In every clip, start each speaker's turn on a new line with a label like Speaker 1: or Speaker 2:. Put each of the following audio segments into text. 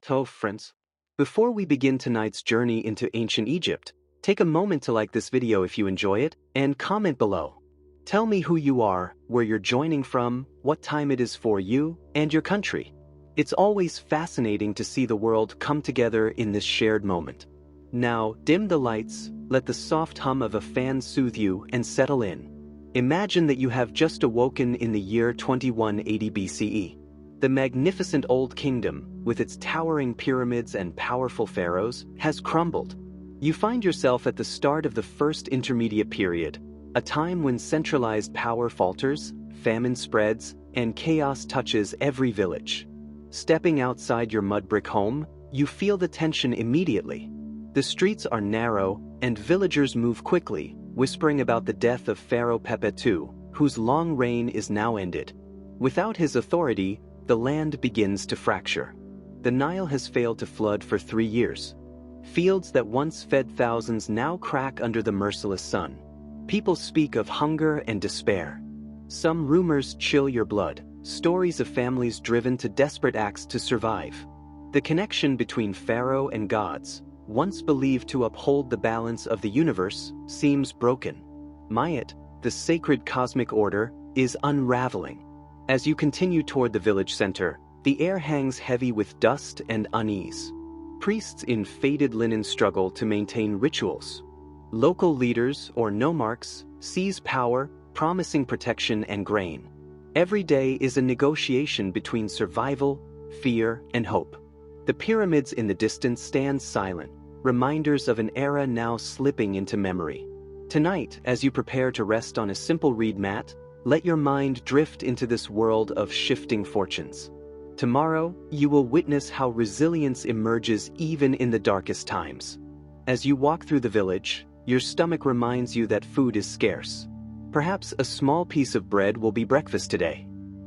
Speaker 1: So, friends, before we begin tonight's journey into ancient Egypt, take a moment to like this video if you enjoy it, and comment below. Tell me who you are, where you're joining from, what time it is for you, and your country. It's always fascinating to see the world come together in this shared moment. Now, dim the lights, let the soft hum of a fan soothe you and settle in. Imagine that you have just awoken in the year 2180 BCE. The magnificent Old Kingdom, with its towering pyramids and powerful pharaohs, has crumbled. You find yourself at the start of the first intermediate period, a time when centralized power falters, famine spreads, and chaos touches every village. Stepping outside your mud brick home, you feel the tension immediately. The streets are narrow, and villagers move quickly, whispering about the death of Pharaoh Pepe II, whose long reign is now ended. Without his authority, the land begins to fracture. The Nile has failed to flood for 3 years. Fields that once fed thousands now crack under the merciless sun. People speak of hunger and despair. Some rumors chill your blood, stories of families driven to desperate acts to survive. The connection between pharaoh and gods, once believed to uphold the balance of the universe, seems broken. Mayat, the sacred cosmic order, is unraveling. As you continue toward the village center, the air hangs heavy with dust and unease. Priests in faded linen struggle to maintain rituals. Local leaders, or nomarchs, seize power, promising protection and grain. Every day is a negotiation between survival, fear, and hope. The pyramids in the distance stand silent, reminders of an era now slipping into memory. Tonight, as you prepare to rest on a simple reed mat, let your mind drift into this world of shifting fortunes. Tomorrow, you will witness how resilience emerges even in the darkest times. As you walk through the village, your stomach reminds you that food is scarce. Perhaps a small piece of bread will be breakfast today.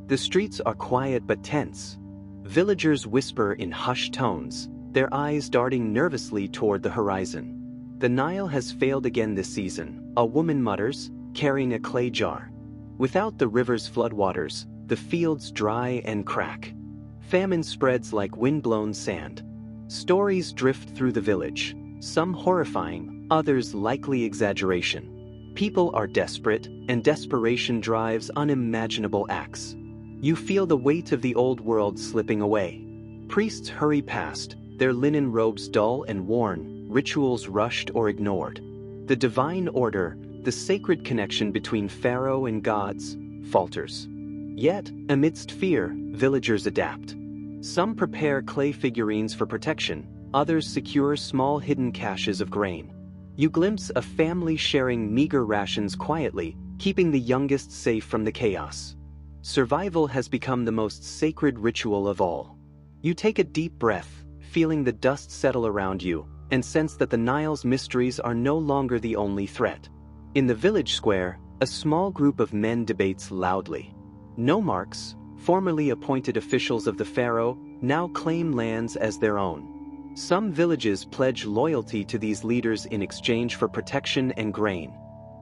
Speaker 1: The streets are quiet but tense. Villagers whisper in hushed tones, their eyes darting nervously toward the horizon. The Nile has failed again this season, a woman mutters, carrying a clay jar. Without the river's floodwaters, the fields dry and crack. Famine spreads like windblown sand. Stories drift through the village, some horrifying, others likely exaggeration. People are desperate, and desperation drives unimaginable acts. You feel the weight of the old world slipping away. Priests hurry past, their linen robes dull and worn, rituals rushed or ignored. The divine order, the sacred connection between pharaoh and gods, falters. Yet, amidst fear, villagers adapt. Some prepare clay figurines for protection, others secure small hidden caches of grain. You glimpse a family sharing meager rations quietly, keeping the youngest safe from the chaos. Survival has become the most sacred ritual of all. You take a deep breath, feeling the dust settle around you, and sense that the Nile's mysteries are no longer the only threat. In the village square, a small group of men debates loudly. Nomarchs, formerly appointed officials of the pharaoh, now claim lands as their own. Some villages pledge loyalty to these leaders in exchange for protection and grain.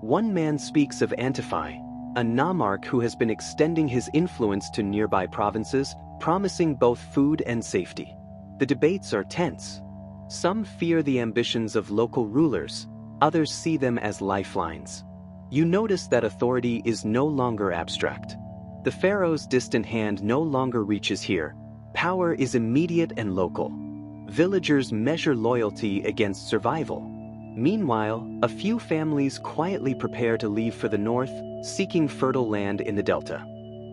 Speaker 1: One man speaks of Antiphai, a nomarch who has been extending his influence to nearby provinces, promising both food and safety. The debates are tense. Some fear the ambitions of local rulers, others see them as lifelines. You notice that authority is no longer abstract. The pharaoh's distant hand no longer reaches here. Power is immediate and local. Villagers measure loyalty against survival. Meanwhile, a few families quietly prepare to leave for the north, seeking fertile land in the delta.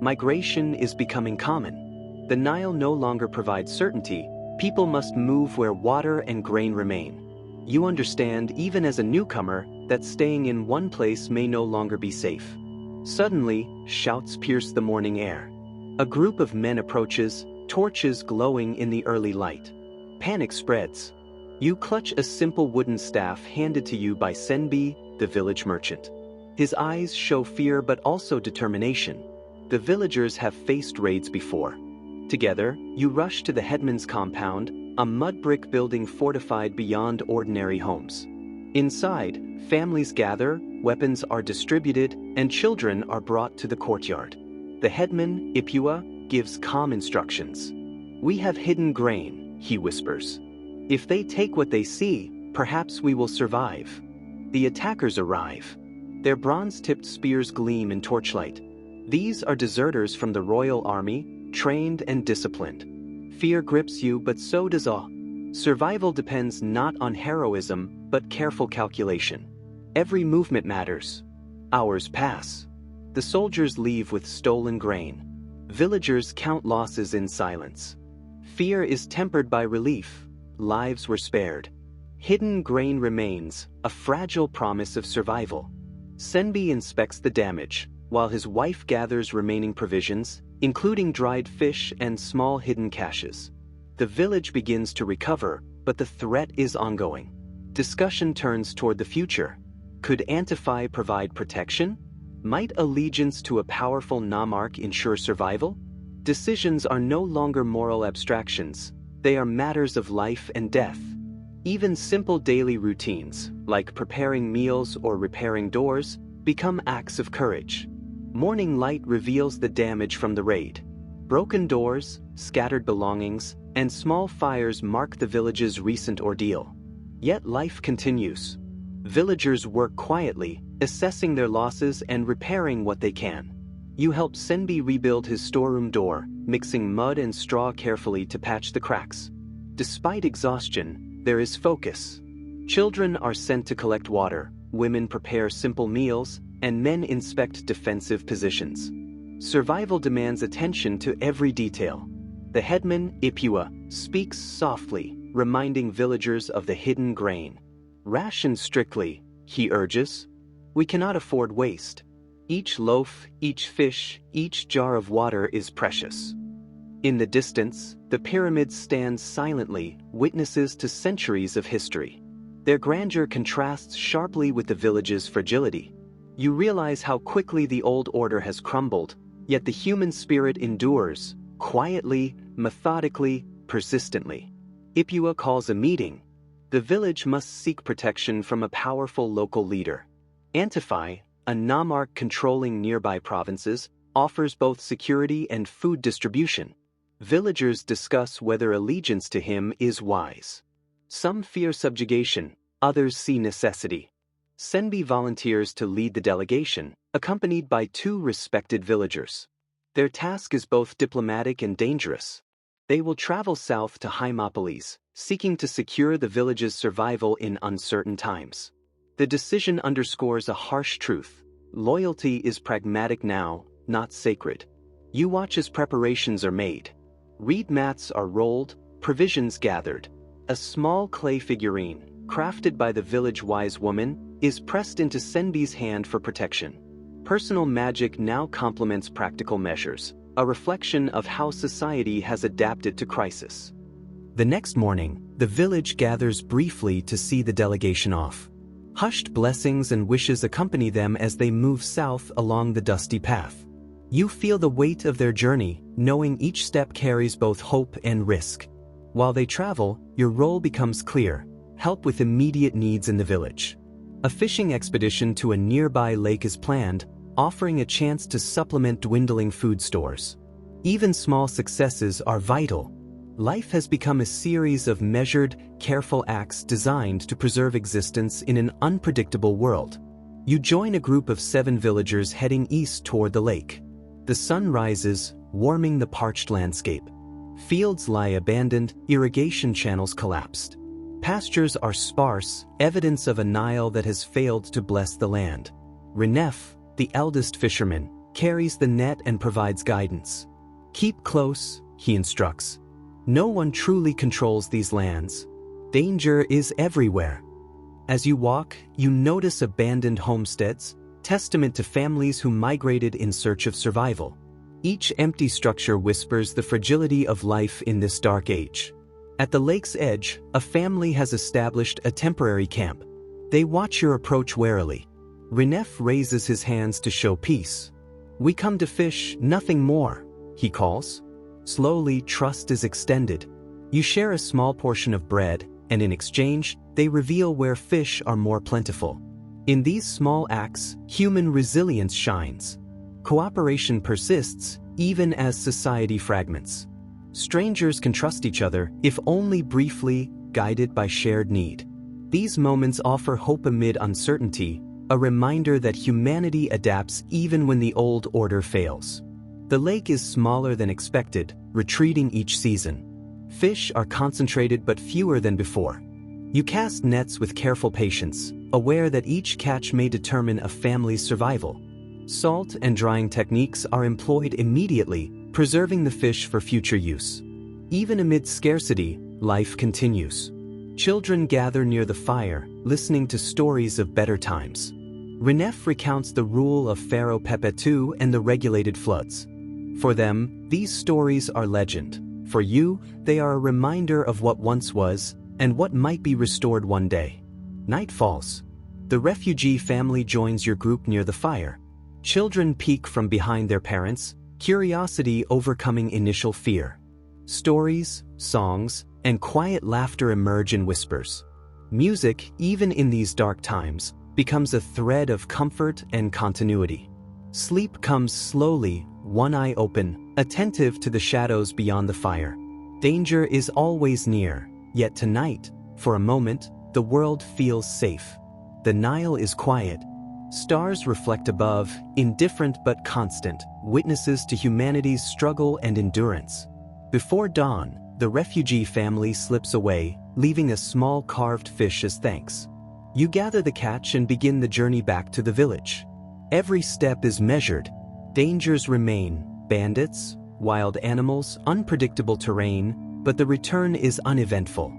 Speaker 1: Migration is becoming common. The Nile no longer provides certainty. People must move where water and grain remain. You understand, even as a newcomer, that staying in one place may no longer be safe. Suddenly, shouts pierce the morning air. A group of men approaches, torches glowing in the early light. Panic spreads. You clutch a simple wooden staff handed to you by Senbi, the village merchant. His eyes show fear but also determination. The villagers have faced raids before. Together, you rush to the headman's compound, a mud brick building fortified beyond ordinary homes. Inside, families gather, weapons are distributed, and children are brought to the courtyard. The headman, Ipua, gives calm instructions. We have hidden grain, he whispers. If they take what they see, perhaps we will survive. The attackers arrive. Their bronze-tipped spears gleam in torchlight. These are deserters from the royal army, trained and disciplined. Fear grips you, but so does awe. Survival depends not on heroism, but careful calculation. Every movement matters. Hours pass. The soldiers leave with stolen grain. Villagers count losses in silence. Fear is tempered by relief. Lives were spared. Hidden grain remains, a fragile promise of survival. Senbi inspects the damage, while his wife gathers remaining provisions, including dried fish and small hidden caches. The village begins to recover, but the threat is ongoing. Discussion turns toward the future. Could Antifi provide protection? Might allegiance to a powerful Namarch ensure survival? Decisions are no longer moral abstractions. They are matters of life and death. Even simple daily routines, like preparing meals or repairing doors, become acts of courage. Morning light reveals the damage from the raid. Broken doors, scattered belongings, and small fires mark the village's recent ordeal. Yet life continues. Villagers work quietly, assessing their losses and repairing what they can. You help Senbi rebuild his storeroom door, mixing mud and straw carefully to patch the cracks. Despite exhaustion, there is focus. Children are sent to collect water, women prepare simple meals, and men inspect defensive positions. Survival demands attention to every detail. The headman, Ipua, speaks softly, reminding villagers of the hidden grain. Ration strictly, he urges. We cannot afford waste. Each loaf, each fish, each jar of water is precious. In the distance, the pyramids stand silently, witnesses to centuries of history. Their grandeur contrasts sharply with the village's fragility. You realize how quickly the old order has crumbled, yet the human spirit endures, quietly, methodically, persistently. Ipua calls a meeting. The village must seek protection from a powerful local leader. Antifi, a Namarch controlling nearby provinces, offers both security and food distribution. Villagers discuss whether allegiance to him is wise. Some fear subjugation, others see necessity. Senbi volunteers to lead the delegation, accompanied by 2 respected villagers. Their task is both diplomatic and dangerous. They will travel south to Hymopolis, seeking to secure the village's survival in uncertain times. The decision underscores a harsh truth. Loyalty is pragmatic now, not sacred. You watch as preparations are made. Reed mats are rolled, provisions gathered. A small clay figurine, crafted by the village wise woman, is pressed into Senbi's hand for protection. Personal magic now complements practical measures, a reflection of how society has adapted to crisis. The next morning, the village gathers briefly to see the delegation off. Hushed blessings and wishes accompany them as they move south along the dusty path. You feel the weight of their journey, knowing each step carries both hope and risk. While they travel, your role becomes clear: help with immediate needs in the village. A fishing expedition to a nearby lake is planned, offering a chance to supplement dwindling food stores. Even small successes are vital. Life has become a series of measured, careful acts designed to preserve existence in an unpredictable world. You join a group of 7 villagers heading east toward the lake. The sun rises, warming the parched landscape. Fields lie abandoned, irrigation channels collapsed. Pastures are sparse, evidence of a Nile that has failed to bless the land. Renef, the eldest fisherman, carries the net and provides guidance. Keep close, he instructs. No one truly controls these lands. Danger is everywhere. As you walk, you notice abandoned homesteads, testament to families who migrated in search of survival. Each empty structure whispers the fragility of life in this dark age. At the lake's edge, a family has established a temporary camp. They watch your approach warily. Renef raises his hands to show peace. We come to fish, nothing more, he calls. Slowly, trust is extended. You share a small portion of bread, and in exchange, they reveal where fish are more plentiful. In these small acts, human resilience shines. Cooperation persists, even as society fragments. Strangers can trust each other, if only briefly, guided by shared need. These moments offer hope amid uncertainty, a reminder that humanity adapts even when the old order fails. The lake is smaller than expected, retreating each season. Fish are concentrated but fewer than before. You cast nets with careful patience, aware that each catch may determine a family's survival. Salt and drying techniques are employed immediately, preserving the fish for future use. Even amid scarcity, life continues. Children gather near the fire, listening to stories of better times. Renef recounts the rule of Pharaoh Pepe II and the regulated floods. For them, these stories are legend. For you, they are a reminder of what once was, and what might be restored one day. Night falls. The refugee family joins your group near the fire. Children peek from behind their parents, curiosity overcoming initial fear. Stories, songs, and quiet laughter emerge in whispers. Music, even in these dark times, becomes a thread of comfort and continuity. Sleep comes slowly, one eye open, attentive to the shadows beyond the fire. Danger is always near, yet tonight, for a moment, the world feels safe. The Nile is quiet. Stars reflect above, indifferent but constant, witnesses to humanity's struggle and endurance. Before dawn, the refugee family slips away, leaving a small carved fish as thanks. You gather the catch and begin the journey back to the village. Every step is measured. Dangers remain: bandits, wild animals, unpredictable terrain, but the return is uneventful.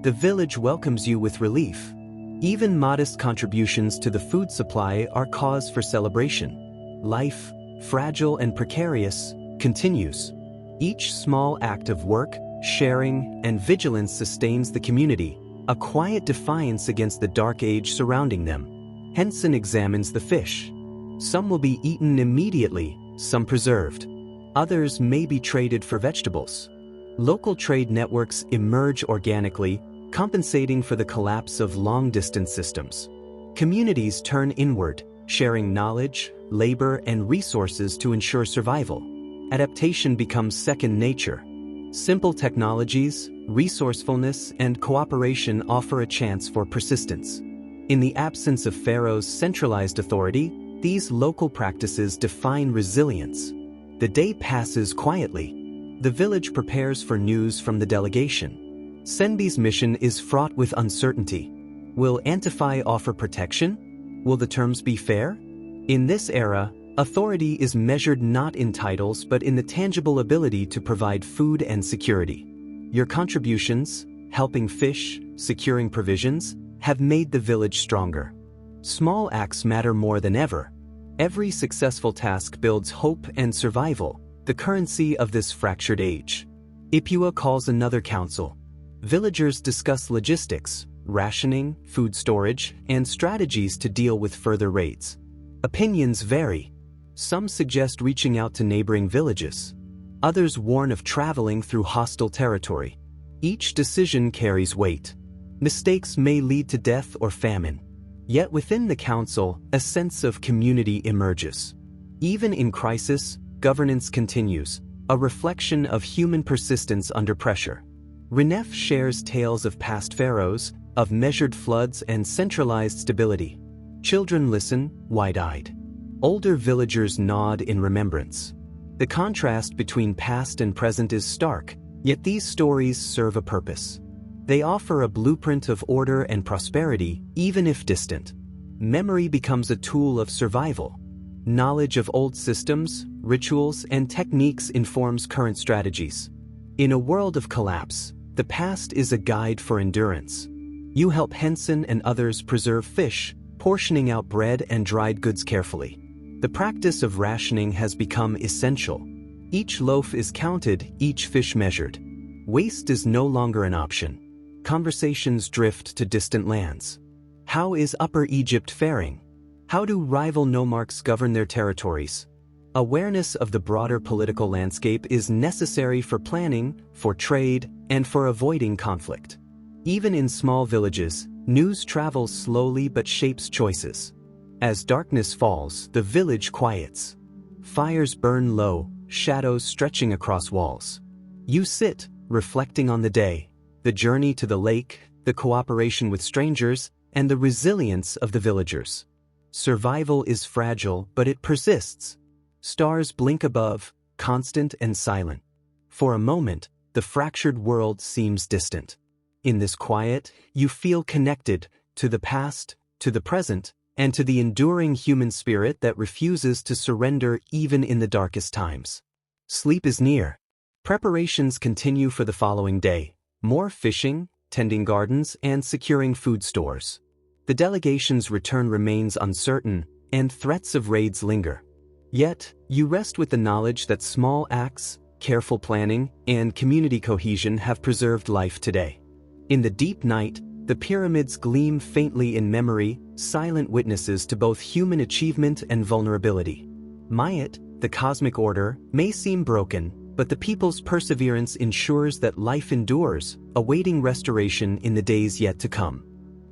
Speaker 1: The village welcomes you with relief. Even modest contributions to the food supply are cause for celebration. Life, fragile and precarious, continues. Each small act of work, sharing, and vigilance sustains the community, a quiet defiance against the dark age surrounding them. Henson examines the fish. Some will be eaten immediately, some preserved. Others may be traded for vegetables. Local trade networks emerge organically, compensating for the collapse of long-distance systems. Communities turn inward, sharing knowledge, labor, and resources to ensure survival. Adaptation becomes second nature. Simple technologies, resourcefulness, and cooperation offer a chance for persistence. In the absence of Pharaoh's centralized authority, these local practices define resilience. The day passes quietly. The village prepares for news from the delegation. Senbi's mission is fraught with uncertainty. Will Antifi offer protection? Will the terms be fair? In this era, authority is measured not in titles but in the tangible ability to provide food and security. Your contributions, helping fish, securing provisions, have made the village stronger. Small acts matter more than ever. Every successful task builds hope and survival, the currency of this fractured age. Ipua calls another council. Villagers discuss logistics, rationing, food storage, and strategies to deal with further raids. Opinions vary. Some suggest reaching out to neighboring villages. Others warn of traveling through hostile territory. Each decision carries weight. Mistakes may lead to death or famine. Yet within the council, a sense of community emerges. Even in crisis, governance continues, a reflection of human persistence under pressure. Renef shares tales of past pharaohs, of measured floods and centralized stability. Children listen, wide-eyed. Older villagers nod in remembrance. The contrast between past and present is stark, yet these stories serve a purpose. They offer a blueprint of order and prosperity, even if distant. Memory becomes a tool of survival. Knowledge of old systems, rituals, and techniques informs current strategies. In a world of collapse, the past is a guide for endurance. You help Henson and others preserve fish, portioning out bread and dried goods carefully. The practice of rationing has become essential. Each loaf is counted, each fish measured. Waste is no longer an option. Conversations drift to distant lands. How is Upper Egypt faring? How do rival nomarchs govern their territories? Awareness of the broader political landscape is necessary for planning, for trade, and for avoiding conflict. Even in small villages, news travels slowly but shapes choices. As darkness falls, the village quiets. Fires burn low, shadows stretching across walls. You sit, reflecting on the day, the journey to the lake, the cooperation with strangers, and the resilience of the villagers. Survival is fragile, but it persists. Stars blink above, constant and silent. For a moment, the fractured world seems distant. In this quiet, you feel connected to the past, to the present, and to the enduring human spirit that refuses to surrender even in the darkest times. Sleep is near. Preparations continue for the following day. More fishing, tending gardens, and securing food stores. The delegation's return remains uncertain, and threats of raids linger. Yet, you rest with the knowledge that small acts, careful planning, and community cohesion have preserved life today. In the deep night, the pyramids gleam faintly in memory, silent witnesses to both human achievement and vulnerability. Mayat, the cosmic order, may seem broken, but the people's perseverance ensures that life endures, awaiting restoration in the days yet to come.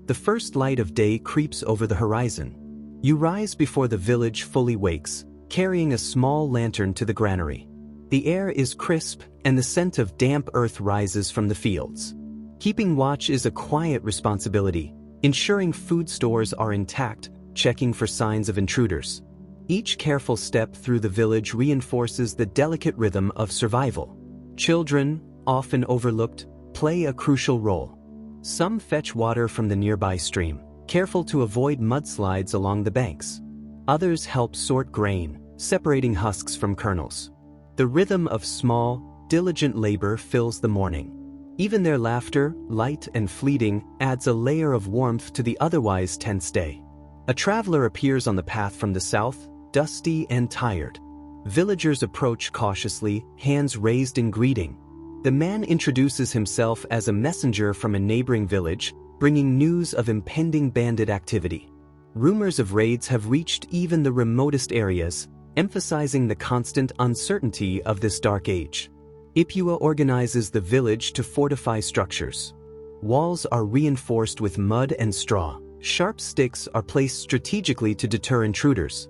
Speaker 1: The first light of day creeps over the horizon. You rise before the village fully wakes, carrying a small lantern to the granary. The air is crisp, and the scent of damp earth rises from the fields. Keeping watch is a quiet responsibility, ensuring food stores are intact, checking for signs of intruders. Each careful step through the village reinforces the delicate rhythm of survival. Children, often overlooked, play a crucial role. Some fetch water from the nearby stream, careful to avoid mudslides along the banks. Others help sort grain, separating husks from kernels. The rhythm of small, diligent labor fills the morning. Even their laughter, light and fleeting, adds a layer of warmth to the otherwise tense day. A traveler appears on the path from the south, dusty and tired. Villagers approach cautiously, hands raised in greeting. The man introduces himself as a messenger from a neighboring village, bringing news of impending bandit activity. Rumors of raids have reached even the remotest areas, emphasizing the constant uncertainty of this dark age. Ipua organizes the village to fortify structures. Walls are reinforced with mud and straw. Sharp sticks are placed strategically to deter intruders.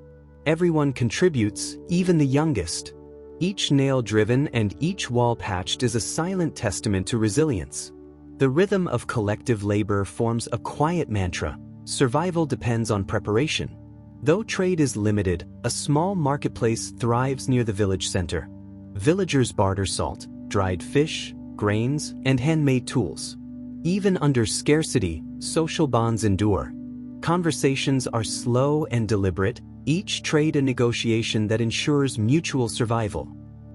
Speaker 1: Everyone contributes, even the youngest. Each nail driven and each wall patched is a silent testament to resilience. The rhythm of collective labor forms a quiet mantra. Survival depends on preparation. Though trade is limited, a small marketplace thrives near the village center. Villagers barter salt, dried fish, grains, and handmade tools. Even under scarcity, social bonds endure. Conversations are slow and deliberate, each trade a negotiation that ensures mutual survival.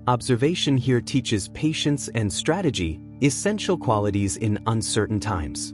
Speaker 1: Observation here teaches patience and strategy, essential qualities in uncertain times.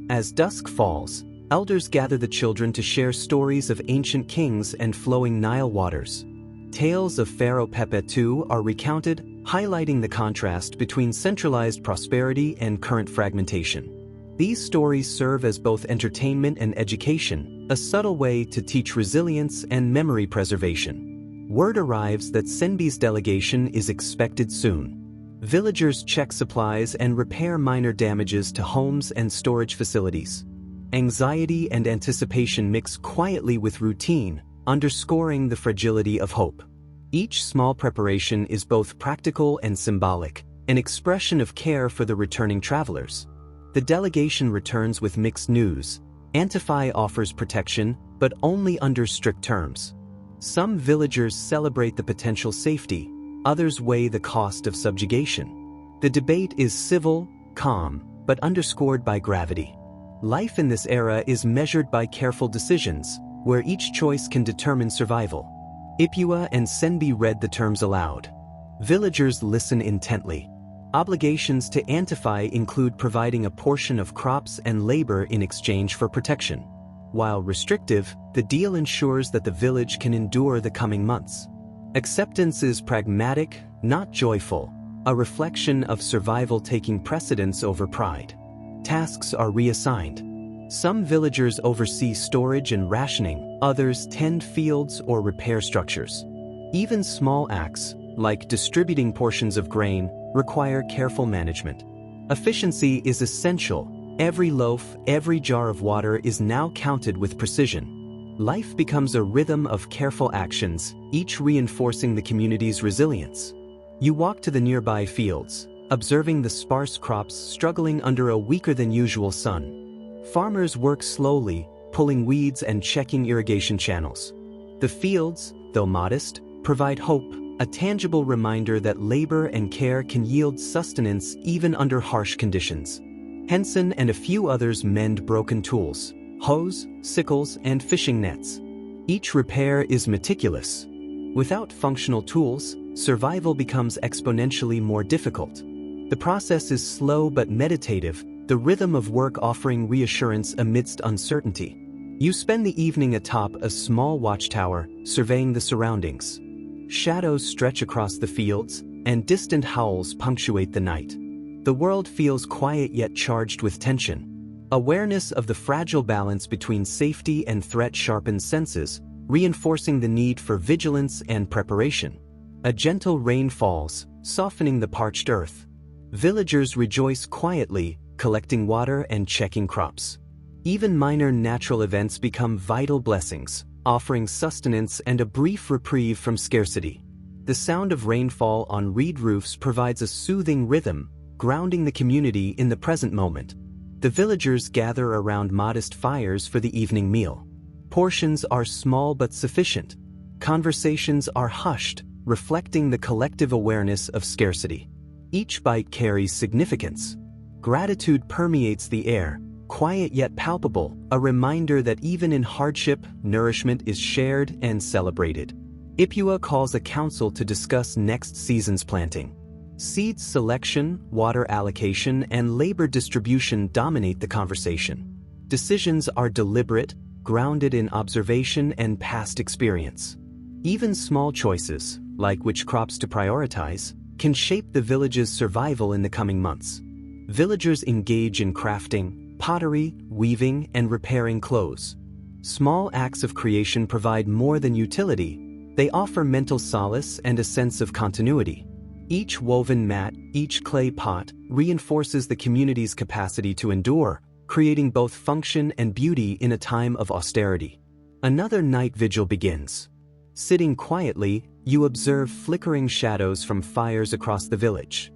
Speaker 1: As dusk falls, elders gather the children to share stories of ancient kings and flowing Nile waters. Tales of Pharaoh Pepe II are recounted, highlighting the contrast between centralized prosperity and current fragmentation. These stories serve as both entertainment and education, a subtle way to teach resilience and memory preservation. Word arrives that Senbi's delegation is expected soon. Villagers check supplies and repair minor damages to homes and storage facilities. Anxiety and anticipation mix quietly with routine, underscoring the fragility of hope. Each small preparation is both practical and symbolic, an expression of care for the returning travelers. The delegation returns with mixed news. Antifi offers protection, but only under strict terms. Some villagers celebrate the potential safety, others weigh the cost of subjugation. The debate is civil, calm, but underscored by gravity. Life in this era is measured by careful decisions, where each choice can determine survival. Ipua and Senbi read the terms aloud. Villagers listen intently. Obligations to Antifi include providing a portion of crops and labor in exchange for protection. While restrictive, the deal ensures that the village can endure the coming months. Acceptance is pragmatic, not joyful, a reflection of survival taking precedence over pride. Tasks are reassigned. Some villagers oversee storage and rationing, others tend fields or repair structures. Even small acts, like distributing portions of grain, require careful management. Efficiency is essential. Every loaf, every jar of water is now counted with precision. Life becomes a rhythm of careful actions, each reinforcing the community's resilience. You walk to the nearby fields. observing the sparse crops struggling under a weaker than usual sun. Farmers work slowly, pulling weeds and checking irrigation channels. The fields, though modest, provide hope, a tangible reminder that labor and care can yield sustenance even under harsh conditions. Henson and a few others mend broken tools, hoes, sickles, and fishing nets. Each repair is meticulous. Without functional tools, survival becomes exponentially more difficult. The process is slow but meditative, the rhythm of work offering reassurance amidst uncertainty. You spend the evening atop a small watchtower, surveying the surroundings. Shadows stretch across the fields, and distant howls punctuate the night. The world feels quiet yet charged with tension. Awareness of the fragile balance between safety and threat sharpens senses, reinforcing the need for vigilance and preparation. A gentle rain falls, softening the parched earth. Villagers rejoice quietly, collecting water and checking crops. Even minor natural events become vital blessings, offering sustenance and a brief reprieve from scarcity. The sound of rainfall on reed roofs provides a soothing rhythm, grounding the community in the present moment. The villagers gather around modest fires for the evening meal. Portions are small but sufficient. Conversations are hushed, reflecting the collective awareness of scarcity. Each bite carries significance. Gratitude permeates the air, quiet yet palpable, a reminder that even in hardship, nourishment is shared and celebrated. Ipua calls a council to discuss next season's planting. Seed selection, water allocation, and labor distribution dominate the conversation. Decisions are deliberate, grounded in observation and past experience. Even small choices, like which crops to prioritize, can shape the village's survival in the coming months. Villagers engage in crafting, pottery, weaving, and repairing clothes. Small acts of creation provide more than utility. They offer mental solace and a sense of continuity. Each woven mat, each clay pot, reinforces the community's capacity to endure, creating both function and beauty in a time of austerity. Another night vigil begins. Sitting quietly, you observe flickering shadows from fires across the village.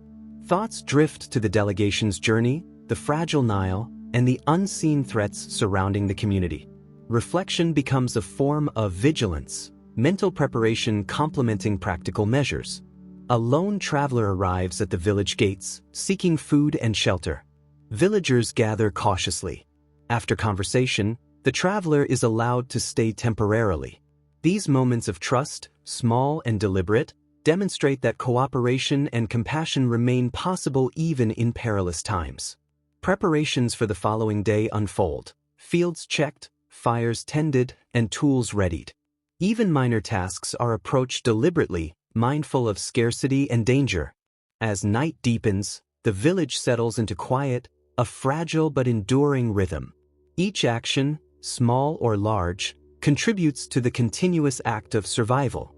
Speaker 1: Thoughts drift to the delegation's journey, the fragile Nile, and the unseen threats surrounding the community. Reflection becomes a form of vigilance, mental preparation complementing practical measures. A lone traveler arrives at the village gates, seeking food and shelter. Villagers gather cautiously. After conversation, the traveler is allowed to stay temporarily. These moments of trust, small and deliberate, demonstrate that cooperation and compassion remain possible even in perilous times. Preparations for the following day unfold. Fields checked, fires tended, and tools readied. Even minor tasks are approached deliberately, mindful of scarcity and danger. As night deepens, the village settles into quiet, a fragile but enduring rhythm. Each action, small or large, contributes to the continuous act of survival.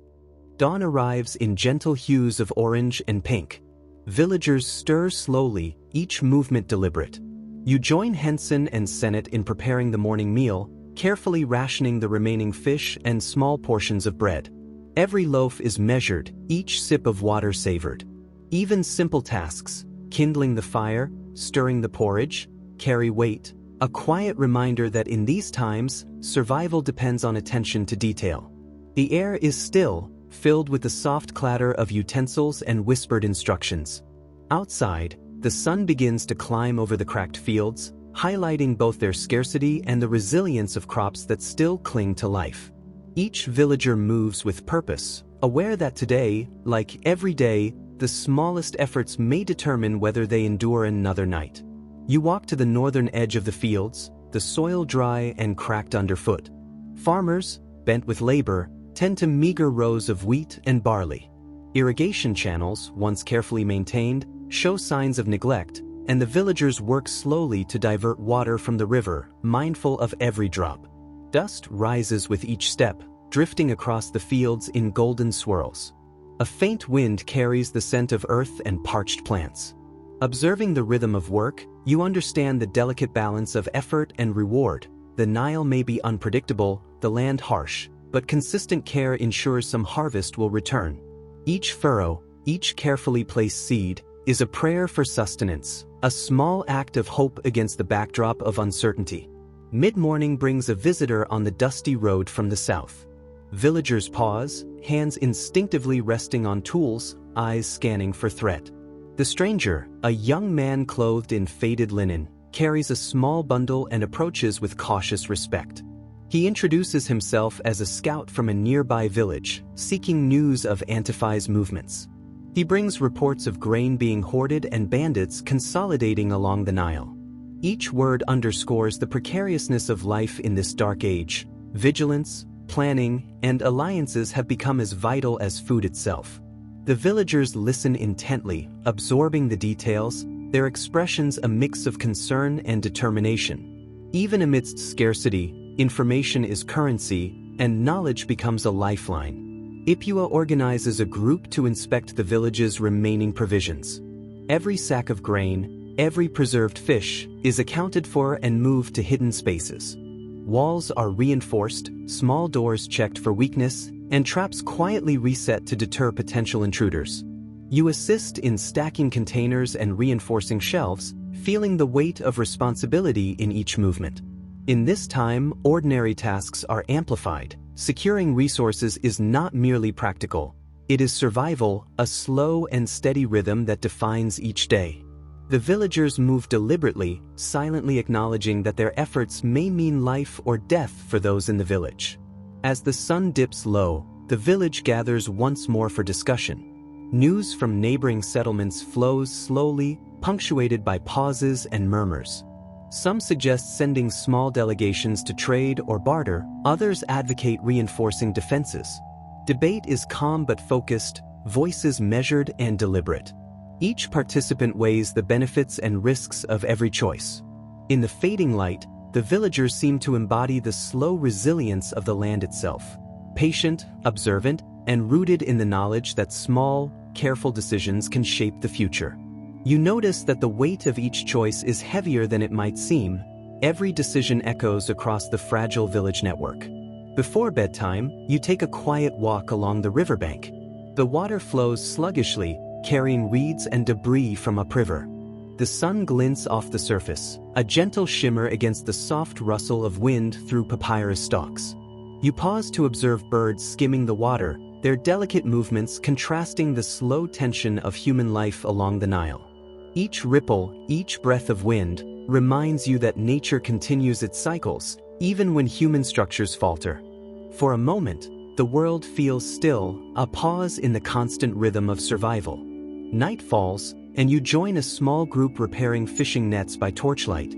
Speaker 1: Dawn arrives in gentle hues of orange and pink. Villagers stir slowly, each movement deliberate. You join Henson and Sennett in preparing the morning meal, carefully rationing the remaining fish and small portions of bread. Every loaf is measured, each sip of water savored. Even simple tasks, kindling the fire, stirring the porridge, carry weight, a quiet reminder that in these times, survival depends on attention to detail. The air is still, filled with the soft clatter of utensils and whispered instructions. Outside, the sun begins to climb over the cracked fields, highlighting both their scarcity and the resilience of crops that still cling to life. Each villager moves with purpose, aware that today, like every day, the smallest efforts may determine whether they endure another night. You walk to the northern edge of the fields, the soil dry and cracked underfoot. Farmers, bent with labor, tend to meager rows of wheat and barley. Irrigation channels, once carefully maintained, show signs of neglect, and the villagers work slowly to divert water from the river, mindful of every drop. Dust rises with each step, drifting across the fields in golden swirls. A faint wind carries the scent of earth and parched plants. Observing the rhythm of work, you understand the delicate balance of effort and reward. The Nile may be unpredictable, the land harsh, but consistent care ensures some harvest will return. Each furrow, each carefully placed seed, is a prayer for sustenance, a small act of hope against the backdrop of uncertainty. Mid-morning brings a visitor on the dusty road from the south. Villagers pause, hands instinctively resting on tools, eyes scanning for threat. The stranger, a young man clothed in faded linen, carries a small bundle and approaches with cautious respect. He introduces himself as a scout from a nearby village, seeking news of Antiphi's movements. He brings reports of grain being hoarded and bandits consolidating along the Nile. Each word underscores the precariousness of life in this dark age. Vigilance, planning, and alliances have become as vital as food itself. The villagers listen intently, absorbing the details, their expressions a mix of concern and determination. Even amidst scarcity, information is currency, and knowledge becomes a lifeline. Ipua organizes a group to inspect the village's remaining provisions. Every sack of grain, every preserved fish, is accounted for and moved to hidden spaces. Walls are reinforced, small doors checked for weakness, and traps quietly reset to deter potential intruders. You assist in stacking containers and reinforcing shelves, feeling the weight of responsibility in each movement. In this time, ordinary tasks are amplified. Securing resources is not merely practical. It is survival, a slow and steady rhythm that defines each day. The villagers move deliberately, silently acknowledging that their efforts may mean life or death for those in the village. As the sun dips low, the village gathers once more for discussion. News from neighboring settlements flows slowly, punctuated by pauses and murmurs. Some suggest sending small delegations to trade or barter, others advocate reinforcing defenses. Debate is calm but focused, voices measured and deliberate. Each participant weighs the benefits and risks of every choice. In the fading light, the villagers seem to embody the slow resilience of the land itself. Patient, observant, and rooted in the knowledge that small, careful decisions can shape the future. You notice that the weight of each choice is heavier than it might seem. Every decision echoes across the fragile village network. Before bedtime, you take a quiet walk along the riverbank. The water flows sluggishly, carrying reeds and debris from upriver. The sun glints off the surface, a gentle shimmer against the soft rustle of wind through papyrus stalks. You pause to observe birds skimming the water, their delicate movements contrasting the slow tension of human life along the Nile. Each ripple, each breath of wind, reminds you that nature continues its cycles, even when human structures falter. For a moment, the world feels still, a pause in the constant rhythm of survival. Night falls, and you join a small group repairing fishing nets by torchlight.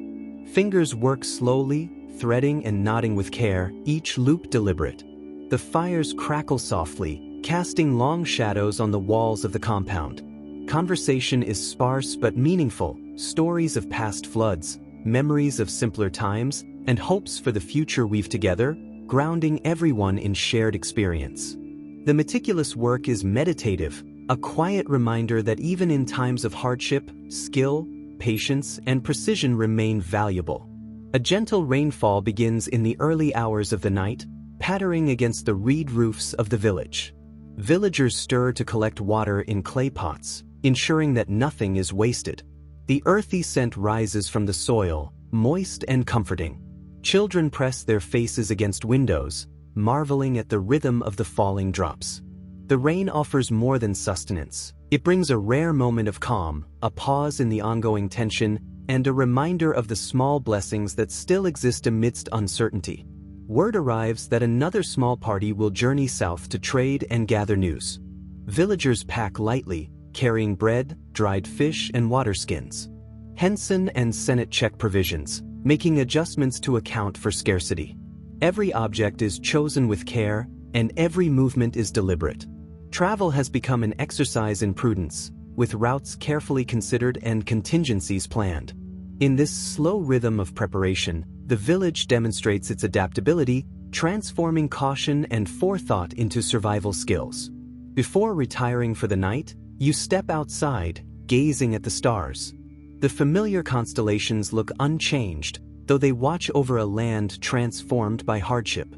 Speaker 1: Fingers work slowly, threading and knotting with care, each loop deliberate. The fires crackle softly, casting long shadows on the walls of the compound. Conversation is sparse but meaningful, stories of past floods, memories of simpler times, and hopes for the future weave together, grounding everyone in shared experience. The meticulous work is meditative, a quiet reminder that even in times of hardship, skill, patience, and precision remain valuable. A gentle rainfall begins in the early hours of the night, pattering against the reed roofs of the village. Villagers stir to collect water in clay pots, ensuring that nothing is wasted. The earthy scent rises from the soil, moist and comforting. Children press their faces against windows, marveling at the rhythm of the falling drops. The rain offers more than sustenance. It brings a rare moment of calm, a pause in the ongoing tension, and a reminder of the small blessings that still exist amidst uncertainty. Word arrives that another small party will journey south to trade and gather news. Villagers pack lightly, carrying bread, dried fish, and water skins. Henson and Senate check provisions, making adjustments to account for scarcity. Every object is chosen with care, and every movement is deliberate. Travel has become an exercise in prudence, with routes carefully considered and contingencies planned. In this slow rhythm of preparation, the village demonstrates its adaptability, transforming caution and forethought into survival skills. Before retiring for the night, you step outside, gazing at the stars. The familiar constellations look unchanged, though they watch over a land transformed by hardship.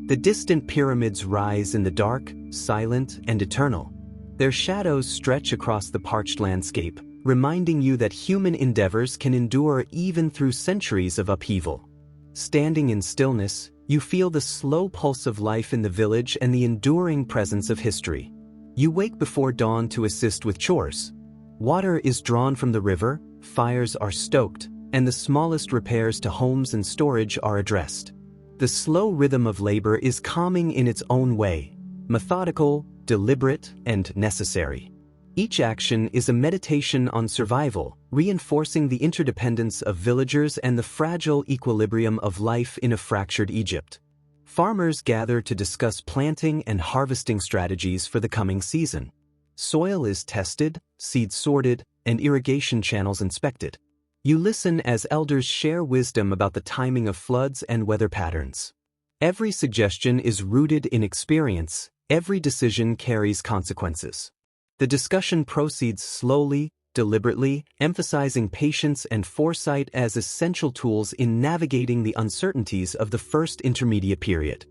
Speaker 1: The distant pyramids rise in the dark, silent, and eternal. Their shadows stretch across the parched landscape, reminding you that human endeavors can endure even through centuries of upheaval. Standing in stillness, you feel the slow pulse of life in the village and the enduring presence of history. You wake before dawn to assist with chores. Water is drawn from the river, fires are stoked, and the smallest repairs to homes and storage are addressed. The slow rhythm of labor is calming in its own way, methodical, deliberate, and necessary. Each action is a meditation on survival, reinforcing the interdependence of villagers and the fragile equilibrium of life in a fractured Egypt. Farmers gather to discuss planting and harvesting strategies for the coming season. Soil is tested, seeds sorted, and irrigation channels inspected. You listen as elders share wisdom about the timing of floods and weather patterns. Every suggestion is rooted in experience, every decision carries consequences. The discussion proceeds slowly, deliberately, emphasizing patience and foresight as essential tools in navigating the uncertainties of the first intermediate period.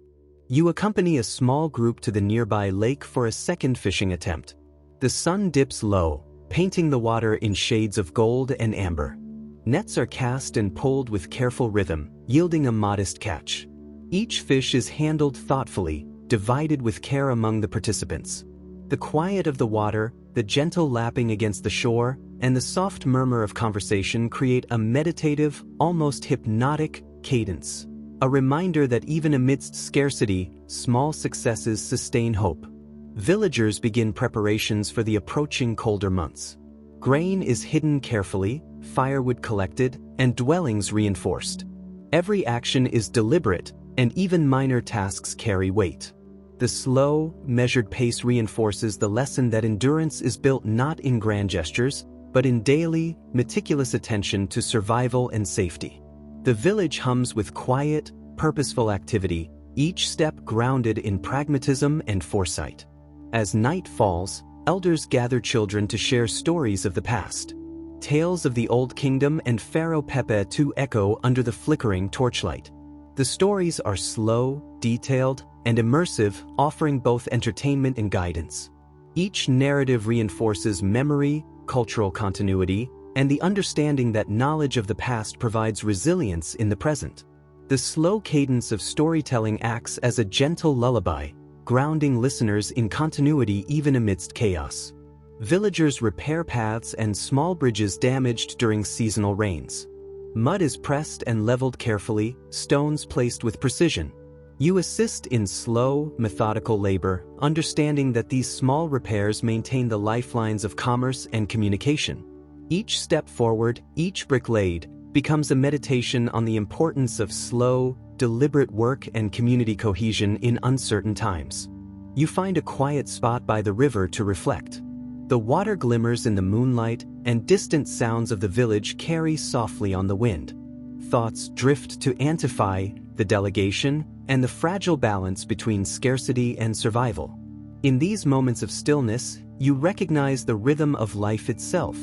Speaker 1: You accompany a small group to the nearby lake for a second fishing attempt. The sun dips low, painting the water in shades of gold and amber. Nets are cast and pulled with careful rhythm, yielding a modest catch. Each fish is handled thoughtfully, divided with care among the participants. The quiet of the water, the gentle lapping against the shore, and the soft murmur of conversation create a meditative, almost hypnotic cadence, a reminder that even amidst scarcity, small successes sustain hope. Villagers begin preparations for the approaching colder months. Grain is hidden carefully, firewood collected, and dwellings reinforced. Every action is deliberate, and even minor tasks carry weight. The slow, measured pace reinforces the lesson that endurance is built not in grand gestures, but in daily, meticulous attention to survival and safety. The village hums with quiet, purposeful activity, each step grounded in pragmatism and foresight. As night falls, elders gather children to share stories of the past. Tales of the Old Kingdom and Pharaoh Pepe II echo under the flickering torchlight. The stories are slow, detailed, and immersive, offering both entertainment and guidance. Each narrative reinforces memory, cultural continuity, and the understanding that knowledge of the past provides resilience in the present. The slow cadence of storytelling acts as a gentle lullaby, grounding listeners in continuity even amidst chaos. Villagers repair paths and small bridges damaged during seasonal rains. Mud is pressed and leveled carefully, stones placed with precision. You assist in slow, methodical labor, understanding that these small repairs maintain the lifelines of commerce and communication. Each step forward, each brick laid, becomes a meditation on the importance of slow, deliberate work and community cohesion in uncertain times. You find a quiet spot by the river to reflect. The water glimmers in the moonlight, and distant sounds of the village carry softly on the wind. Thoughts drift to Antifi, the delegation, and the fragile balance between scarcity and survival. In these moments of stillness, you recognize the rhythm of life itself,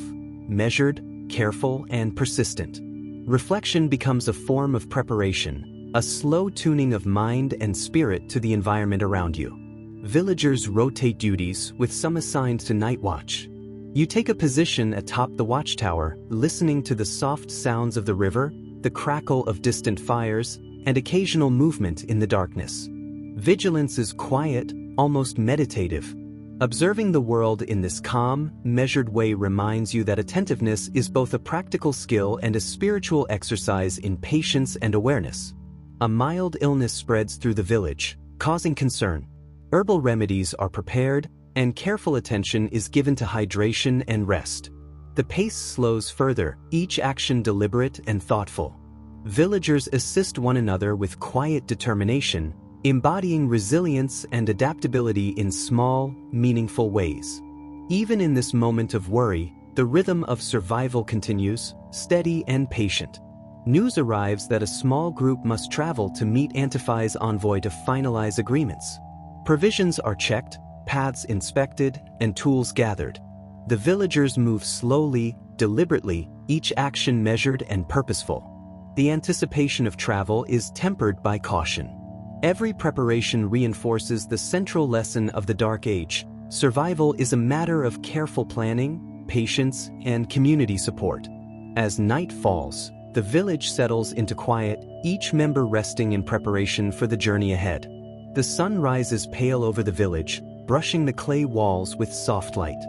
Speaker 1: measured, careful, and persistent. Reflection becomes a form of preparation, a slow tuning of mind and spirit to the environment around you. Villagers rotate duties, with some assigned to night watch. You take a position atop the watchtower, listening to the soft sounds of the river, the crackle of distant fires, and occasional movement in the darkness. Vigilance is quiet, almost meditative. Observing the world in this calm, measured way reminds you that attentiveness is both a practical skill and a spiritual exercise in patience and awareness. A mild illness spreads through the village, causing concern. Herbal remedies are prepared, and careful attention is given to hydration and rest. The pace slows further, each action deliberate and thoughtful. Villagers assist one another with quiet determination, embodying resilience and adaptability in small, meaningful ways. Even in this moment of worry, the rhythm of survival continues, steady and patient. News arrives that a small group must travel to meet Antifi's envoy to finalize agreements. Provisions are checked, paths inspected, and tools gathered. The villagers move slowly, deliberately, each action measured and purposeful. The anticipation of travel is tempered by caution. Every preparation reinforces the central lesson of the Dark Age. Survival is a matter of careful planning, patience and community support. As night falls, the village settles into quiet, each member resting in preparation for the journey ahead. The sun rises pale over the village, brushing the clay walls with soft light.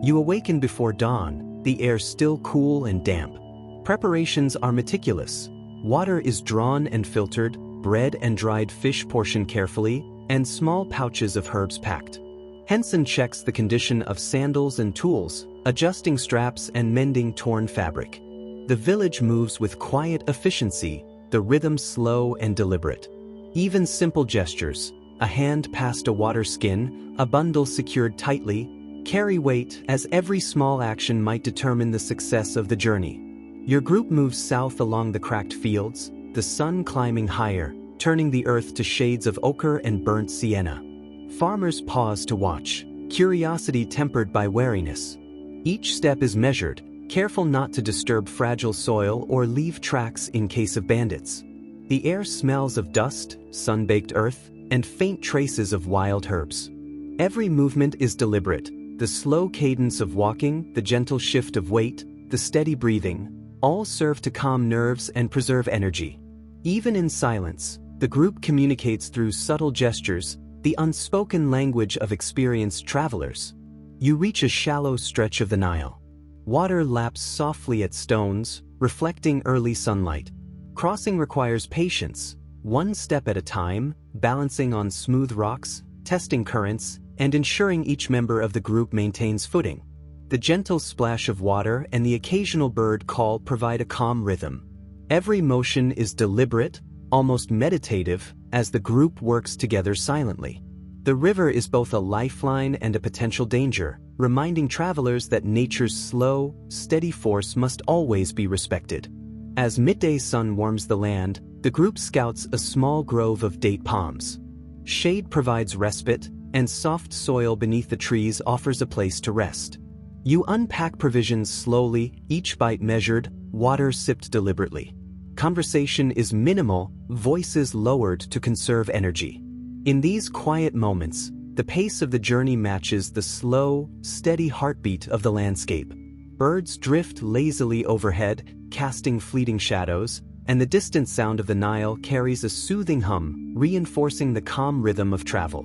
Speaker 1: You awaken before dawn, the air still cool and damp. Preparations are meticulous. Water is drawn and filtered, bread and dried fish portioned carefully, and small pouches of herbs packed. Henson checks the condition of sandals and tools, adjusting straps and mending torn fabric. The village moves with quiet efficiency, the rhythm slow and deliberate. Even simple gestures, a hand past a water skin, a bundle secured tightly, carry weight, as every small action might determine the success of the journey. Your group moves south along the cracked fields, the sun climbing higher, turning the earth to shades of ochre and burnt sienna. Farmers pause to watch, curiosity tempered by wariness. Each step is measured, careful not to disturb fragile soil or leave tracks in case of bandits. The air smells of dust, sun-baked earth, and faint traces of wild herbs. Every movement is deliberate, the slow cadence of walking, the gentle shift of weight, the steady breathing, all serve to calm nerves and preserve energy. Even in silence, the group communicates through subtle gestures, the unspoken language of experienced travelers. You reach a shallow stretch of the Nile. Water laps softly at stones, reflecting early sunlight. Crossing requires patience, one step at a time, balancing on smooth rocks, testing currents, and ensuring each member of the group maintains footing. The gentle splash of water and the occasional bird call provide a calm rhythm. Every motion is deliberate, almost meditative, as the group works together silently. The river is both a lifeline and a potential danger, reminding travelers that nature's slow, steady force must always be respected. As midday sun warms the land, the group scouts a small grove of date palms. Shade provides respite, and soft soil beneath the trees offers a place to rest. You unpack provisions slowly, each bite measured, water sipped deliberately. Conversation is minimal, voices lowered to conserve energy. In these quiet moments, the pace of the journey matches the slow, steady heartbeat of the landscape. Birds drift lazily overhead, casting fleeting shadows, and the distant sound of the Nile carries a soothing hum, reinforcing the calm rhythm of travel.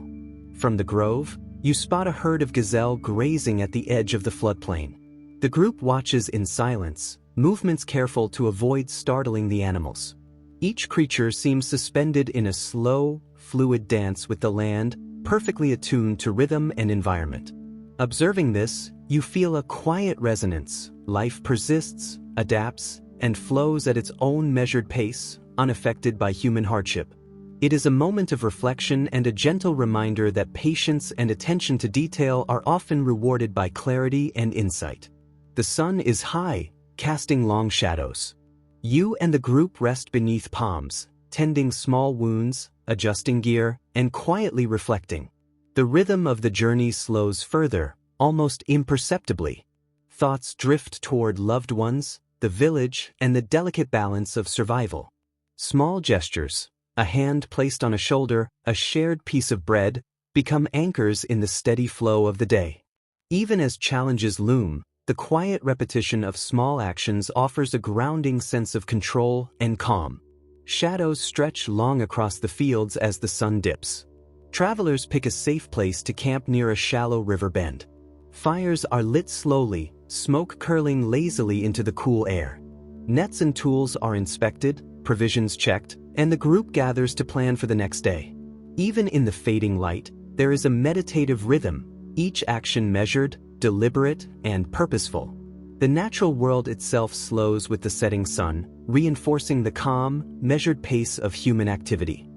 Speaker 1: From the grove, you spot a herd of gazelle grazing at the edge of the floodplain. The group watches in silence, movements careful to avoid startling the animals. Each creature seems suspended in a slow, fluid dance with the land, perfectly attuned to rhythm and environment. Observing this, you feel a quiet resonance. Life persists, adapts, and flows at its own measured pace, unaffected by human hardship. It is a moment of reflection and a gentle reminder that patience and attention to detail are often rewarded by clarity and insight. The sun is high, casting long shadows. You and the group rest beneath palms, tending small wounds, adjusting gear, and quietly reflecting. The rhythm of the journey slows further, almost imperceptibly. Thoughts drift toward loved ones, the village, and the delicate balance of survival. Small gestures, a hand placed on a shoulder, a shared piece of bread, become anchors in the steady flow of the day. Even as challenges loom, the quiet repetition of small actions offers a grounding sense of control and calm. Shadows stretch long across the fields as the sun dips. Travelers pick a safe place to camp near a shallow river bend. Fires are lit slowly, smoke curling lazily into the cool air. Nets and tools are inspected, provisions checked, and the group gathers to plan for the next day. Even in the fading light, there is a meditative rhythm, each action measured, deliberate, and purposeful. The natural world itself slows with the setting sun, reinforcing the calm, measured pace of human activity.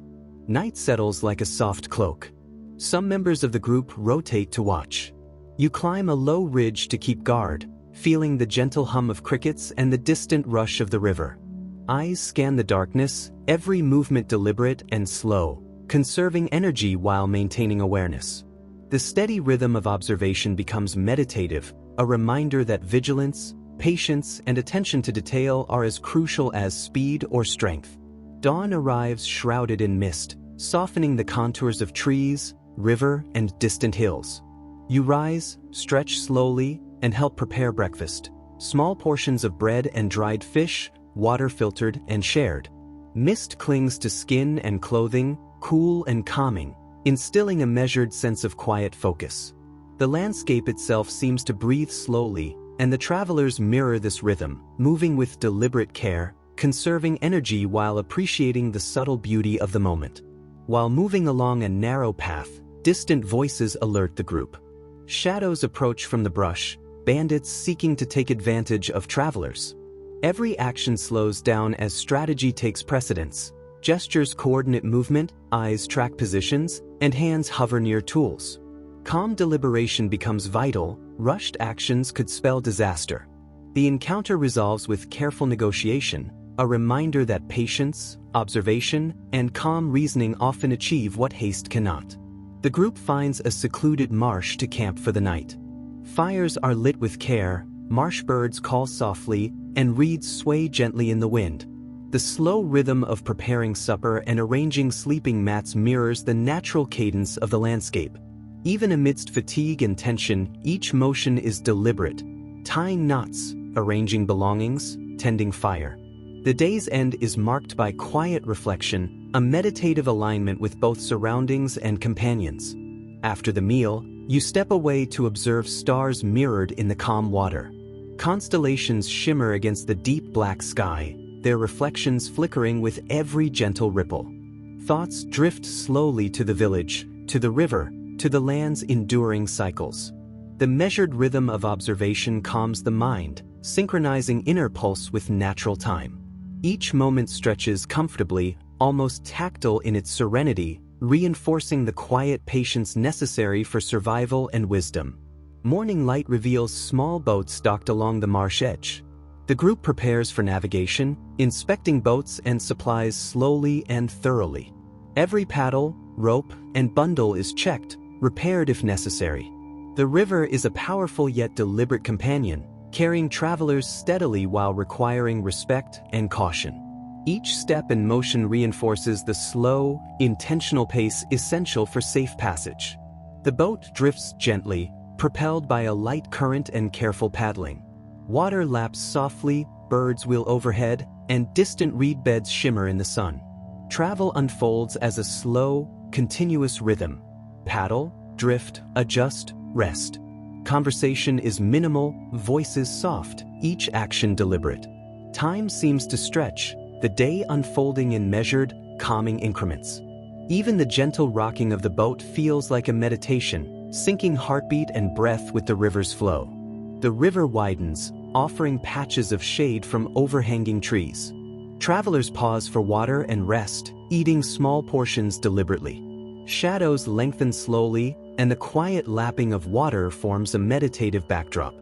Speaker 1: Night settles like a soft cloak. Some members of the group rotate to watch. You climb a low ridge to keep guard, feeling the gentle hum of crickets and the distant rush of the river. Eyes scan the darkness, every movement deliberate and slow, conserving energy while maintaining awareness. The steady rhythm of observation becomes meditative, a reminder that vigilance, patience, and attention to detail are as crucial as speed or strength. Dawn arrives shrouded in mist, softening the contours of trees, river, and distant hills. You rise, stretch slowly, and help prepare breakfast. Small portions of bread and dried fish, water filtered and shared. Mist clings to skin and clothing, cool and calming, instilling a measured sense of quiet focus. The landscape itself seems to breathe slowly, and the travelers mirror this rhythm, moving with deliberate care, conserving energy while appreciating the subtle beauty of the moment. While moving along a narrow path, distant voices alert the group. Shadows approach from the brush, bandits seeking to take advantage of travelers. Every action slows down as strategy takes precedence. Gestures coordinate movement, eyes track positions, and hands hover near tools. Calm deliberation becomes vital, rushed actions could spell disaster. The encounter resolves with careful negotiation, a reminder that patience, observation, and calm reasoning often achieve what haste cannot. The group finds a secluded marsh to camp for the night. Fires are lit with care, marsh birds call softly, and reeds sway gently in the wind. The slow rhythm of preparing supper and arranging sleeping mats mirrors the natural cadence of the landscape. Even amidst fatigue and tension, each motion is deliberate. Tying knots, arranging belongings, tending fire. The day's end is marked by quiet reflection, a meditative alignment with both surroundings and companions. After the meal, you step away to observe stars mirrored in the calm water. Constellations shimmer against the deep black sky, their reflections flickering with every gentle ripple. Thoughts drift slowly to the village, to the river, to the land's enduring cycles. The measured rhythm of observation calms the mind, synchronizing inner pulse with natural time. Each moment stretches comfortably, almost tactile in its serenity, reinforcing the quiet patience necessary for survival and wisdom. Morning light reveals small boats docked along the marsh edge. The group prepares for navigation, inspecting boats and supplies slowly and thoroughly. Every paddle, rope, and bundle is checked, repaired if necessary. The river is a powerful yet deliberate companion, carrying travelers steadily while requiring respect and caution. Each step and motion reinforces the slow, intentional pace essential for safe passage. The boat drifts gently, propelled by a light current and careful paddling. Water laps softly, birds wheel overhead, and distant reed beds shimmer in the sun. Travel unfolds as a slow, continuous rhythm. Paddle, drift, adjust, rest. Conversation is minimal, voices soft, each action deliberate. Time seems to stretch, the day unfolding in measured, calming increments. Even the gentle rocking of the boat feels like a meditation, syncing heartbeat and breath with the river's flow. The river widens, offering patches of shade from overhanging trees. Travelers pause for water and rest, eating small portions deliberately. Shadows lengthen slowly, and the quiet lapping of water forms a meditative backdrop.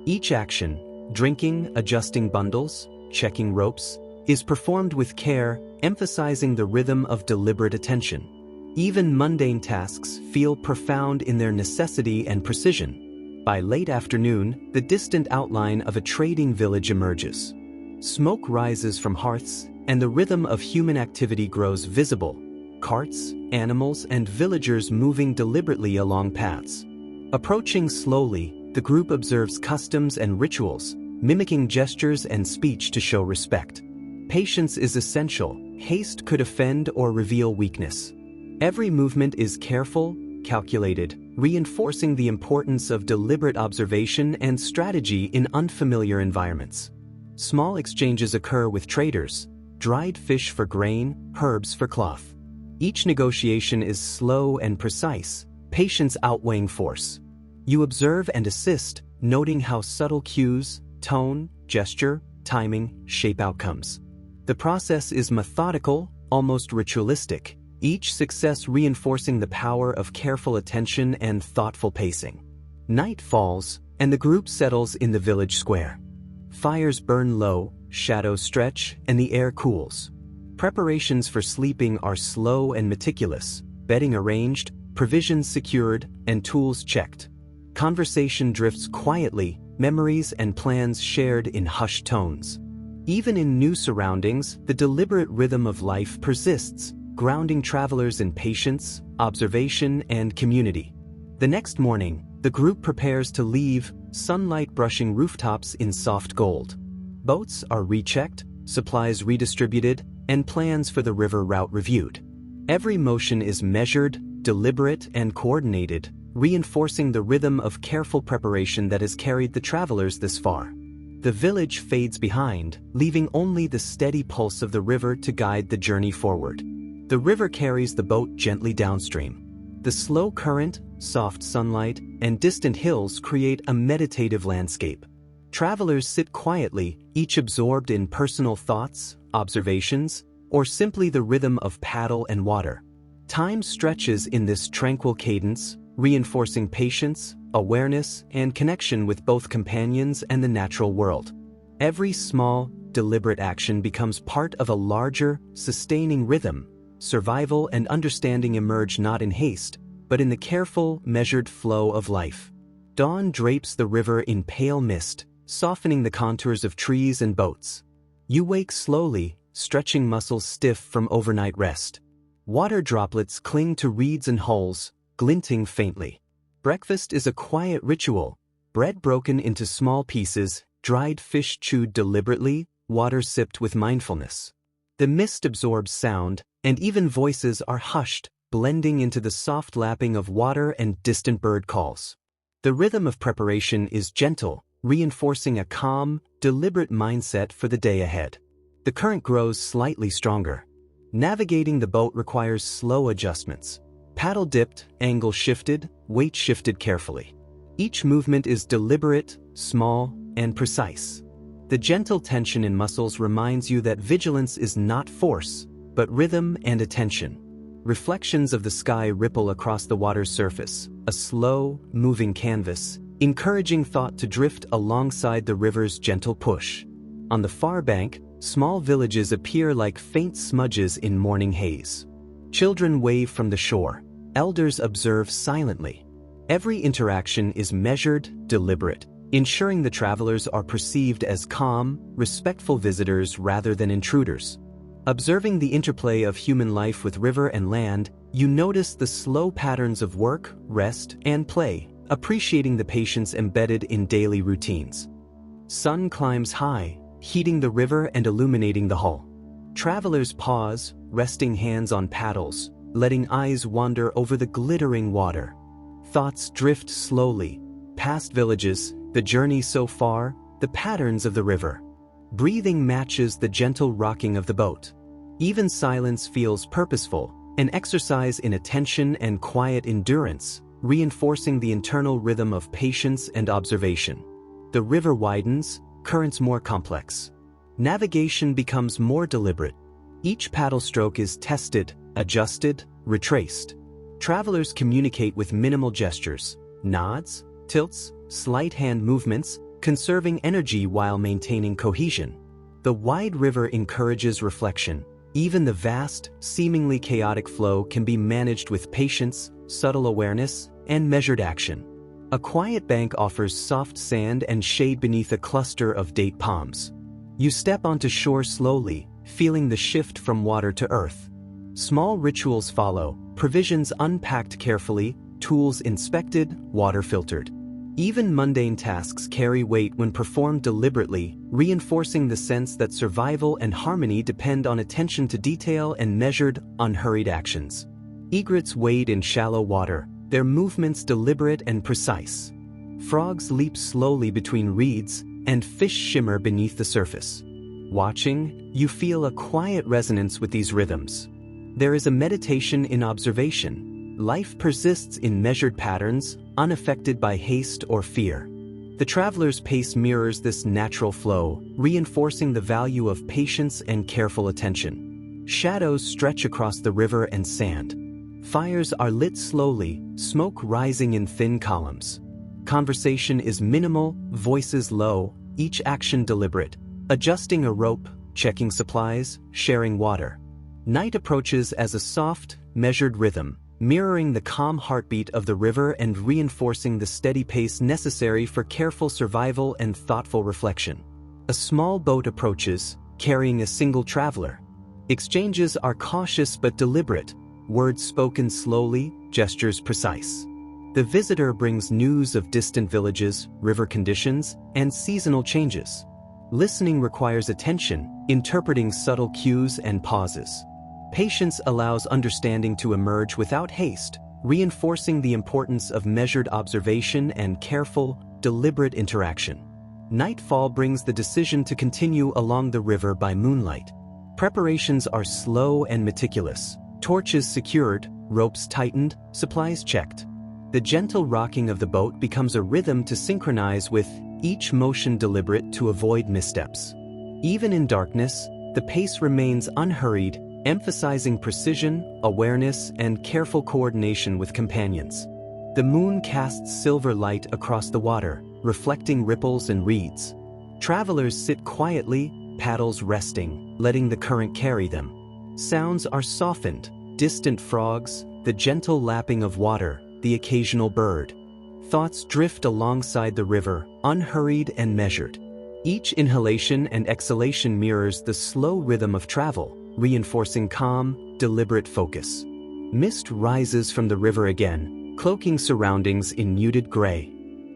Speaker 1: Each action, drinking, adjusting bundles, checking ropes, is performed with care, emphasizing the rhythm of deliberate attention. Even mundane tasks feel profound in their necessity and precision. By late afternoon, the distant outline of a trading village emerges. Smoke rises from hearths, and the rhythm of human activity grows visible. Carts, animals, and villagers moving deliberately along paths. Approaching slowly, the group observes customs and rituals, mimicking gestures and speech to show respect. Patience is essential. Haste could offend or reveal weakness. Every movement is careful, calculated, reinforcing the importance of deliberate observation and strategy in unfamiliar environments. Small exchanges occur with traders, dried fish for grain, herbs for cloth. Each negotiation is slow and precise, patience outweighing force. You observe and assist, noting how subtle cues, tone, gesture, timing shape outcomes. The process is methodical, almost ritualistic, each success reinforcing the power of careful attention and thoughtful pacing. Night falls, and the group settles in the village square. Fires burn low, shadows stretch, and the air cools. Preparations for sleeping are slow and meticulous, bedding arranged, provisions secured, and tools checked. Conversation drifts quietly, memories and plans shared in hushed tones. Even in new surroundings, the deliberate rhythm of life persists, grounding travelers in patience, observation, and community. The next morning, The group prepares to leave, sunlight brushing rooftops in soft gold. Boats are rechecked, supplies redistributed, and plans for the river route reviewed. Every motion is measured, deliberate, and coordinated, reinforcing the rhythm of careful preparation that has carried the travelers this far. The village fades behind, leaving only the steady pulse of the river to guide the journey forward. The river carries the boat gently downstream. The slow current, soft sunlight, and distant hills create a meditative landscape. Travelers sit quietly, each absorbed in personal thoughts, observations, or simply the rhythm of paddle and water. Time stretches in this tranquil cadence, reinforcing patience, awareness, and connection with both companions and the natural world. Every small, deliberate action becomes part of a larger, sustaining rhythm. Survival and understanding emerge not in haste, but in the careful, measured flow of life. Dawn drapes the river in pale mist, softening the contours of trees and boats. You wake slowly, stretching muscles stiff from overnight rest. Water droplets cling to reeds and hulls, glinting faintly. Breakfast is a quiet ritual, bread broken into small pieces, dried fish chewed deliberately, water sipped with mindfulness. The mist absorbs sound, and even voices are hushed, blending into the soft lapping of water and distant bird calls. The rhythm of preparation is gentle, reinforcing a calm, deliberate mindset for the day ahead. The current grows slightly stronger. Navigating the boat requires slow adjustments. Paddle dipped, angle shifted, weight shifted carefully. Each movement is deliberate, small, and precise. The gentle tension in muscles reminds you that vigilance is not force, but rhythm and attention. Reflections of the sky ripple across the water's surface, a slow, moving canvas, encouraging thought to drift alongside the river's gentle push. On the far bank, small villages appear like faint smudges in morning haze. Children wave from the shore. Elders observe silently. Every interaction is measured, deliberate, ensuring the travelers are perceived as calm, respectful visitors rather than intruders. Observing the interplay of human life with river and land, you notice the slow patterns of work, rest, and play, appreciating the patience embedded in daily routines. Sun climbs high, heating the river and illuminating the hull. Travelers pause, resting hands on paddles, letting eyes wander over the glittering water. Thoughts drift slowly, past villages, the journey so far, the patterns of the river. Breathing matches the gentle rocking of the boat. Even silence feels purposeful, an exercise in attention and quiet endurance, reinforcing the internal rhythm of patience and observation. The river widens, currents more complex. Navigation becomes more deliberate. Each paddle stroke is tested, adjusted, retraced. Travelers communicate with minimal gestures, nods, tilts, slight hand movements, conserving energy while maintaining cohesion. The wide river encourages reflection. Even the vast, seemingly chaotic flow can be managed with patience, subtle awareness, and measured action. A quiet bank offers soft sand and shade beneath a cluster of date palms. You step onto shore slowly, feeling the shift from water to earth. Small rituals follow, provisions unpacked carefully, tools inspected, water filtered. Even mundane tasks carry weight when performed deliberately, reinforcing the sense that survival and harmony depend on attention to detail and measured, unhurried actions. Egrets wade in shallow water, their movements deliberate and precise. Frogs leap slowly between reeds, and fish shimmer beneath the surface. Watching, you feel a quiet resonance with these rhythms. There is a meditation in observation. Life persists in measured patterns, unaffected by haste or fear. The traveler's pace mirrors this natural flow, reinforcing the value of patience and careful attention. Shadows stretch across the river and sand. Fires are lit slowly, smoke rising in thin columns. Conversation is minimal, voices low, each action deliberate. Adjusting a rope, checking supplies, sharing water. Night approaches as a soft, measured rhythm, mirroring the calm heartbeat of the river and reinforcing the steady pace necessary for careful survival and thoughtful reflection. A small boat approaches, carrying a single traveler. Exchanges are cautious but deliberate, words spoken slowly, gestures precise. The visitor brings news of distant villages, river conditions, and seasonal changes. Listening requires attention, interpreting subtle cues and pauses. Patience allows understanding to emerge without haste, reinforcing the importance of measured observation and careful, deliberate interaction. Nightfall brings the decision to continue along the river by moonlight. Preparations are slow and meticulous. Torches secured, ropes tightened, supplies checked. The gentle rocking of the boat becomes a rhythm to synchronize with, each motion deliberate to avoid missteps. Even in darkness, the pace remains unhurried, emphasizing precision, awareness, and careful coordination with companions. The moon casts silver light across the water, reflecting ripples and reeds. Travelers sit quietly, paddles resting, letting the current carry them. Sounds are softened, distant frogs, the gentle lapping of water, the occasional bird. Thoughts drift alongside the river, unhurried and measured. Each inhalation and exhalation mirrors the slow rhythm of travel, reinforcing calm, deliberate focus. Mist rises from the river again, cloaking surroundings in muted gray.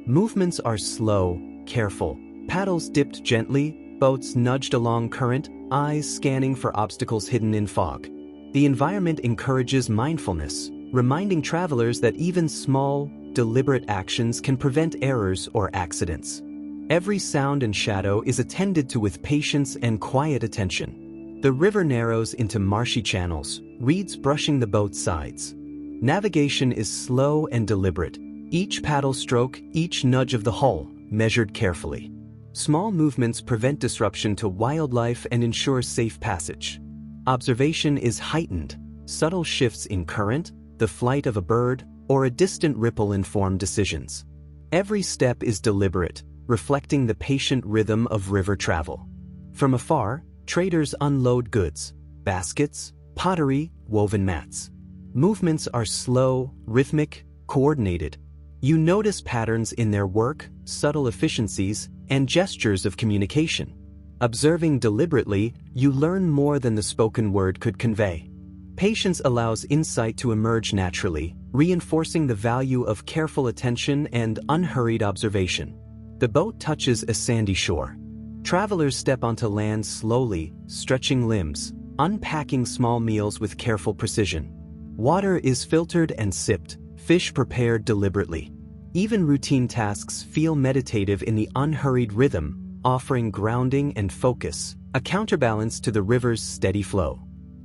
Speaker 1: Movements are slow, careful. Paddles dipped gently, boats nudged along current, eyes scanning for obstacles hidden in fog. The environment encourages mindfulness, reminding travelers that even small, deliberate actions can prevent errors or accidents. Every sound and shadow is attended to with patience and quiet attention. The river narrows into marshy channels, reeds brushing the boat's sides. Navigation is slow and deliberate, each paddle stroke, each nudge of the hull, measured carefully. Small movements prevent disruption to wildlife and ensure safe passage. Observation is heightened. Subtle shifts in current, the flight of a bird, or a distant ripple inform decisions. Every step is deliberate, reflecting the patient rhythm of river travel. From afar, traders unload goods, baskets, pottery, woven mats. Movements are slow, rhythmic, coordinated. You notice patterns in their work, subtle efficiencies, and gestures of communication. Observing deliberately, you learn more than the spoken word could convey. Patience allows insight to emerge naturally, reinforcing the value of careful attention and unhurried observation. The boat touches a sandy shore. Travelers step onto land slowly, stretching limbs, unpacking small meals with careful precision. Water is filtered and sipped, fish prepared deliberately. Even routine tasks feel meditative in the unhurried rhythm, offering grounding and focus, a counterbalance to the river's steady flow.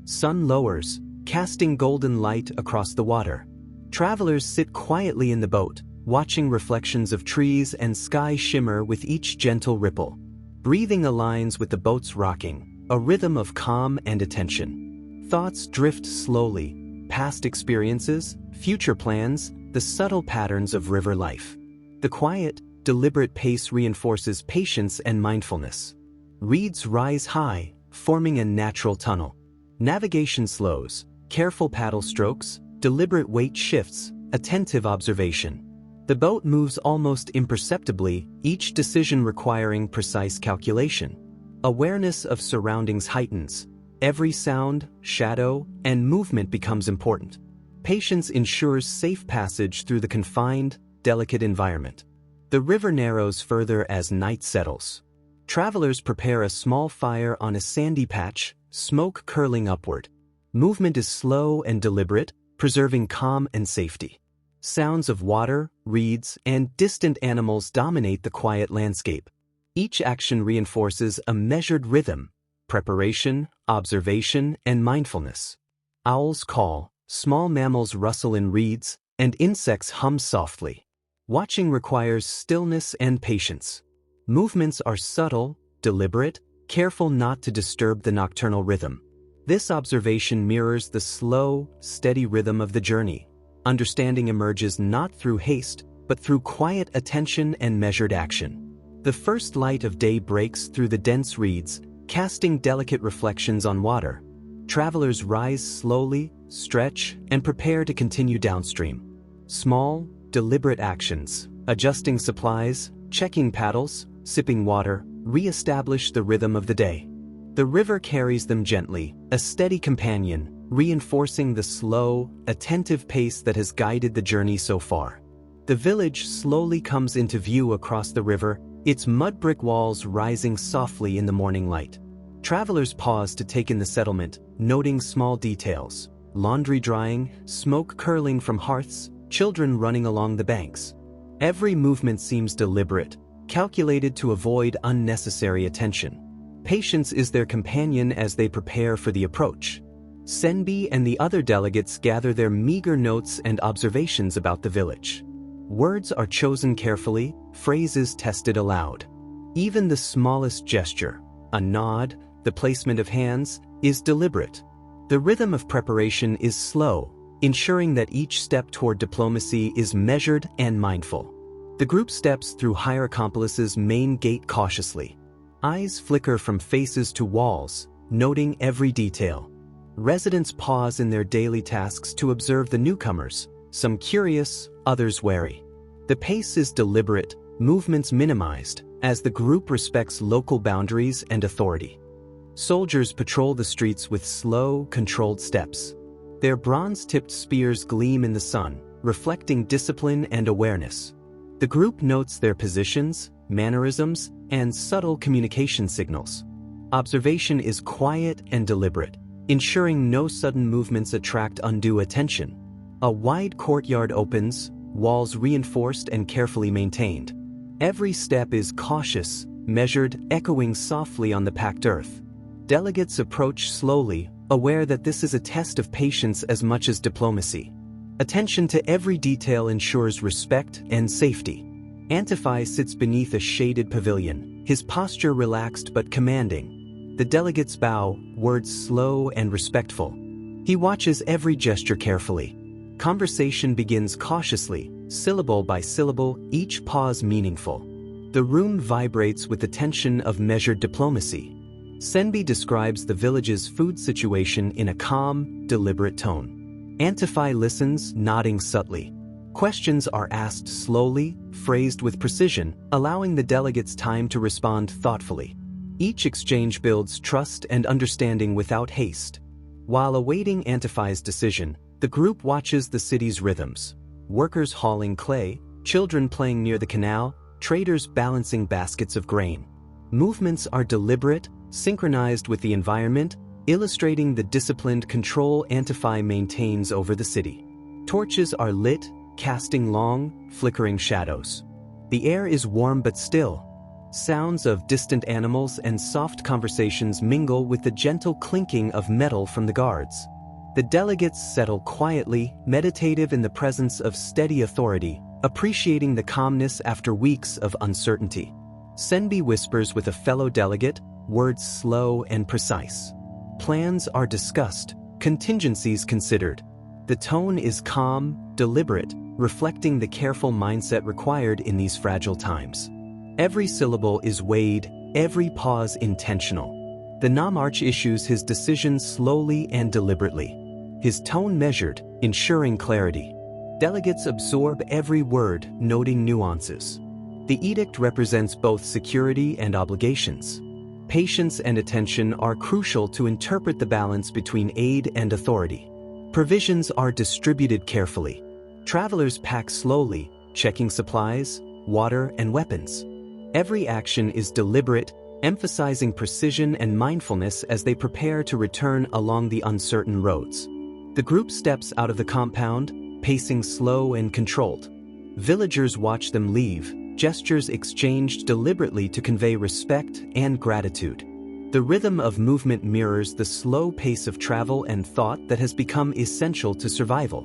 Speaker 1: Sun lowers, casting golden light across the water. Travelers sit quietly in the boat, watching reflections of trees and sky shimmer with each gentle ripple. Breathing aligns with the boat's rocking, a rhythm of calm and attention. Thoughts drift slowly, past experiences, future plans, the subtle patterns of river life. The quiet, deliberate pace reinforces patience and mindfulness. Reeds rise high, forming a natural tunnel. Navigation slows, careful paddle strokes, deliberate weight shifts, attentive observation. The boat moves almost imperceptibly, each decision requiring precise calculation. Awareness of surroundings heightens. Every sound, shadow, and movement becomes important. Patience ensures safe passage through the confined, delicate environment. The river narrows further as night settles. Travelers prepare a small fire on a sandy patch, smoke curling upward. Movement is slow and deliberate, preserving calm and safety. Sounds of water, reeds, and distant animals dominate the quiet landscape. Each action reinforces a measured rhythm: preparation, observation, and mindfulness. Owls call, small mammals rustle in reeds, and insects hum softly. Watching requires stillness and patience. Movements are subtle, deliberate, careful not to disturb the nocturnal rhythm. This observation mirrors the slow, steady rhythm of the journey. Understanding emerges not through haste, but through quiet attention and measured action. The first light of day breaks through the dense reeds, casting delicate reflections on water. Travelers rise slowly, stretch, and prepare to continue downstream. Small, deliberate actions, adjusting supplies, checking paddles, sipping water, re-establish the rhythm of the day. The river carries them gently, a steady companion, reinforcing the slow, attentive pace that has guided the journey so far. The village slowly comes into view across the river, its mud brick walls rising softly in the morning light. Travelers pause to take in the settlement, noting small details: laundry drying, smoke curling from hearths, children running along the banks. Every movement seems deliberate, calculated to avoid unnecessary attention. Patience is their companion as they prepare for the approach. Senbi and the other delegates gather their meager notes and observations about the village. Words are chosen carefully, phrases tested aloud. Even the smallest gesture, a nod, the placement of hands, is deliberate. The rhythm of preparation is slow, ensuring that each step toward diplomacy is measured and mindful. The group steps through Hierocompolis's main gate cautiously. Eyes flicker from faces to walls, noting every detail. Residents pause in their daily tasks to observe the newcomers, some curious, others wary. The pace is deliberate, movements minimized, as the group respects local boundaries and authority. Soldiers patrol the streets with slow, controlled steps. Their bronze-tipped spears gleam in the sun, reflecting discipline and awareness. The group notes their positions, mannerisms, and subtle communication signals. Observation is quiet and deliberate, ensuring no sudden movements attract undue attention. A wide courtyard opens, walls reinforced and carefully maintained. Every step is cautious, measured, echoing softly on the packed earth. Delegates approach slowly, aware that this is a test of patience as much as diplomacy. Attention to every detail ensures respect and safety. Antiphai sits beneath a shaded pavilion, his posture relaxed but commanding. The delegates bow, words slow and respectful. He watches every gesture carefully. Conversation begins cautiously, syllable by syllable, each pause meaningful. The room vibrates with the tension of measured diplomacy. Senbi describes the village's food situation in a calm, deliberate tone. Antiphai listens, nodding subtly. Questions are asked slowly, phrased with precision, allowing the delegates time to respond thoughtfully. Each exchange builds trust and understanding without haste. While awaiting Antiphai's decision, the group watches the city's rhythms. Workers hauling clay, children playing near the canal, traders balancing baskets of grain. Movements are deliberate, synchronized with the environment, illustrating the disciplined control Antiphai maintains over the city. Torches are lit, casting long, flickering shadows. The air is warm but still. Sounds of distant animals and soft conversations mingle with the gentle clinking of metal from the guards. The delegates settle quietly, meditative in the presence of steady authority, appreciating the calmness after weeks of uncertainty. Senbi whispers with a fellow delegate, words slow and precise. Plans are discussed, contingencies considered. The tone is calm, deliberate, reflecting the careful mindset required in these fragile times. Every syllable is weighed, every pause intentional. The nomarch issues his decisions slowly and deliberately. His tone measured, ensuring clarity. Delegates absorb every word, noting nuances. The edict represents both security and obligations. Patience and attention are crucial to interpret the balance between aid and authority. Provisions are distributed carefully. Travelers pack slowly, checking supplies, water, and weapons. Every action is deliberate, emphasizing precision and mindfulness as they prepare to return along the uncertain roads. The group steps out of the compound, pacing slow and controlled. Villagers watch them leave, gestures exchanged deliberately to convey respect and gratitude. The rhythm of movement mirrors the slow pace of travel and thought that has become essential to survival.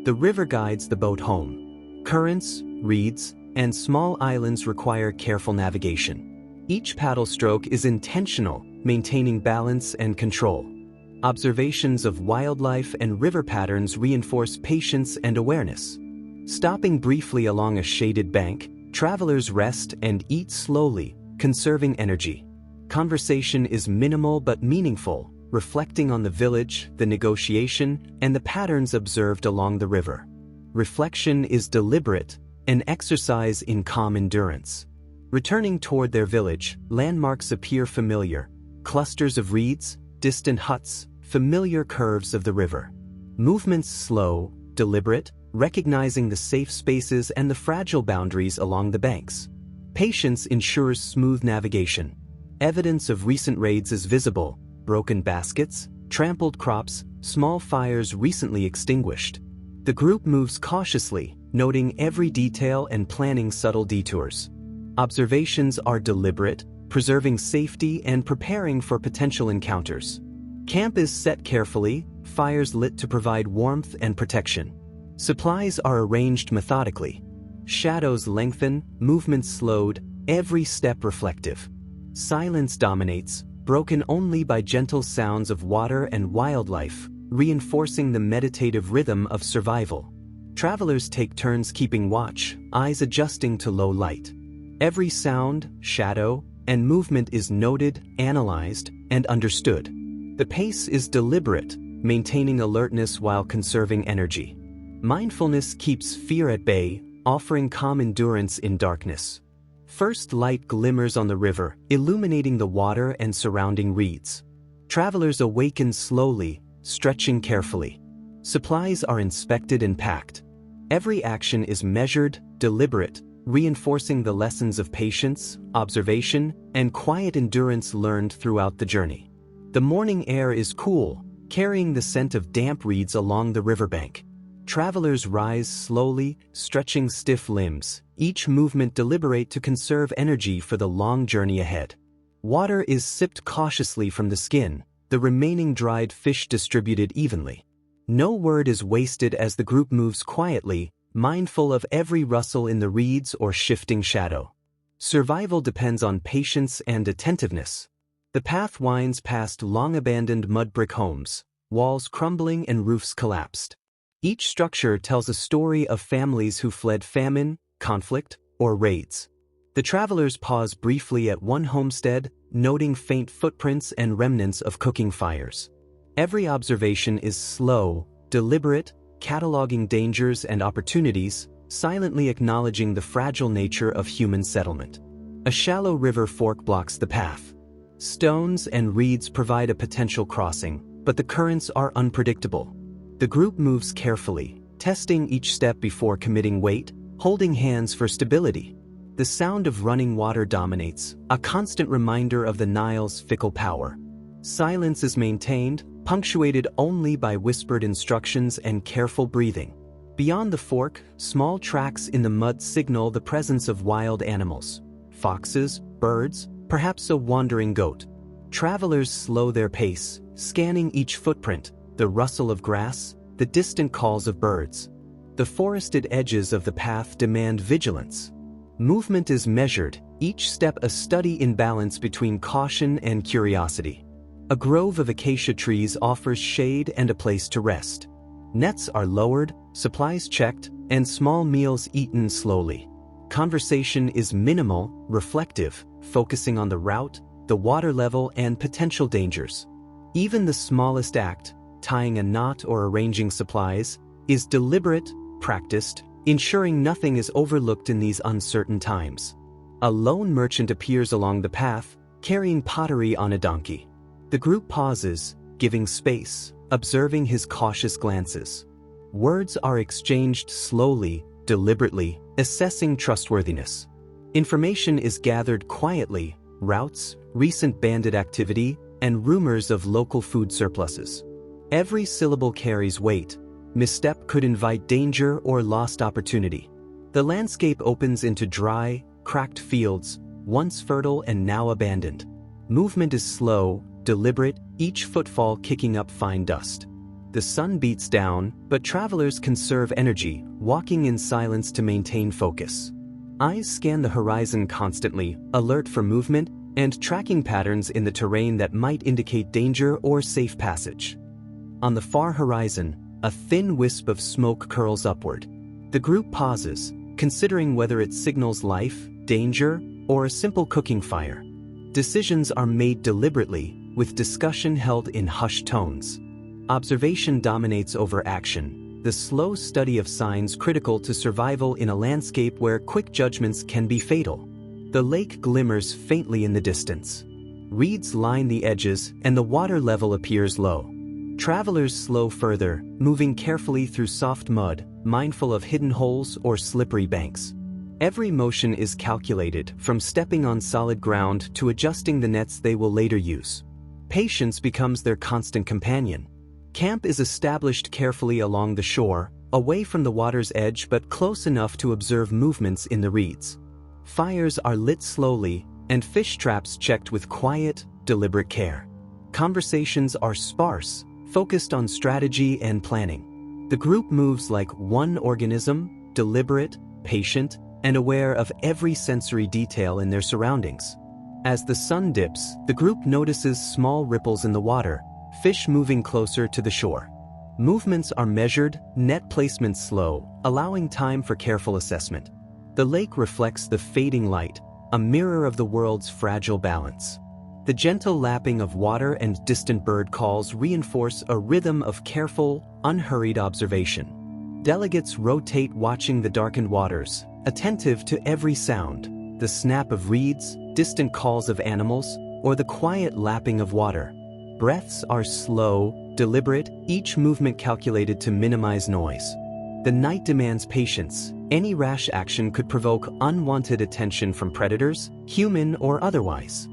Speaker 1: The river guides the boat home. Currents, reeds, and small islands require careful navigation. Each paddle stroke is intentional, maintaining balance and control. Observations of wildlife and river patterns reinforce patience and awareness. Stopping briefly along a shaded bank, travelers rest and eat slowly, conserving energy. Conversation is minimal but meaningful, reflecting on the village, the negotiation, and the patterns observed along the river. Reflection is deliberate, an exercise in calm endurance. Returning toward their village, landmarks appear familiar. Clusters of reeds, distant huts, familiar curves of the river. Movements slow, deliberate, recognizing the safe spaces and the fragile boundaries along the banks. Patience ensures smooth navigation. Evidence of recent raids is visible: broken baskets, trampled crops, small fires recently extinguished. The group moves cautiously, noting every detail and planning subtle detours. Observations are deliberate, preserving safety and preparing for potential encounters. Camp is set carefully, fires lit to provide warmth and protection. Supplies are arranged methodically. Shadows lengthen, movements slowed, every step reflective. Silence dominates, broken only by gentle sounds of water and wildlife, reinforcing the meditative rhythm of survival. Travelers take turns keeping watch, eyes adjusting to low light. Every sound, shadow, and movement is noted, analyzed, and understood. The pace is deliberate, maintaining alertness while conserving energy. Mindfulness keeps fear at bay, offering calm endurance in darkness. First light glimmers on the river, illuminating the water and surrounding reeds. Travelers awaken slowly, stretching carefully. Supplies are inspected and packed. Every action is measured, deliberate, reinforcing the lessons of patience, observation, and quiet endurance learned throughout the journey. The morning air is cool, carrying the scent of damp reeds along the riverbank. Travelers rise slowly, stretching stiff limbs, each movement deliberate to conserve energy for the long journey ahead. Water is sipped cautiously from the skin, the remaining dried fish distributed evenly. No word is wasted as the group moves quietly, mindful of every rustle in the reeds or shifting shadow. Survival depends on patience and attentiveness. The path winds past long-abandoned mud brick homes, walls crumbling and roofs collapsed. Each structure tells a story of families who fled famine, conflict, or raids. The travelers pause briefly at one homestead, noting faint footprints and remnants of cooking fires. Every observation is slow, deliberate, cataloging dangers and opportunities, silently acknowledging the fragile nature of human settlement. A shallow river fork blocks the path. Stones and reeds provide a potential crossing, but the currents are unpredictable. The group moves carefully, testing each step before committing weight, holding hands for stability. The sound of running water dominates, a constant reminder of the Nile's fickle power. Silence is maintained, punctuated only by whispered instructions and careful breathing. Beyond the fork, small tracks in the mud signal the presence of wild animals. Foxes, birds, perhaps a wandering goat. Travelers slow their pace, scanning each footprint, the rustle of grass, the distant calls of birds. The forested edges of the path demand vigilance. Movement is measured, each step a study in balance between caution and curiosity. A grove of acacia trees offers shade and a place to rest. Nets are lowered, supplies checked, and small meals eaten slowly. Conversation is minimal, reflective, focusing on the route, the water level, and potential dangers. Even the smallest act, tying a knot or arranging supplies, is deliberate, practiced, ensuring nothing is overlooked in these uncertain times. A lone merchant appears along the path, carrying pottery on a donkey. The group pauses, giving space, observing his cautious glances. Words are exchanged slowly, deliberately, assessing trustworthiness. Information is gathered quietly: routes, recent bandit activity, and rumors of local food surpluses. Every syllable carries weight. Misstep could invite danger or lost opportunity. The landscape opens into dry, cracked fields, once fertile and now abandoned. Movement is slow, deliberate, each footfall kicking up fine dust. The sun beats down, but travelers conserve energy, walking in silence to maintain focus. Eyes scan the horizon constantly, alert for movement, and tracking patterns in the terrain that might indicate danger or safe passage. On the far horizon, a thin wisp of smoke curls upward. The group pauses, considering whether it signals life, danger, or a simple cooking fire. Decisions are made deliberately, with discussion held in hushed tones. Observation dominates over action, the slow study of signs critical to survival in a landscape where quick judgments can be fatal. The lake glimmers faintly in the distance. Reeds line the edges, and the water level appears low. Travelers slow further, moving carefully through soft mud, mindful of hidden holes or slippery banks. Every motion is calculated, from stepping on solid ground to adjusting the nets they will later use. Patience becomes their constant companion. Camp is established carefully along the shore, away from the water's edge but close enough to observe movements in the reeds. Fires are lit slowly, and fish traps checked with quiet, deliberate care. Conversations are sparse, focused on strategy and planning. The group moves like one organism, deliberate, patient, and aware of every sensory detail in their surroundings. As the sun dips, the group notices small ripples in the water, fish moving closer to the shore. Movements are measured, net placement slow, allowing time for careful assessment. The lake reflects the fading light, a mirror of the world's fragile balance. The gentle lapping of water and distant bird calls reinforce a rhythm of careful, unhurried observation. Delegates rotate watching the darkened waters, attentive to every sound, the snap of reeds, distant calls of animals, or the quiet lapping of water. Breaths are slow, deliberate, each movement calculated to minimize noise. The night demands patience. Any rash action could provoke unwanted attention from predators, human or otherwise.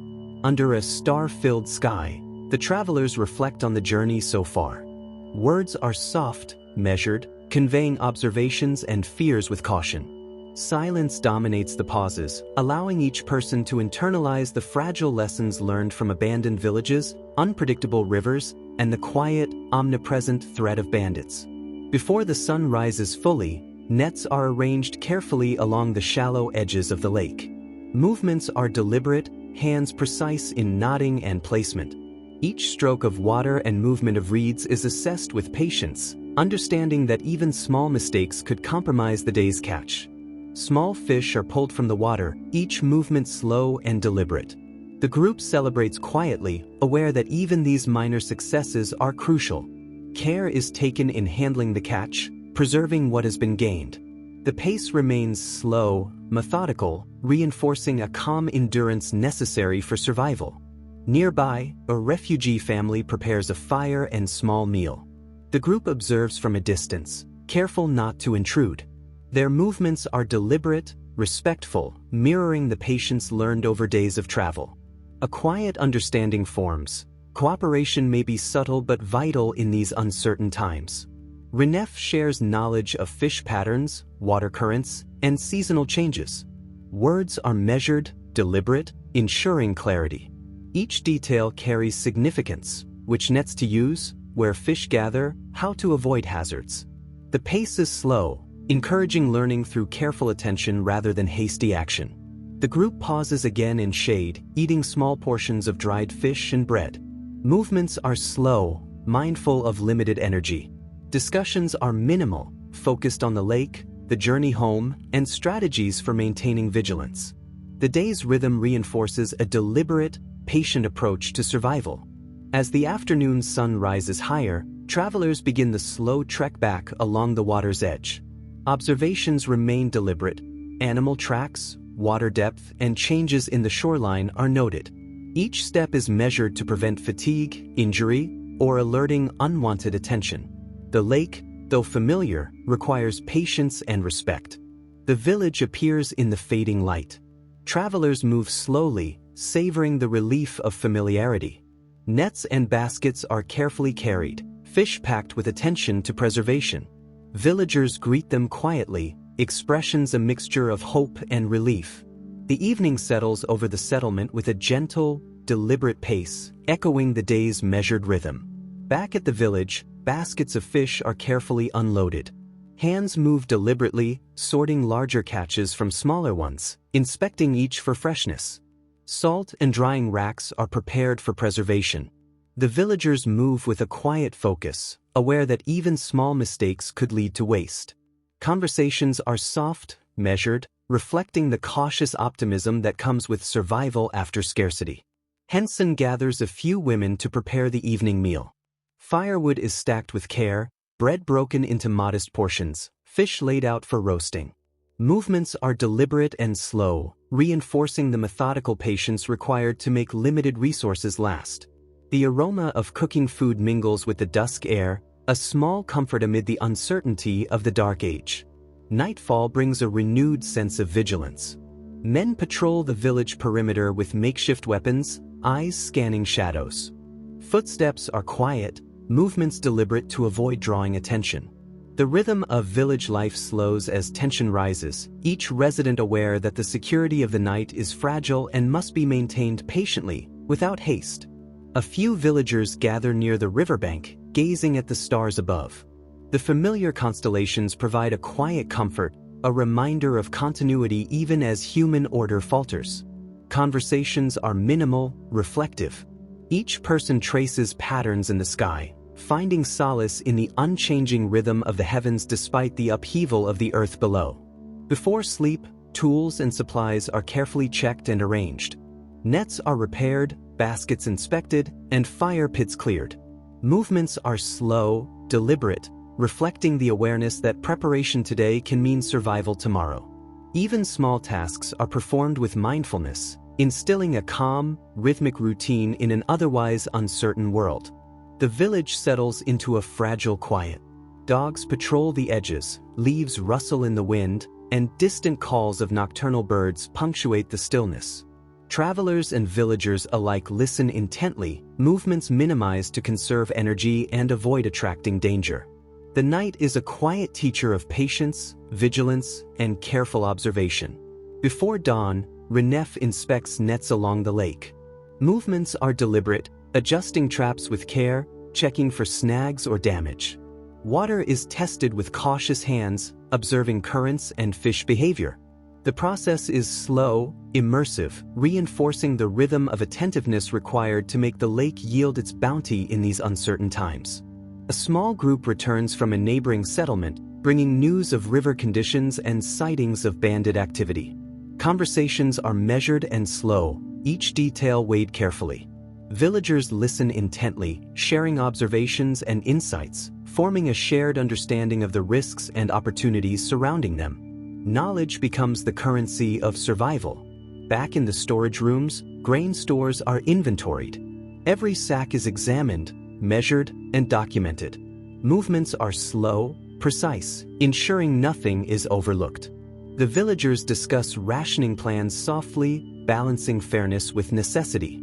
Speaker 1: Under a star-filled sky, the travelers reflect on the journey so far. Words are soft, measured, conveying observations and fears with caution. Silence dominates the pauses, allowing each person to internalize the fragile lessons learned from abandoned villages, unpredictable rivers, and the quiet, omnipresent threat of bandits. Before the sun rises fully, nets are arranged carefully along the shallow edges of the lake. Movements are deliberate, hands precise in knotting and placement. Each stroke of water and movement of reeds is assessed with patience, understanding that even small mistakes could compromise the day's catch. Small fish are pulled from the water, each movement slow and deliberate. The group celebrates quietly, aware that even these minor successes are crucial. Care is taken in handling the catch, preserving what has been gained. The pace remains slow, methodical, reinforcing a calm endurance necessary for survival. Nearby, a refugee family prepares a fire and small meal. The group observes from a distance, careful not to intrude. Their movements are deliberate, respectful, mirroring the patience learned over days of travel. A quiet understanding forms. Cooperation may be subtle but vital in these uncertain times. Renef shares knowledge of fish patterns, water currents, and seasonal changes. Words are measured, deliberate, ensuring clarity. Each detail carries significance: which nets to use, where fish gather, how to avoid hazards. The pace is slow, encouraging learning through careful attention rather than hasty action. The group pauses again in shade, eating small portions of dried fish and bread. Movements are slow, mindful of limited energy. Discussions are minimal, focused on the lake, the journey home, and strategies for maintaining vigilance. The day's rhythm reinforces a deliberate, patient approach to survival. As the afternoon sun rises higher, travelers begin the slow trek back along the water's edge. Observations remain deliberate. Animal tracks, water depth, and changes in the shoreline are noted. Each step is measured to prevent fatigue, injury, or alerting unwanted attention. The lake, though familiar, requires patience and respect. The village appears in the fading light. Travelers move slowly, savoring the relief of familiarity. Nets and baskets are carefully carried, fish packed with attention to preservation. Villagers greet them quietly, expressions a mixture of hope and relief. The evening settles over the settlement with a gentle, deliberate pace, echoing the day's measured rhythm. Back at the village, baskets of fish are carefully unloaded. Hands move deliberately, sorting larger catches from smaller ones, inspecting each for freshness. Salt and drying racks are prepared for preservation. The villagers move with a quiet focus, aware that even small mistakes could lead to waste. Conversations are soft, measured, reflecting the cautious optimism that comes with survival after scarcity. Henson gathers a few women to prepare the evening meal. Firewood is stacked with care, bread broken into modest portions, fish laid out for roasting. Movements are deliberate and slow, reinforcing the methodical patience required to make limited resources last. The aroma of cooking food mingles with the dusk air, a small comfort amid the uncertainty of the dark age. Nightfall brings a renewed sense of vigilance. Men patrol the village perimeter with makeshift weapons, eyes scanning shadows. Footsteps are quiet, movements deliberate to avoid drawing attention. The rhythm of village life slows as tension rises, each resident aware that the security of the night is fragile and must be maintained patiently, without haste. A few villagers gather near the riverbank, gazing at the stars above. The familiar constellations provide a quiet comfort, a reminder of continuity even as human order falters. Conversations are minimal, reflective. Each person traces patterns in the sky, finding solace in the unchanging rhythm of the heavens despite the upheaval of the earth below. Before sleep, tools and supplies are carefully checked and arranged. Nets are repaired, baskets inspected, and fire pits cleared. Movements are slow, deliberate, reflecting the awareness that preparation today can mean survival tomorrow. Even small tasks are performed with mindfulness, instilling a calm, rhythmic routine in an otherwise uncertain world. The village settles into a fragile quiet. Dogs patrol the edges, leaves rustle in the wind, and distant calls of nocturnal birds punctuate the stillness. Travelers and villagers alike listen intently, movements minimized to conserve energy and avoid attracting danger. The night is a quiet teacher of patience, vigilance, and careful observation. Before dawn, Renef inspects nets along the lake. Movements are deliberate, adjusting traps with care, checking for snags or damage. Water is tested with cautious hands, observing currents and fish behavior. The process is slow, immersive, reinforcing the rhythm of attentiveness required to make the lake yield its bounty in these uncertain times. A small group returns from a neighboring settlement, bringing news of river conditions and sightings of bandit activity. Conversations are measured and slow, each detail weighed carefully. Villagers listen intently, sharing observations and insights, forming a shared understanding of the risks and opportunities surrounding them. Knowledge becomes the currency of survival. Back in the storage rooms, grain stores are inventoried. Every sack is examined, measured, and documented. Movements are slow, precise, ensuring nothing is overlooked. The villagers discuss rationing plans softly, balancing fairness with necessity.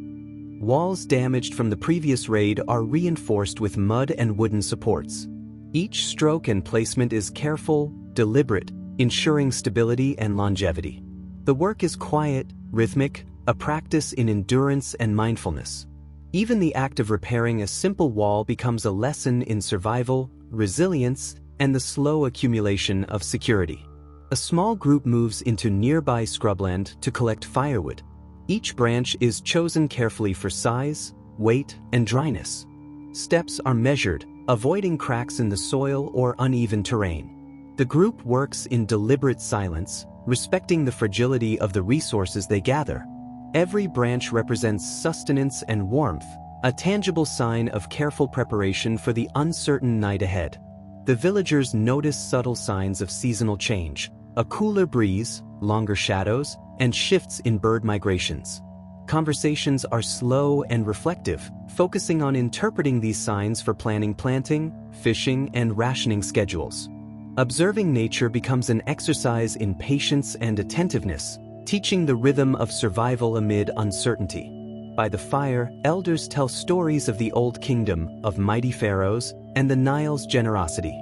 Speaker 1: Walls damaged from the previous raid are reinforced with mud and wooden supports. Each stroke and placement is careful, deliberate, ensuring stability and longevity. The work is quiet, rhythmic, a practice in endurance and mindfulness. Even the act of repairing a simple wall becomes a lesson in survival, resilience, and the slow accumulation of security. A small group moves into nearby scrubland to collect firewood. Each branch is chosen carefully for size, weight, and dryness. Steps are measured, avoiding cracks in the soil or uneven terrain. The group works in deliberate silence, respecting the fragility of the resources they gather. Every branch represents sustenance and warmth, a tangible sign of careful preparation for the uncertain night ahead. The villagers notice subtle signs of seasonal change, a cooler breeze, longer shadows, and shifts in bird migrations. Conversations are slow and reflective, focusing on interpreting these signs for planning planting, fishing, and rationing schedules. Observing nature becomes an exercise in patience and attentiveness, teaching the rhythm of survival amid uncertainty. By the fire, elders tell stories of the old kingdom, of mighty pharaohs, and the Nile's generosity.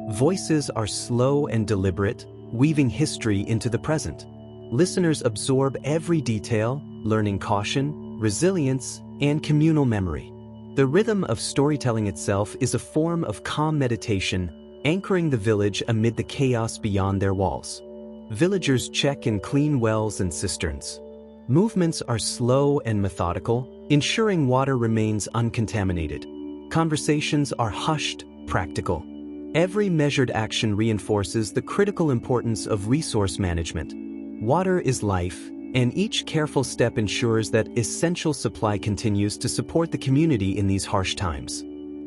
Speaker 1: Voices are slow and deliberate, weaving history into the present. Listeners absorb every detail, learning caution, resilience, and communal memory. The rhythm of storytelling itself is a form of calm meditation, anchoring the village amid the chaos beyond their walls. Villagers check and clean wells and cisterns. Movements are slow and methodical, ensuring water remains uncontaminated. Conversations are hushed, practical. Every measured action reinforces the critical importance of resource management. Water is life, and each careful step ensures that essential supply continues to support the community in these harsh times.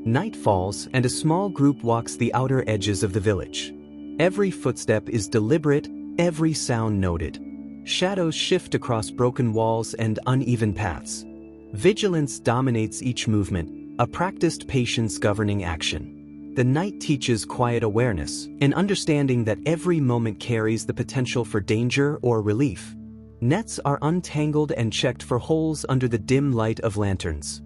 Speaker 1: Night falls, and a small group walks the outer edges of the village. Every footstep is deliberate, every sound noted. Shadows shift across broken walls and uneven paths. Vigilance dominates each movement, a practiced patience governing action. The night teaches quiet awareness, an understanding that every moment carries the potential for danger or relief. Nets are untangled and checked for holes under the dim light of lanterns.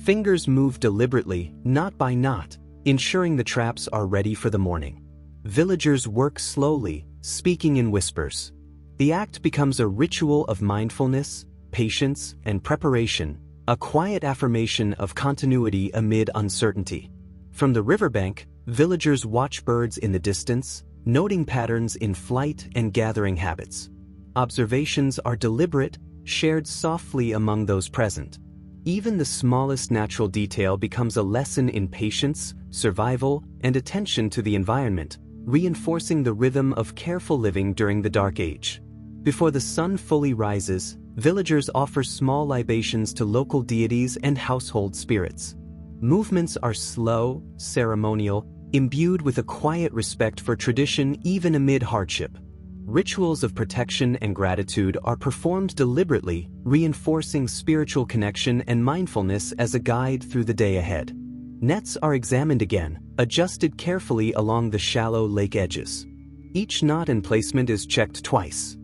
Speaker 1: Fingers move deliberately, knot by knot, ensuring the traps are ready for the morning. Villagers work slowly, speaking in whispers. The act becomes a ritual of mindfulness, patience, and preparation, a quiet affirmation of continuity amid uncertainty. From the riverbank, villagers watch birds in the distance, noting patterns in flight and gathering habits. Observations are deliberate, shared softly among those present. Even the smallest natural detail becomes a lesson in patience, survival, and attention to the environment, reinforcing the rhythm of careful living during the Dark Age. Before the sun fully rises, villagers offer small libations to local deities and household spirits. Movements are slow, ceremonial, imbued with a quiet respect for tradition even amid hardship. Rituals of protection and gratitude are performed deliberately, reinforcing spiritual connection and mindfulness as a guide through the day ahead. Nets are examined again, adjusted carefully along the shallow lake edges. Each knot and placement is checked twice.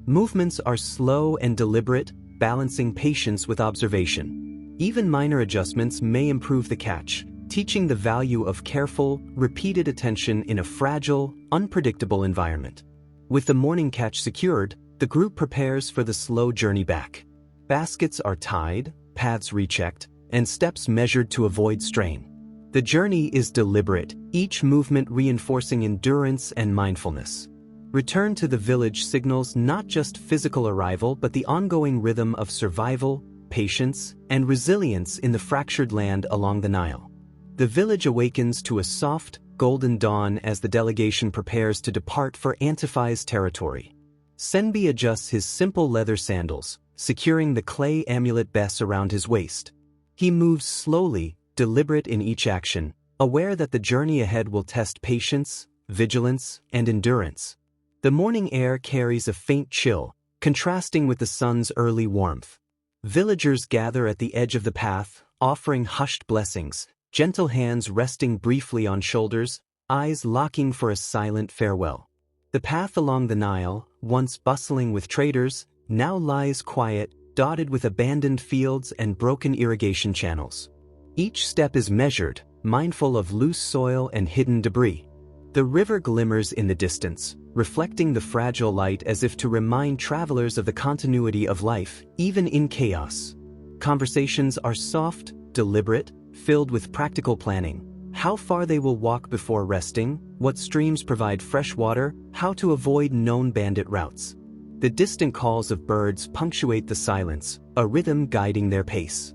Speaker 1: Movements are slow and deliberate, balancing patience with observation. Even minor adjustments may improve the catch, teaching the value of careful, repeated attention in a fragile, unpredictable environment. With the morning catch secured, the group prepares for the slow journey back. Baskets are tied, paths rechecked, and steps measured to avoid strain. The journey is deliberate, each movement reinforcing endurance and mindfulness. Return to the village signals not just physical arrival but the ongoing rhythm of survival, patience, and resilience in the fractured land along the Nile. The village awakens to a soft, golden dawn as the delegation prepares to depart for Antiphai's territory. Senbi adjusts his simple leather sandals, securing the clay amulet bess around his waist. He moves slowly, deliberate in each action, aware that the journey ahead will test patience, vigilance, and endurance. The morning air carries a faint chill, contrasting with the sun's early warmth. Villagers gather at the edge of the path, offering hushed blessings, gentle hands resting briefly on shoulders, eyes locking for a silent farewell. The path along the Nile, once bustling with traders, now lies quiet, dotted with abandoned fields and broken irrigation channels. Each step is measured, mindful of loose soil and hidden debris. The river glimmers in the distance, reflecting the fragile light as if to remind travelers of the continuity of life, even in chaos. Conversations are soft, deliberate, filled with practical planning. How far they will walk before resting, what streams provide fresh water, how to avoid known bandit routes. The distant calls of birds punctuate the silence, a rhythm guiding their pace.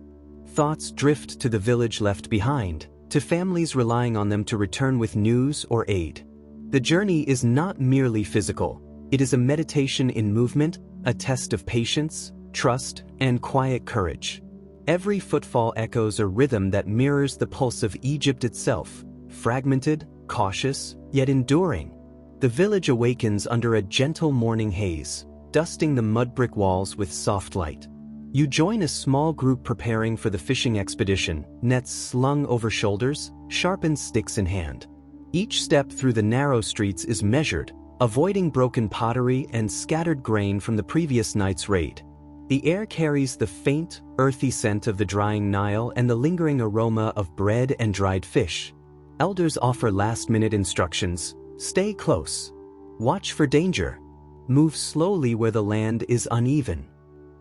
Speaker 1: Thoughts drift to the village left behind, to families relying on them to return with news or aid. The journey is not merely physical, it is a meditation in movement, a test of patience, trust, and quiet courage. Every footfall echoes a rhythm that mirrors the pulse of Egypt itself, fragmented, cautious, yet enduring. The village awakens under a gentle morning haze, dusting the mud brick walls with soft light. You join a small group preparing for the fishing expedition, nets slung over shoulders, sharpened sticks in hand. Each step through the narrow streets is measured, avoiding broken pottery and scattered grain from the previous night's raid. The air carries the faint, earthy scent of the drying Nile and the lingering aroma of bread and dried fish. Elders offer last-minute instructions: stay close, watch for danger, move slowly where the land is uneven.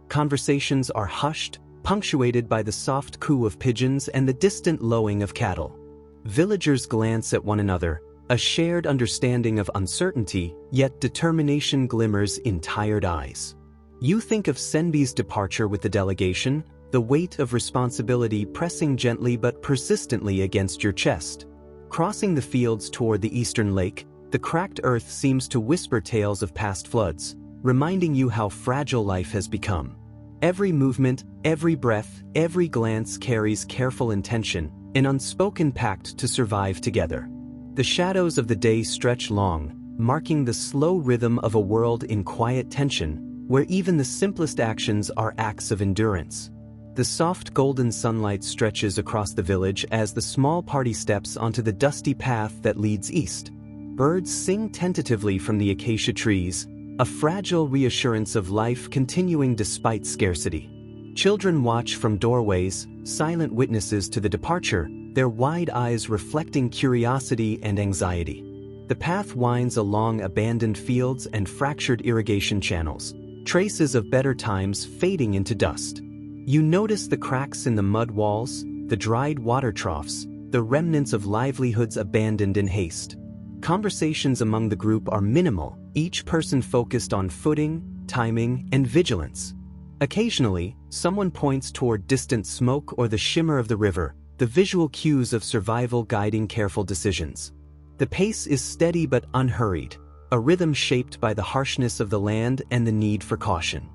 Speaker 1: Conversations are hushed, punctuated by the soft coo of pigeons and the distant lowing of cattle. Villagers glance at one another, a shared understanding of uncertainty, yet determination glimmers in tired eyes. You think of Senbi's departure with the delegation, the weight of responsibility pressing gently but persistently against your chest. Crossing the fields toward the eastern lake, the cracked earth seems to whisper tales of past floods, reminding you how fragile life has become. Every movement, every breath, every glance carries careful intention, an unspoken pact to survive together. The shadows of the day stretch long, marking the slow rhythm of a world in quiet tension, where even the simplest actions are acts of endurance. The The soft golden sunlight stretches across the village as the small party steps onto the dusty path that leads east. Birds sing tentatively from the acacia trees, a fragile reassurance of life continuing despite scarcity. Children watch from doorways, silent witnesses to the departure, their wide eyes reflecting curiosity and anxiety. The path winds along abandoned fields and fractured irrigation channels, traces of better times fading into dust. You notice the cracks in the mud walls, the dried water troughs, the remnants of livelihoods abandoned in haste. Conversations among the group are minimal, each person focused on footing, timing, and vigilance. Occasionally, someone points toward distant smoke or the shimmer of the river, the visual cues of survival guiding careful decisions. The pace is steady but unhurried, a rhythm shaped by the harshness of the land and the need for caution.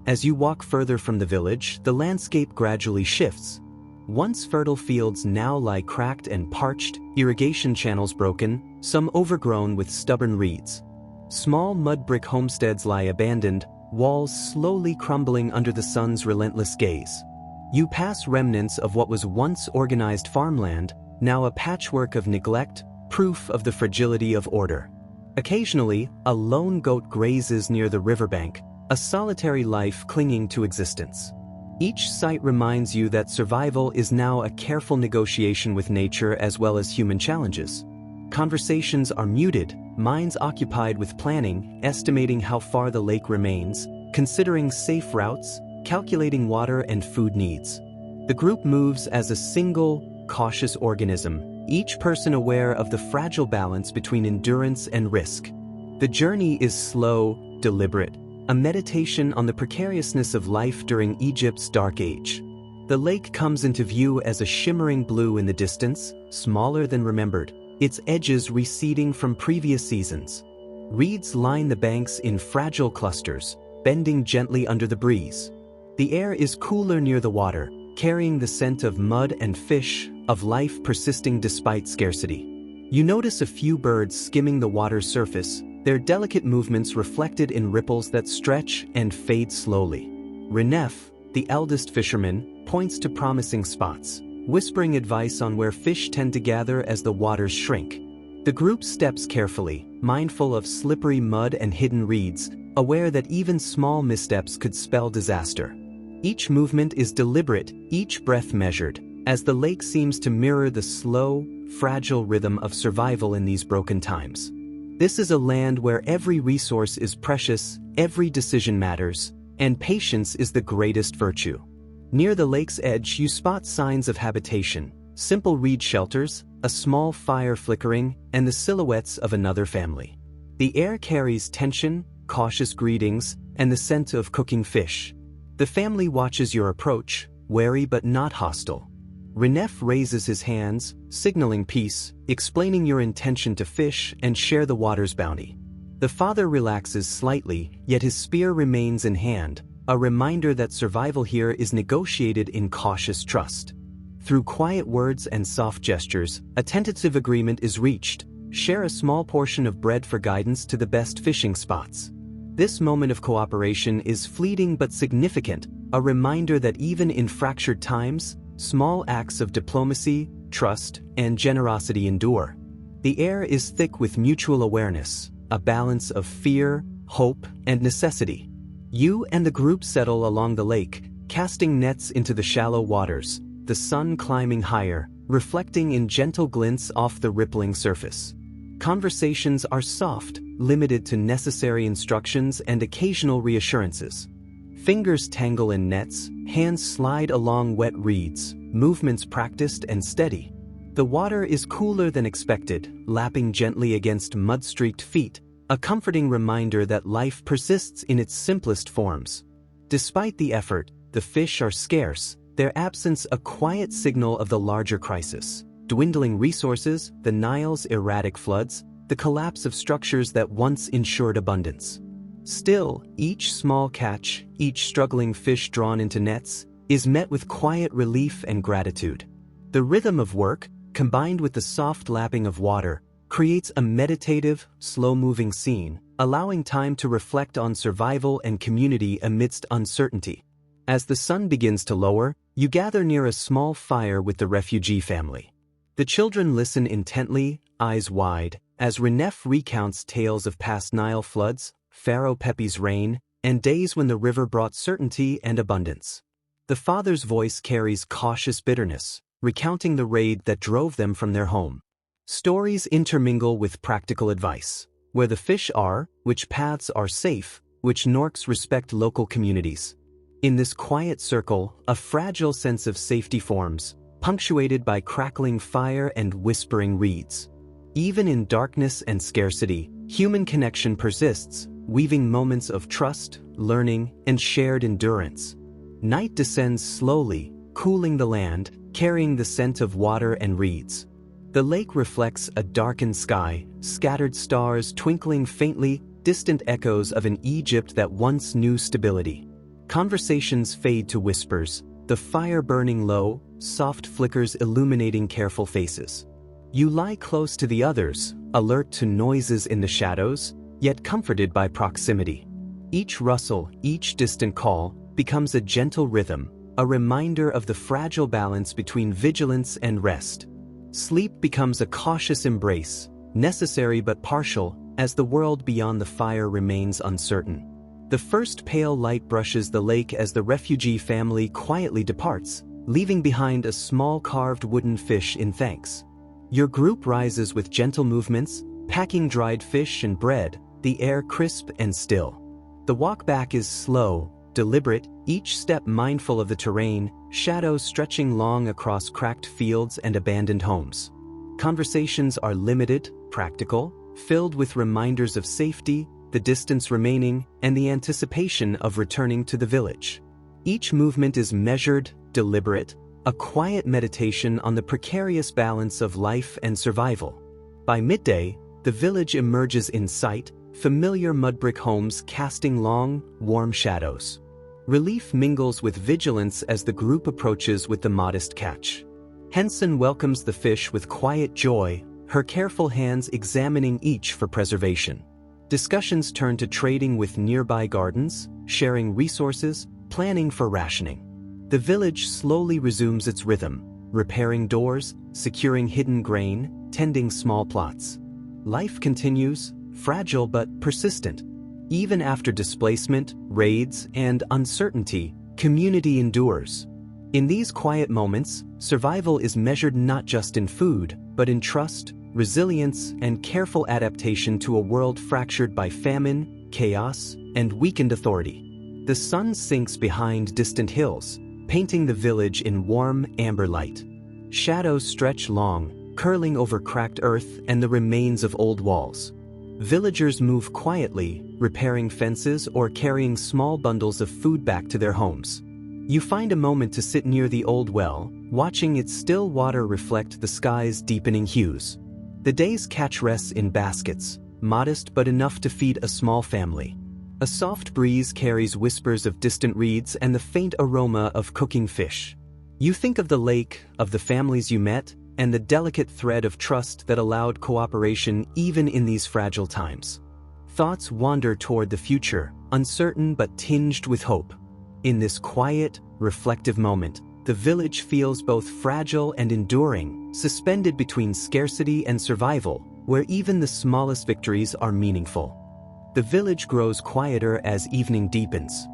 Speaker 1: As you walk further from the village, the landscape gradually shifts. Once fertile fields now lie cracked and parched, irrigation channels broken, some overgrown with stubborn reeds. Small mud brick homesteads lie abandoned, walls slowly crumbling under the sun's relentless gaze. You pass remnants of what was once organized farmland, now a patchwork of neglect, proof of the fragility of order. Occasionally, a lone goat grazes near the riverbank, a solitary life clinging to existence. Each sight reminds you that survival is now a careful negotiation with nature as well as human challenges. Conversations are muted, minds occupied with planning, estimating how far the lake remains, considering safe routes, calculating water and food needs. The group moves as a single, cautious organism, each person aware of the fragile balance between endurance and risk. The journey is slow, deliberate, a meditation on the precariousness of life during Egypt's dark age. The lake comes into view as a shimmering blue in the distance, smaller than remembered, its edges receding from previous seasons. Reeds line the banks in fragile clusters, bending gently under the breeze. The air is cooler near the water, carrying the scent of mud and fish, of life persisting despite scarcity. You notice a few birds skimming the water's surface, their delicate movements reflected in ripples that stretch and fade slowly. Renef, the eldest fisherman, points to promising spots, whispering advice on where fish tend to gather as the waters shrink. The group steps carefully, mindful of slippery mud and hidden reeds, aware that even small missteps could spell disaster. Each movement is deliberate, each breath measured, as the lake seems to mirror the slow, fragile rhythm of survival in these broken times. This is a land where every resource is precious, every decision matters, and patience is the greatest virtue. Near the lake's edge, you spot signs of habitation, simple reed shelters, a small fire flickering, and the silhouettes of another family. The air carries tension, cautious greetings, and the scent of cooking fish. The family watches your approach, wary but not hostile. Renef raises his hands, signaling peace, explaining your intention to fish and share the water's bounty. The father relaxes slightly, yet his spear remains in hand, a reminder that survival here is negotiated in cautious trust. Through quiet words and soft gestures, a tentative agreement is reached. Share a small portion of bread for guidance to the best fishing spots. This moment of cooperation is fleeting but significant, a reminder that even in fractured times, small acts of diplomacy, trust, and generosity endure. The air is thick with mutual awareness, a balance of fear, hope, and necessity. You and the group settle along the lake, casting nets into the shallow waters, the sun climbing higher, reflecting in gentle glints off the rippling surface. Conversations are soft, limited to necessary instructions and occasional reassurances. Fingers tangle in nets, hands slide along wet reeds, movements practiced and steady. The water is cooler than expected, lapping gently against mud-streaked feet, a comforting reminder that life persists in its simplest forms. Despite the effort, the fish are scarce, their absence a quiet signal of the larger crisis. Dwindling resources, the Nile's erratic floods, the collapse of structures that once ensured abundance. Still, each small catch, each struggling fish drawn into nets, is met with quiet relief and gratitude. The rhythm of work, combined with the soft lapping of water, creates a meditative, slow-moving scene, allowing time to reflect on survival and community amidst uncertainty. As the sun begins to lower, You gather near a small fire with the refugee family. The children listen intently, eyes wide, as Renef recounts tales of past Nile floods, Pharaoh Pepi's reign, and days when the river brought certainty and abundance. The father's voice carries cautious bitterness, recounting the raid that drove them from their home. Stories intermingle with practical advice. Where the fish are, which paths are safe, which norks respect local communities. In this quiet circle, a fragile sense of safety forms, punctuated by crackling fire and whispering reeds. Even in darkness and scarcity, human connection persists, weaving moments of trust, learning, and shared endurance. Night descends slowly, cooling the land, carrying the scent of water and reeds. The lake reflects a darkened sky, scattered stars twinkling faintly, distant echoes of an Egypt that once knew stability. Conversations fade to whispers, the fire burning low, soft flickers illuminating careful faces. You lie close to the others, alert to noises in the shadows, yet comforted by proximity. Each rustle, each distant call, becomes a gentle rhythm, a reminder of the fragile balance between vigilance and rest. Sleep becomes a cautious embrace, necessary but partial, as the world beyond the fire remains uncertain. The first pale light brushes the lake as the refugee family quietly departs, leaving behind a small carved wooden fish in thanks. Your group rises with gentle movements, packing dried fish and bread, the air crisp and still. The walk back is slow, deliberate, each step mindful of the terrain, shadows stretching long across cracked fields and abandoned homes. Conversations are limited, practical, filled with reminders of safety, the distance remaining, and the anticipation of returning to the village. Each movement is measured, deliberate, a quiet meditation on the precarious balance of life and survival. By midday, the village emerges in sight, familiar mud-brick homes casting long, warm shadows. Relief mingles with vigilance as the group approaches with the modest catch. Henson welcomes the fish with quiet joy, her careful hands examining each for preservation. Discussions turn to trading with nearby gardens, sharing resources, planning for rationing. The village slowly resumes its rhythm, repairing doors, securing hidden grain, tending small plots. Life continues, fragile but persistent. Even after displacement, raids, and uncertainty, community endures. In these quiet moments, survival is measured not just in food, but in trust, resilience, and careful adaptation to a world fractured by famine, chaos, and weakened authority. The sun sinks behind distant hills, painting the village in warm, amber light. Shadows stretch long, curling over cracked earth and the remains of old walls. Villagers move quietly, repairing fences or carrying small bundles of food back to their homes. You find a moment to sit near the old well, watching its still water reflect the sky's deepening hues. The day's catch rests in baskets, modest but enough to feed a small family. A soft breeze carries whispers of distant reeds and the faint aroma of cooking fish. You think of the lake, of the families you met, and the delicate thread of trust that allowed cooperation even in these fragile times. Thoughts wander toward the future, uncertain but tinged with hope. In this quiet, reflective moment, the village feels both fragile and enduring, suspended between scarcity and survival, where even the smallest victories are meaningful. The village grows quieter as evening deepens.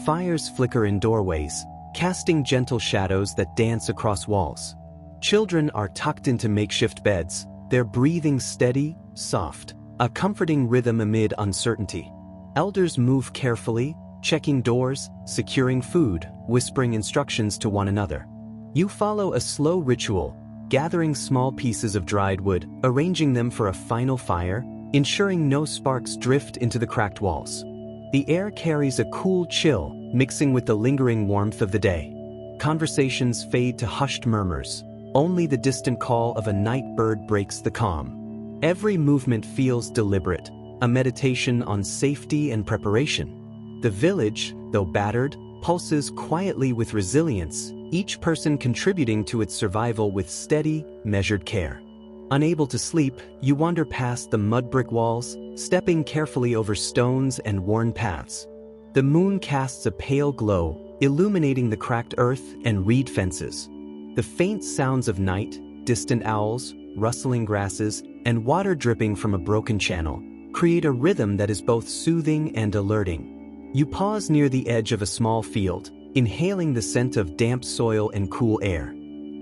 Speaker 1: Fires flicker in doorways, casting gentle shadows that dance across walls. Children are tucked into makeshift beds, their breathing steady, soft, a comforting rhythm amid uncertainty. Elders move carefully, checking doors, securing food, whispering instructions to one another. You follow a slow ritual, gathering small pieces of dried wood, arranging them for a final fire, ensuring no sparks drift into the cracked walls. The air carries a cool chill, mixing with the lingering warmth of the day. Conversations fade to hushed murmurs. Only the distant call of a night bird breaks the calm. Every movement feels deliberate, a meditation on safety and preparation. The village, though battered, pulses quietly with resilience, each person contributing to its survival with steady, measured care. Unable to sleep, you wander past the mud-brick walls, stepping carefully over stones and worn paths. The moon casts a pale glow, illuminating the cracked earth and reed fences. The faint sounds of night, distant owls, rustling grasses, and water dripping from a broken channel create a rhythm that is both soothing and alerting. You pause near the edge of a small field, inhaling the scent of damp soil and cool air.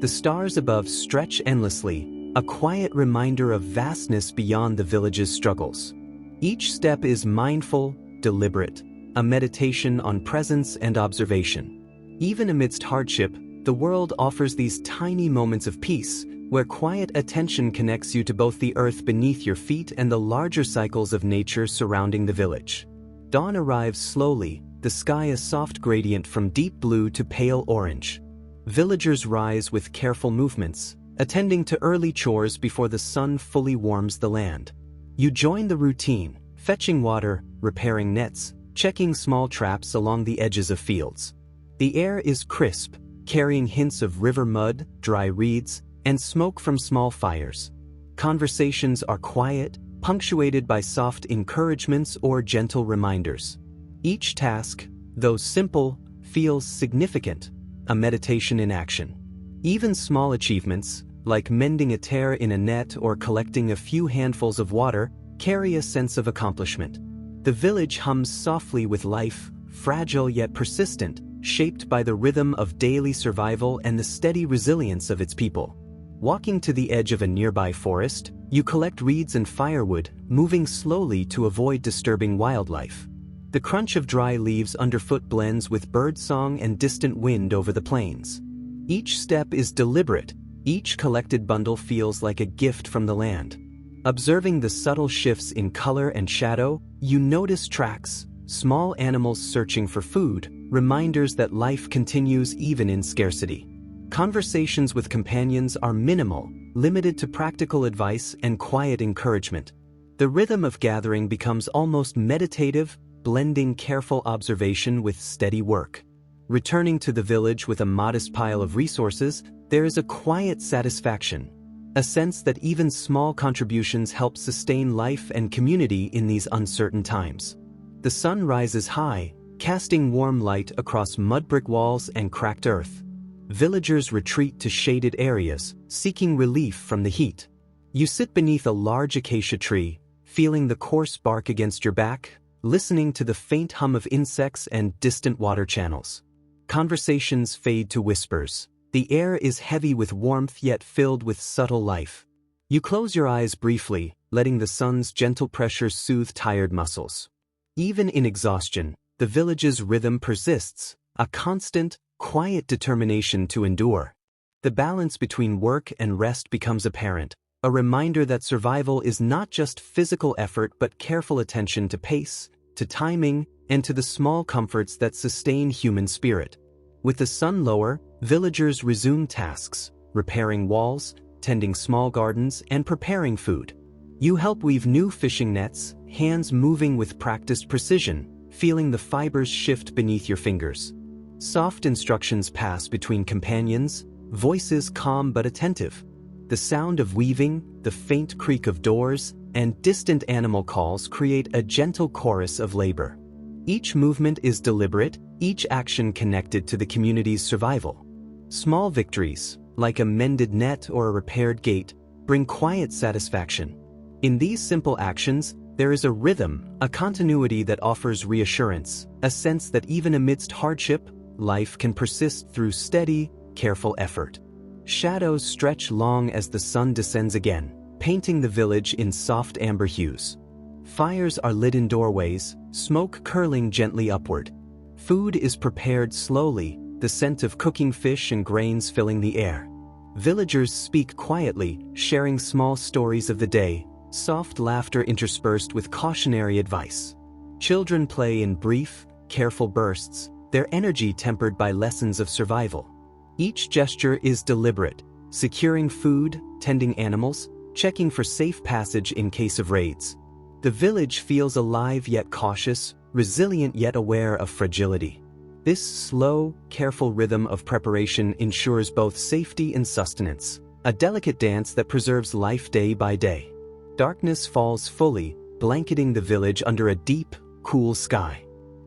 Speaker 1: The stars above stretch endlessly, a quiet reminder of vastness beyond the village's struggles. Each step is mindful, deliberate, a meditation on presence and observation. Even amidst hardship, the world offers these tiny moments of peace, where quiet attention connects you to both the earth beneath your feet and the larger cycles of nature surrounding the village. Dawn arrives slowly, the sky a soft gradient from deep blue to pale orange. Villagers rise with careful movements, attending to early chores before the sun fully warms the land. You join the routine, fetching water, repairing nets, checking small traps along the edges of fields. The air is crisp, carrying hints of river mud, dry reeds, and smoke from small fires. Conversations are quiet, punctuated by soft encouragements or gentle reminders. Each task, though simple, feels significant, a meditation in action. Even small achievements, like mending a tear in a net or collecting a few handfuls of water, carry a sense of accomplishment. The village hums softly with life, fragile yet persistent, shaped by the rhythm of daily survival and the steady resilience of its people. Walking to the edge of a nearby forest, you collect reeds and firewood, moving slowly to avoid disturbing wildlife. The crunch of dry leaves underfoot blends with birdsong and distant wind over the plains. Each step is deliberate, each collected bundle feels like a gift from the land. Observing the subtle shifts in color and shadow, you notice tracks, small animals searching for food, reminders that life continues even in scarcity. Conversations with companions are minimal, limited to practical advice and quiet encouragement. The rhythm of gathering becomes almost meditative, blending careful observation with steady work. Returning to the village with a modest pile of resources, there is a quiet satisfaction, a sense that even small contributions help sustain life and community in these uncertain times. The sun rises high, casting warm light across mud brick walls and cracked earth. Villagers retreat to shaded areas, seeking relief from the heat. You sit beneath a large acacia tree, feeling the coarse bark against your back, listening to the faint hum of insects and distant water channels. Conversations fade to whispers. The air is heavy with warmth yet filled with subtle life. You close your eyes briefly, letting the sun's gentle pressure soothe tired muscles. Even in exhaustion, the village's rhythm persists, a constant, quiet determination to endure. The balance between work and rest becomes apparent, a reminder that survival is not just physical effort but careful attention to pace, to timing, and to the small comforts that sustain human spirit. With the sun lower, villagers resume tasks, repairing walls, tending small gardens, and preparing food. You help weave new fishing nets, hands moving with practiced precision, feeling the fibers shift beneath your fingers. Soft instructions pass between companions, voices calm but attentive. The sound of weaving, the faint creak of doors, and distant animal calls create a gentle chorus of labor. Each movement is deliberate, each action connected to the community's survival. Small victories, like a mended net or a repaired gate, bring quiet satisfaction. In these simple actions, there is a rhythm, a continuity that offers reassurance, a sense that even amidst hardship, life can persist through steady, careful effort. Shadows stretch long as the sun descends again, painting the village in soft amber hues. Fires are lit in doorways, smoke curling gently upward. Food is prepared slowly, the scent of cooking fish and grains filling the air. Villagers speak quietly, sharing small stories of the day, soft laughter interspersed with cautionary advice. Children play in brief, careful bursts, their energy tempered by lessons of survival. Each gesture is deliberate, securing food, tending animals, checking for safe passage in case of raids. The village feels alive yet cautious, resilient yet aware of fragility. This slow, careful rhythm of preparation ensures both safety and sustenance, a delicate dance that preserves life day by day. Darkness falls fully, blanketing the village under a deep, cool sky.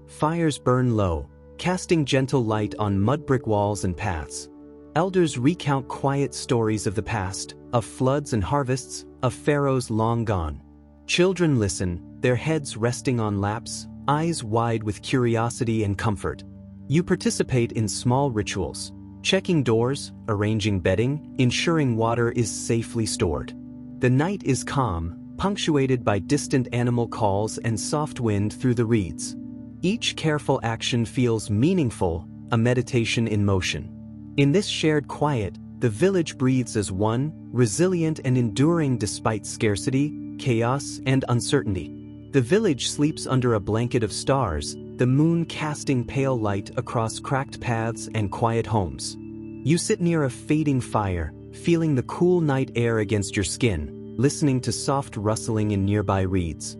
Speaker 1: Fires burn low, casting gentle light on mud brick walls and paths. Elders recount quiet stories of the past, of floods and harvests, of pharaohs long gone. Children listen, their heads resting on laps, eyes wide with curiosity and comfort. You participate in small rituals, checking doors, arranging bedding, ensuring water is safely stored. The night is calm, punctuated by distant animal calls and soft wind through the reeds. Each careful action feels meaningful, a meditation in motion. In this shared quiet, the village breathes as one, resilient and enduring despite scarcity, chaos, and uncertainty. The village sleeps under a blanket of stars, the moon casting pale light across cracked paths and quiet homes. You sit near a fading fire, feeling the cool night air against your skin, listening to soft rustling in nearby reeds.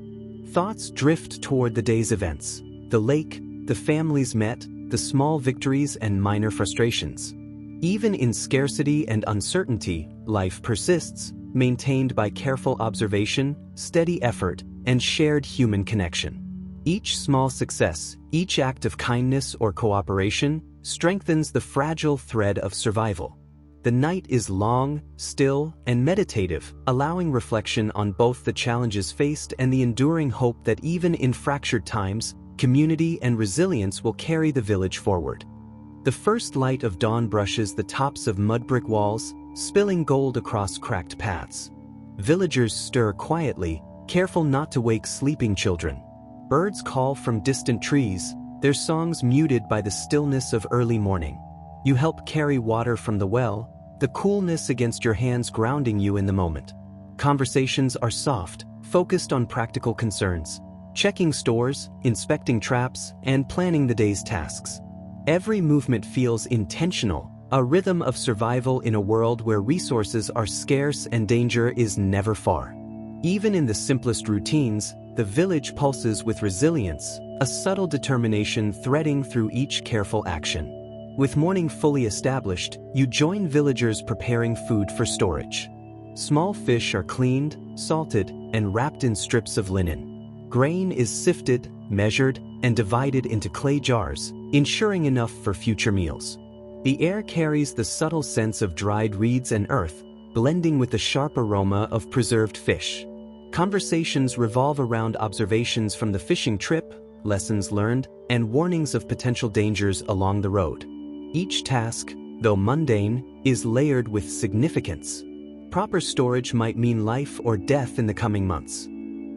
Speaker 1: Thoughts drift toward the day's events: the lake, the families met, the small victories and minor frustrations. Even in scarcity and uncertainty, life persists, maintained by careful observation, steady effort, and shared human connection. Each small success, each act of kindness or cooperation, strengthens the fragile thread of survival. The night is long, still, and meditative, allowing reflection on both the challenges faced and the enduring hope that even in fractured times, community and resilience will carry the village forward. The first light of dawn brushes the tops of mud brick walls, spilling gold across cracked paths. Villagers stir quietly, careful not to wake sleeping children. Birds call from distant trees, their songs muted by the stillness of early morning. You help carry water from the well, the coolness against your hands grounding you in the moment. Conversations are soft, focused on practical concerns, checking stores, inspecting traps, and planning the day's tasks. Every movement feels intentional, a rhythm of survival in a world where resources are scarce and danger is never far. Even in the simplest routines, the village pulses with resilience, a subtle determination threading through each careful action. With morning fully established, you join villagers preparing food for storage. Small fish are cleaned, salted, and wrapped in strips of linen. Grain is sifted, measured, and divided into clay jars, ensuring enough for future meals. The air carries the subtle sense of dried reeds and earth, blending with the sharp aroma of preserved fish. Conversations revolve around observations from the fishing trip, lessons learned, and warnings of potential dangers along the road. Each task, though mundane, is layered with significance. Proper storage might mean life or death in the coming months.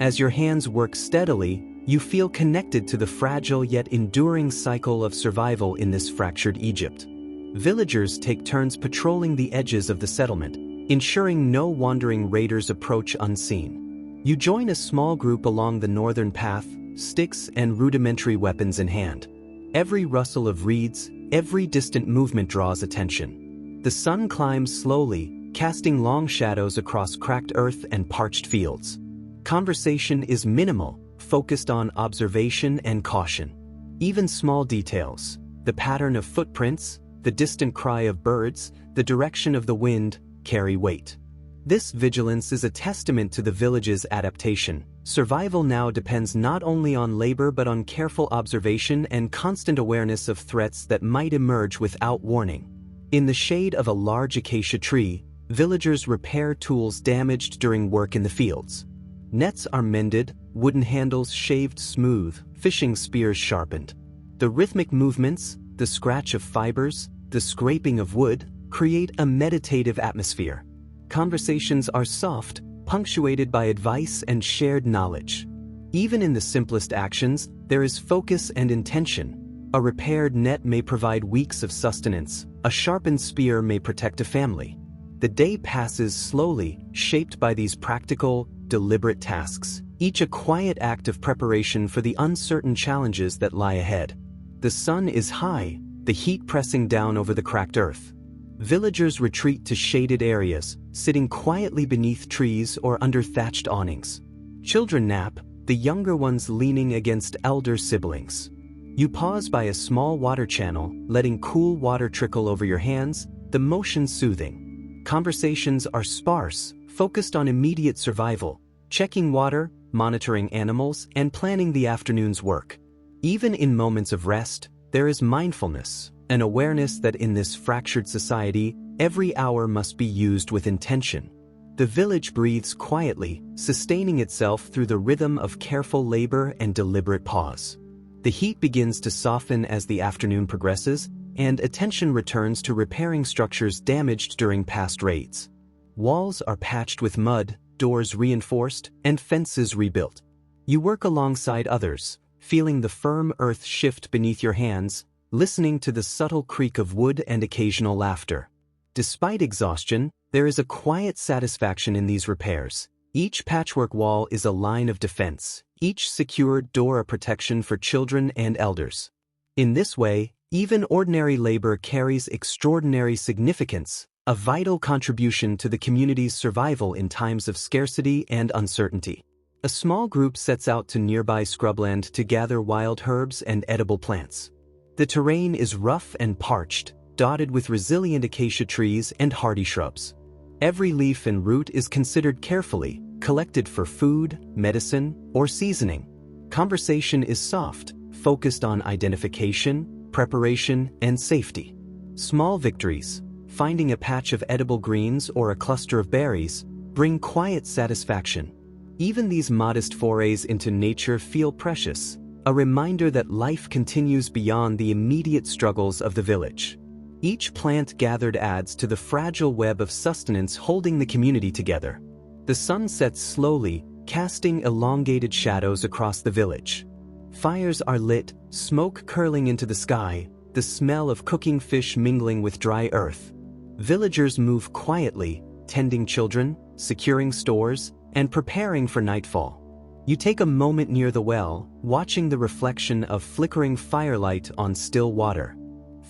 Speaker 1: As your hands work steadily, you feel connected to the fragile yet enduring cycle of survival in this fractured Egypt. Villagers take turns patrolling the edges of the settlement, ensuring no wandering raiders approach unseen. You join a small group along the northern path, sticks and rudimentary weapons in hand. Every rustle of reeds, every distant movement draws attention. The sun climbs slowly, casting long shadows across cracked earth and parched fields. Conversation is minimal, focused on observation and caution. Even small details, the pattern of footprints, the distant cry of birds, the direction of the wind, carry weight. This vigilance is a testament to the village's adaptation. Survival now depends not only on labor but on careful observation and constant awareness of threats that might emerge without warning. In the shade of a large acacia tree, villagers repair tools damaged during work in the fields. Nets are mended, wooden handles shaved smooth, fishing spears sharpened. The rhythmic movements, the scratch of fibers, the scraping of wood, create a meditative atmosphere. Conversations are soft, punctuated by advice and shared knowledge. Even in the simplest actions, there is focus and intention. A repaired net may provide weeks of sustenance, a sharpened spear may protect a family. The day passes slowly, shaped by these practical, deliberate tasks, each a quiet act of preparation for the uncertain challenges that lie ahead. The sun is high, the heat pressing down over the cracked earth. Villagers retreat to shaded areas, sitting quietly beneath trees or under thatched awnings. Children nap, the younger ones leaning against elder siblings. You pause by a small water channel, letting cool water trickle over your hands, the motion soothing. Conversations are sparse, focused on immediate survival, checking water, monitoring animals, and planning the afternoon's work. Even in moments of rest, there is mindfulness, an awareness that in this fractured society, every hour must be used with intention. The village breathes quietly, sustaining itself through the rhythm of careful labor and deliberate pause. The heat begins to soften as the afternoon progresses, and attention returns to repairing structures damaged during past raids. Walls are patched with mud, doors reinforced, and fences rebuilt. You work alongside others, feeling the firm earth shift beneath your hands, listening to the subtle creak of wood and occasional laughter. Despite exhaustion, there is a quiet satisfaction in these repairs. Each patchwork wall is a line of defense, each secured door a protection for children and elders. In this way, even ordinary labor carries extraordinary significance, a vital contribution to the community's survival in times of scarcity and uncertainty. A small group sets out to nearby scrubland to gather wild herbs and edible plants. The terrain is rough and parched, dotted with resilient acacia trees and hardy shrubs. Every leaf and root is considered carefully, collected for food, medicine, or seasoning. Conversation is soft, focused on identification, preparation, and safety. Small victories, finding a patch of edible greens or a cluster of berries, bring quiet satisfaction. Even these modest forays into nature feel precious, a reminder that life continues beyond the immediate struggles of the village. Each plant gathered adds to the fragile web of sustenance holding the community together. The sun sets slowly, casting elongated shadows across the village. Fires are lit, smoke curling into the sky, the smell of cooking fish mingling with dry earth. Villagers move quietly, tending children, securing stores, and preparing for nightfall. You take a moment near the well, watching the reflection of flickering firelight on still water.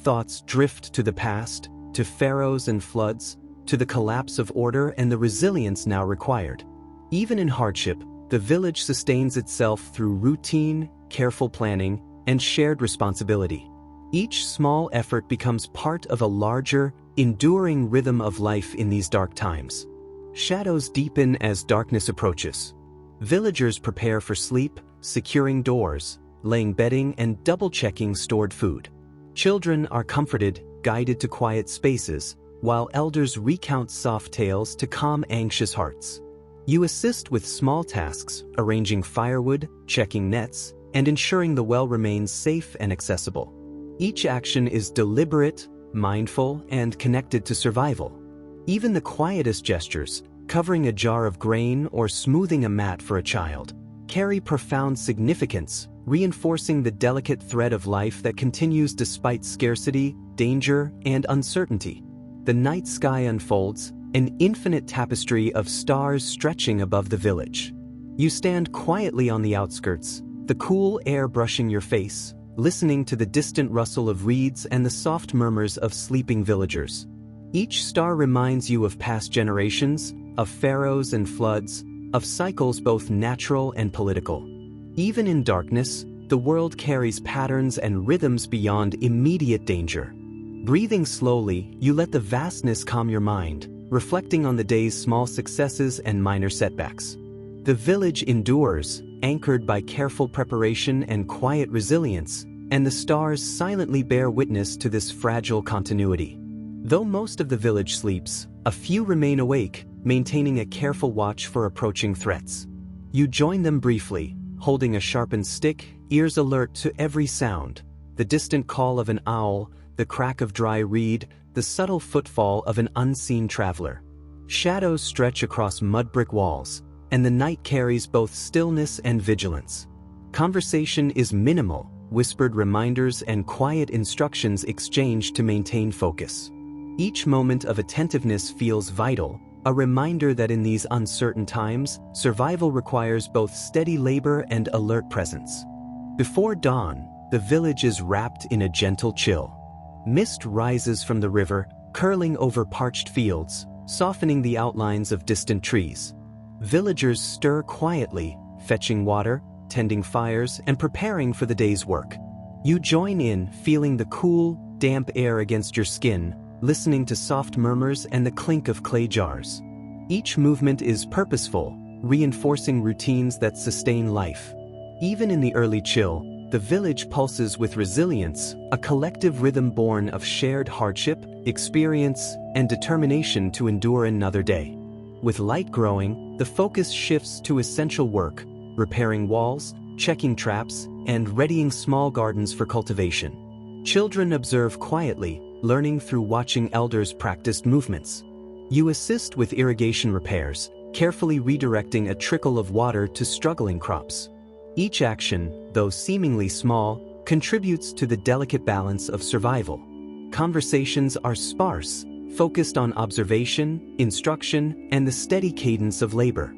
Speaker 1: Thoughts drift to the past, to pharaohs and floods, to the collapse of order and the resilience now required. Even in hardship, the village sustains itself through routine, careful planning, and shared responsibility. Each small effort becomes part of a larger, enduring rhythm of life in these dark times. Shadows deepen as darkness approaches. Villagers prepare for sleep, securing doors, laying bedding, and double-checking stored food. Children are comforted, guided to quiet spaces, while elders recount soft tales to calm anxious hearts. You assist with small tasks, arranging firewood, checking nets, and ensuring the well remains safe and accessible. Each action is deliberate, mindful, and connected to survival. Even the quietest gestures, covering a jar of grain or smoothing a mat for a child, carry profound significance, reinforcing the delicate thread of life that continues despite scarcity, danger, and uncertainty. The night sky unfolds, an infinite tapestry of stars stretching above the village. You stand quietly on the outskirts, the cool air brushing your face, listening to the distant rustle of reeds and the soft murmurs of sleeping villagers. Each star reminds you of past generations, of pharaohs and floods, of cycles both natural and political. Even in darkness, the world carries patterns and rhythms beyond immediate danger. Breathing slowly, you let the vastness calm your mind, reflecting on the day's small successes and minor setbacks. The village endures, anchored by careful preparation and quiet resilience, and the stars silently bear witness to this fragile continuity. Though most of the village sleeps, a few remain awake, maintaining a careful watch for approaching threats. You join them briefly, holding a sharpened stick, ears alert to every sound: the distant call of an owl, the crack of dry reed, the subtle footfall of an unseen traveler. Shadows stretch across mud-brick walls, and the night carries both stillness and vigilance. Conversation is minimal, whispered reminders and quiet instructions exchanged to maintain focus. Each moment of attentiveness feels vital, a reminder that in these uncertain times, survival requires both steady labor and alert presence. Before dawn, the village is wrapped in a gentle chill. Mist rises from the river, curling over parched fields, softening the outlines of distant trees. Villagers stir quietly, fetching water, tending fires, and preparing for the day's work. You join in, feeling the cool, damp air against your skin, listening to soft murmurs and the clink of clay jars. Each movement is purposeful, reinforcing routines that sustain life. Even in the early chill, The village pulses with resilience, a collective rhythm born of shared hardship, experience, and determination to endure another day. With light growing, the focus shifts to essential work, repairing walls, checking traps, and readying small gardens for cultivation. Children observe quietly, learning through watching elders practice movements. You assist with irrigation repairs, carefully redirecting a trickle of water to struggling crops. Each action, though seemingly small, contributes to the delicate balance of survival. Conversations are sparse, focused on observation, instruction, and the steady cadence of labor.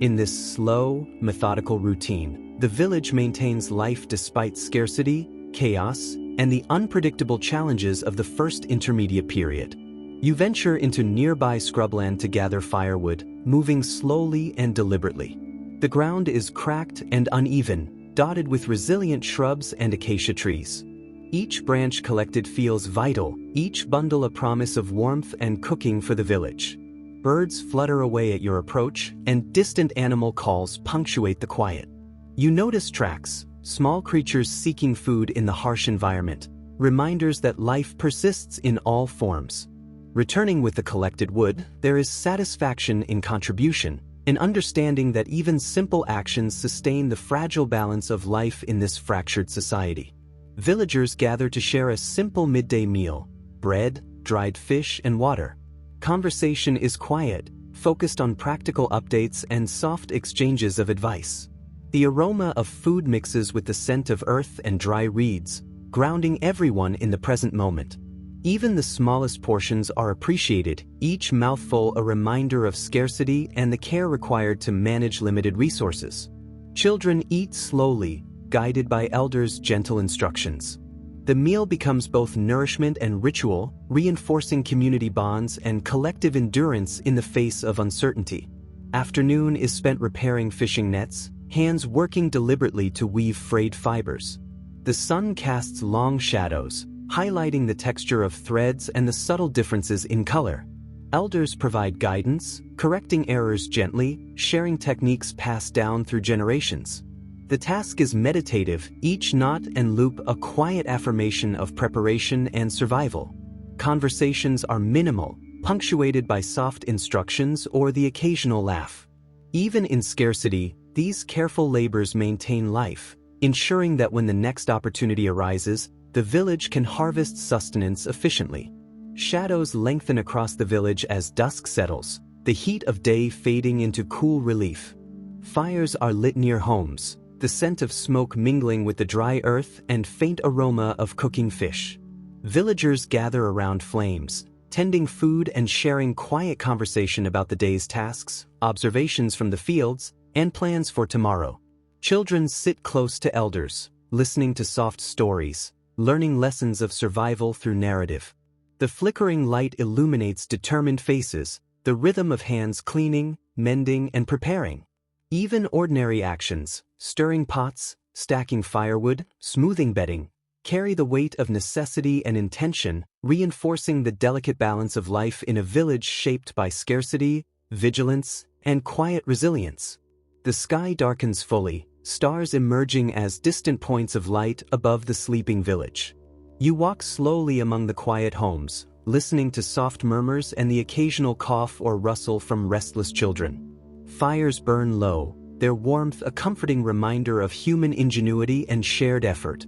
Speaker 1: In this slow, methodical routine, the village maintains life despite scarcity, chaos, and the unpredictable challenges of the first intermediate period. You venture into nearby scrubland to gather firewood, moving slowly and deliberately. The ground is cracked and uneven, dotted with resilient shrubs and acacia trees. Each branch collected feels vital, each bundle a promise of warmth and cooking for the village. Birds flutter away at your approach, and distant animal calls punctuate the quiet. You notice tracks, small creatures seeking food in the harsh environment, reminders that life persists in all forms. Returning with the collected wood, there is satisfaction in contribution, an understanding that even simple actions sustain the fragile balance of life in this fractured society. Villagers gather to share a simple midday meal: bread, dried fish, and water. Conversation is quiet, focused on practical updates and soft exchanges of advice. The aroma of food mixes with the scent of earth and dry reeds, grounding everyone in the present moment. Even the smallest portions are appreciated, each mouthful a reminder of scarcity and the care required to manage limited resources. Children eat slowly, guided by elders' gentle instructions. The meal becomes both nourishment and ritual, reinforcing community bonds and collective endurance in the face of uncertainty. Afternoon is spent repairing fishing nets, hands working deliberately to weave frayed fibers. The sun casts long shadows, highlighting the texture of threads and the subtle differences in color. Elders provide guidance, correcting errors gently, sharing techniques passed down through generations. The task is meditative, each knot and loop a quiet affirmation of preparation and survival. Conversations are minimal, punctuated by soft instructions or the occasional laugh. Even in scarcity, these careful labors maintain life, ensuring that when the next opportunity arises, the village can harvest sustenance efficiently. Shadows lengthen across the village as dusk settles, the heat of day fading into cool relief. Fires are lit near homes, the scent of smoke mingling with the dry earth and faint aroma of cooking fish. Villagers gather around flames, tending food and sharing quiet conversation about the day's tasks, observations from the fields, and plans for tomorrow. Children sit close to elders, listening to soft stories, learning lessons of survival through narrative. The flickering light illuminates determined faces, the rhythm of hands cleaning, mending, and preparing. Even ordinary actions, stirring pots, stacking firewood, smoothing bedding, carry the weight of necessity and intention, reinforcing the delicate balance of life in a village shaped by scarcity, vigilance, and quiet resilience. The sky darkens fully, stars emerging as distant points of light above the sleeping village. You walk slowly among the quiet homes, listening to soft murmurs and the occasional cough or rustle from restless children. Fires burn low, their warmth a comforting reminder of human ingenuity and shared effort.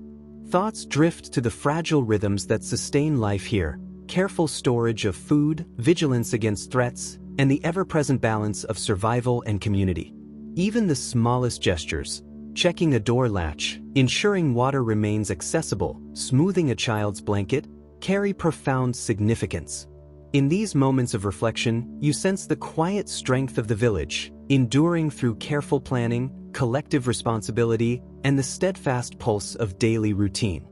Speaker 1: Thoughts drift to the fragile rhythms that sustain life here: careful storage of food, vigilance against threats, and the ever-present balance of survival and community. Even the smallest gestures, checking a door latch, ensuring water remains accessible, smoothing a child's blanket, carry profound significance. In these moments of reflection, you sense the quiet strength of the village, enduring through careful planning, collective responsibility, and the steadfast pulse of daily routine.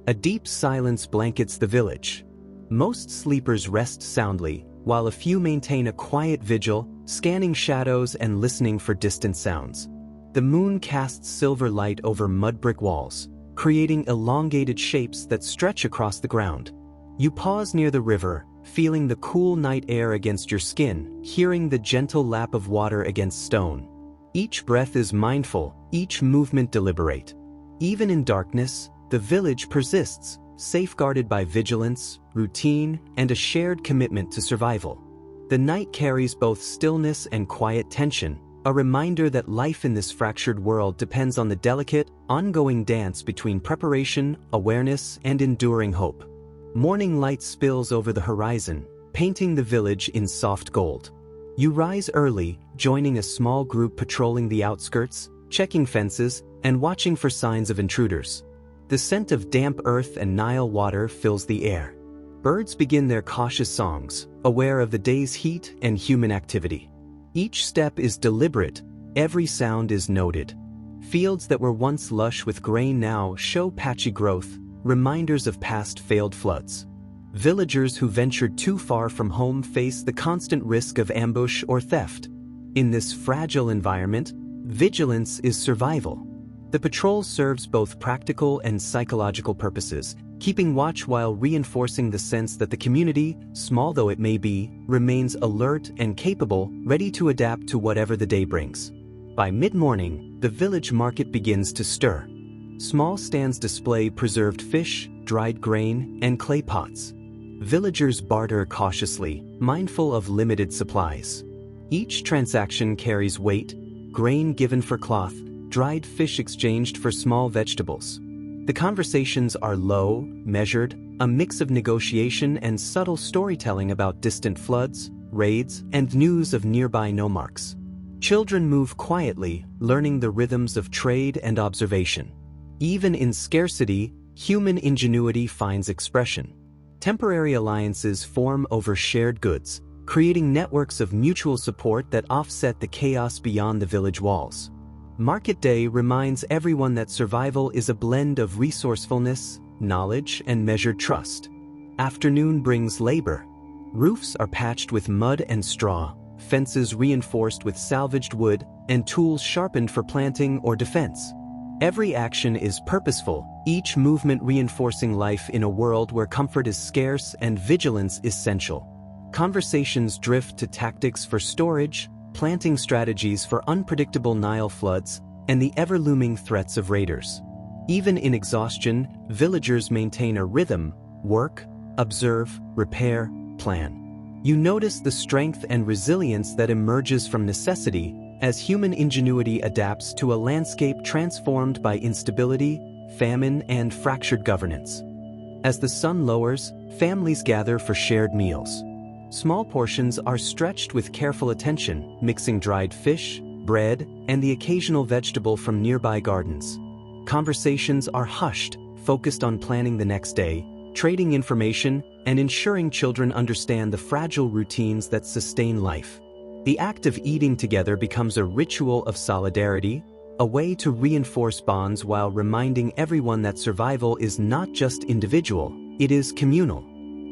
Speaker 1: A deep silence blankets the village. Most sleepers rest soundly, while a few maintain a quiet vigil, scanning shadows and listening for distant sounds. The moon casts silver light over mud brick walls, creating elongated shapes that stretch across the ground. You pause near the river, feeling the cool night air against your skin, hearing the gentle lap of water against stone. Each breath is mindful, each movement deliberate. Even in darkness, the village persists, safeguarded by vigilance, routine, and a shared commitment to survival. The night carries both stillness and quiet tension, a reminder that life in this fractured world depends on the delicate, ongoing dance between preparation, awareness, and enduring hope. Morning light spills over the horizon, painting the village in soft gold. You rise early, joining a small group patrolling the outskirts, checking fences, and watching for signs of intruders. The scent of damp earth and Nile water fills the air. Birds begin their cautious songs, aware of the day's heat and human activity. Each step is deliberate, every sound is noted. Fields that were once lush with grain now show patchy growth, reminders of past failed floods. Villagers who ventured too far from home face the constant risk of ambush or theft. In this fragile environment, vigilance is survival. The patrol serves both practical and psychological purposes, keeping watch while reinforcing the sense that the community, small though it may be, remains alert and capable, ready to adapt to whatever the day brings. By mid-morning, the village market begins to stir. Small stands display preserved fish, dried grain, and clay pots. Villagers barter cautiously, mindful of limited supplies. Each transaction carries weight: grain given for cloth, dried fish exchanged for small vegetables. The conversations are low, measured, a mix of negotiation and subtle storytelling about distant floods, raids, and news of nearby nomarchs. Children move quietly, learning the rhythms of trade and observation. Even in scarcity, human ingenuity finds expression. Temporary alliances form over shared goods, creating networks of mutual support that offset the chaos beyond the village walls. Market Day reminds everyone that survival is a blend of resourcefulness, knowledge, and measured trust. Afternoon brings labor. Roofs are patched with mud and straw, fences reinforced with salvaged wood, and tools sharpened for planting or defense. Every action is purposeful, each movement reinforcing life in a world where comfort is scarce and vigilance essential. Conversations drift to tactics for storage, planting strategies for unpredictable Nile floods, and the ever-looming threats of raiders. Even in exhaustion, villagers maintain a rhythm: work, observe, repair, plan. You notice the strength and resilience that emerges from necessity as human ingenuity adapts to a landscape transformed by instability, famine, and fractured governance. As the sun lowers, families gather for shared meals. Small portions are stretched with careful attention, mixing dried fish, bread, and the occasional vegetable from nearby gardens. Conversations are hushed, focused on planning the next day, trading information, and ensuring children understand the fragile routines that sustain life. The act of eating together becomes a ritual of solidarity, a way to reinforce bonds while reminding everyone that survival is not just individual, it is communal.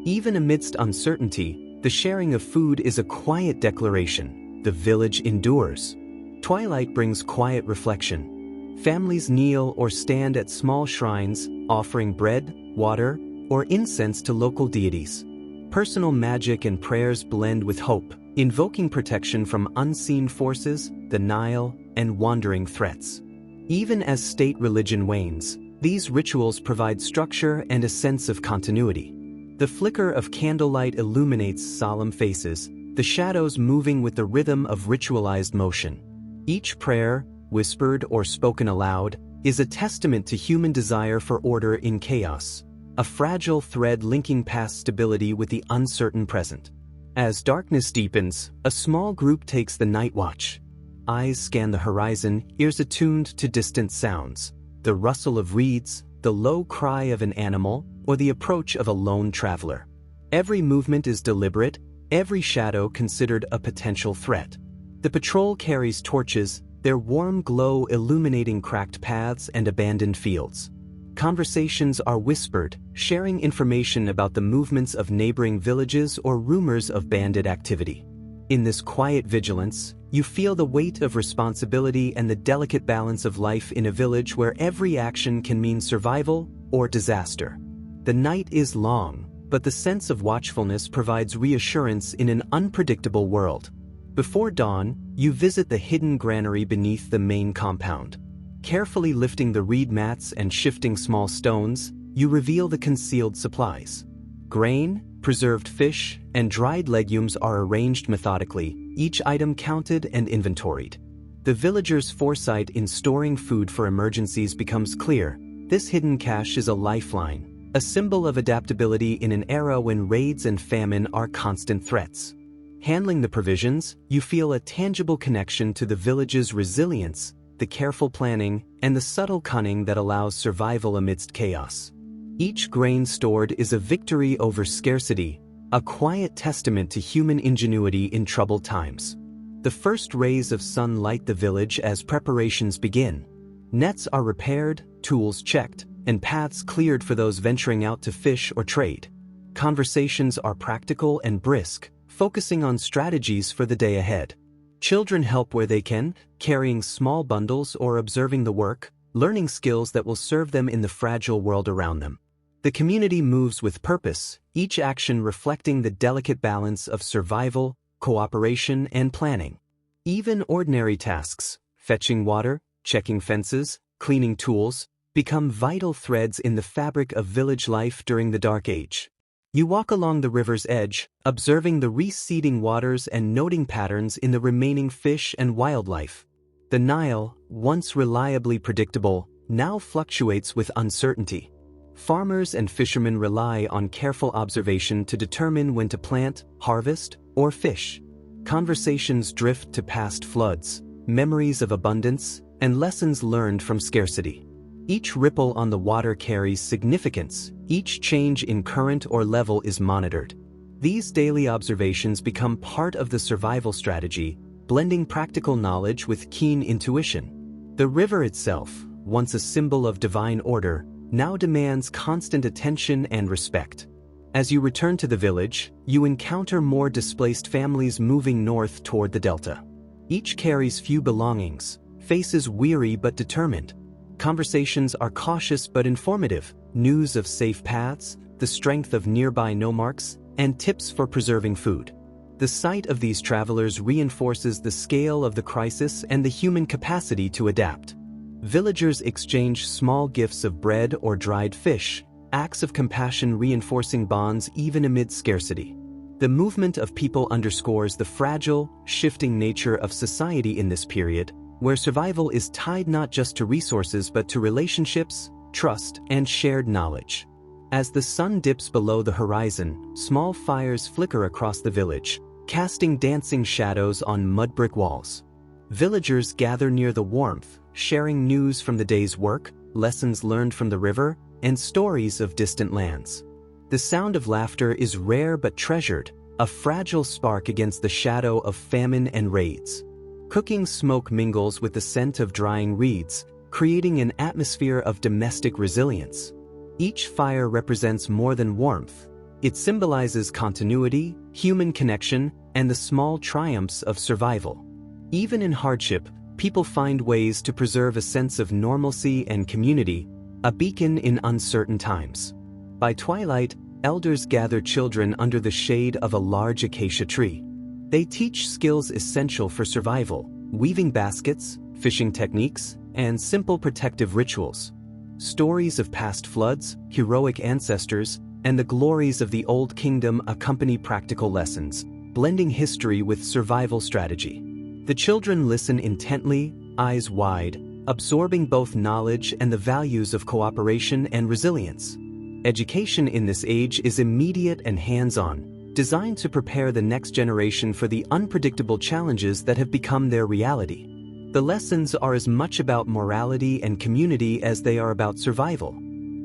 Speaker 1: Even amidst uncertainty, the sharing of food is a quiet declaration: the village endures. Twilight brings quiet reflection. Families kneel or stand at small shrines, offering bread, water, or incense to local deities. Personal magic and prayers blend with hope, invoking protection from unseen forces, the Nile, and wandering threats. Even as state religion wanes, these rituals provide structure and a sense of continuity. The flicker of candlelight illuminates solemn faces, the shadows moving with the rhythm of ritualized motion. Each prayer, whispered or spoken aloud, is a testament to human desire for order in chaos, a fragile thread linking past stability with the uncertain present. As darkness deepens, a small group takes the night watch. Eyes scan the horizon, ears attuned to distant sounds: the rustle of reeds, the low cry of an animal, or the approach of a lone traveler. Every movement is deliberate, every shadow considered a potential threat. The patrol carries torches, their warm glow illuminating cracked paths and abandoned fields. Conversations are whispered, sharing information about the movements of neighboring villages or rumors of bandit activity. In this quiet vigilance, you feel the weight of responsibility and the delicate balance of life in a village where every action can mean survival or disaster. The night is long, but the sense of watchfulness provides reassurance in an unpredictable world. Before dawn, you visit the hidden granary beneath the main compound. Carefully lifting the reed mats and shifting small stones, you reveal the concealed supplies. Grain, preserved fish, and dried legumes are arranged methodically, each item counted and inventoried. The villagers' foresight in storing food for emergencies becomes clear. This hidden cache is a lifeline, a symbol of adaptability in an era when raids and famine are constant threats. Handling the provisions, you feel a tangible connection to the village's resilience, the careful planning, and the subtle cunning that allows survival amidst chaos. Each grain stored is a victory over scarcity, a quiet testament to human ingenuity in troubled times. The first rays of sun light the village as preparations begin. Nets are repaired, tools checked, and paths cleared for those venturing out to fish or trade. Conversations are practical and brisk, focusing on strategies for the day ahead. Children help where they can, carrying small bundles or observing the work, learning skills that will serve them in the fragile world around them. The community moves with purpose, each action reflecting the delicate balance of survival, cooperation, and planning. Even ordinary tasks, fetching water, checking fences, cleaning tools, become vital threads in the fabric of village life during the Dark Age. You walk along the river's edge, observing the receding waters and noting patterns in the remaining fish and wildlife. The Nile, once reliably predictable, now fluctuates with uncertainty. Farmers and fishermen rely on careful observation to determine when to plant, harvest, or fish. Conversations drift to past floods, memories of abundance, and lessons learned from scarcity. Each ripple on the water carries significance, each change in current or level is monitored. These daily observations become part of the survival strategy, blending practical knowledge with keen intuition. The river itself, once a symbol of divine order, now demands constant attention and respect. As you return to the village, you encounter more displaced families moving north toward the delta. Each carries few belongings, faces weary but determined. Conversations are cautious but informative, news of safe paths, the strength of nearby nomarchs, and tips for preserving food. The sight of these travelers reinforces the scale of the crisis and the human capacity to adapt. Villagers exchange small gifts of bread or dried fish, acts of compassion reinforcing bonds even amid scarcity. The movement of people underscores the fragile, shifting nature of society in this period, where survival is tied not just to resources but to relationships, trust, and shared knowledge. As the sun dips below the horizon, small fires flicker across the village, casting dancing shadows on mud-brick walls. Villagers gather near the warmth, sharing news from the day's work, lessons learned from the river, and stories of distant lands. The sound of laughter is rare but treasured, a fragile spark against the shadow of famine and raids. Cooking smoke mingles with the scent of drying reeds, creating an atmosphere of domestic resilience. Each fire represents more than warmth. It symbolizes continuity, human connection, and the small triumphs of survival. Even in hardship, people find ways to preserve a sense of normalcy and community, a beacon in uncertain times. By twilight, elders gather children under the shade of a large acacia tree. They teach skills essential for survival, weaving baskets, fishing techniques, and simple protective rituals. Stories of past floods, heroic ancestors, and the glories of the Old Kingdom accompany practical lessons, blending history with survival strategy. The children listen intently, eyes wide, absorbing both knowledge and the values of cooperation and resilience. Education in this age is immediate and hands-on, designed to prepare the next generation for the unpredictable challenges that have become their reality. The lessons are as much about morality and community as they are about survival.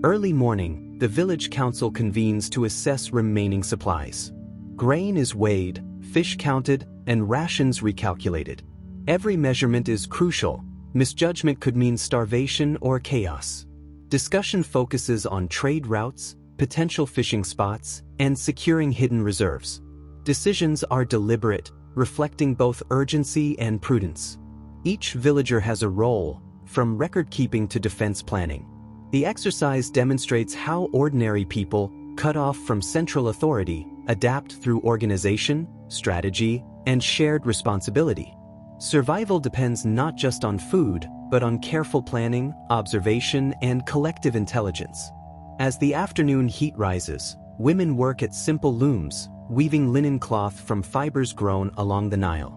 Speaker 1: Early morning, the village council convenes to assess remaining supplies. Grain is weighed, fish counted, and rations recalculated. Every measurement is crucial. Misjudgment could mean starvation or chaos. Discussion focuses on trade routes, potential fishing spots, and securing hidden reserves. Decisions are deliberate, reflecting both urgency and prudence. Each villager has a role, from record-keeping to defense planning. The exercise demonstrates how ordinary people, cut off from central authority, adapt through organization, strategy, and shared responsibility. Survival depends not just on food, but on careful planning, observation, and collective intelligence. As the afternoon heat rises, women work at simple looms, weaving linen cloth from fibers grown along the Nile.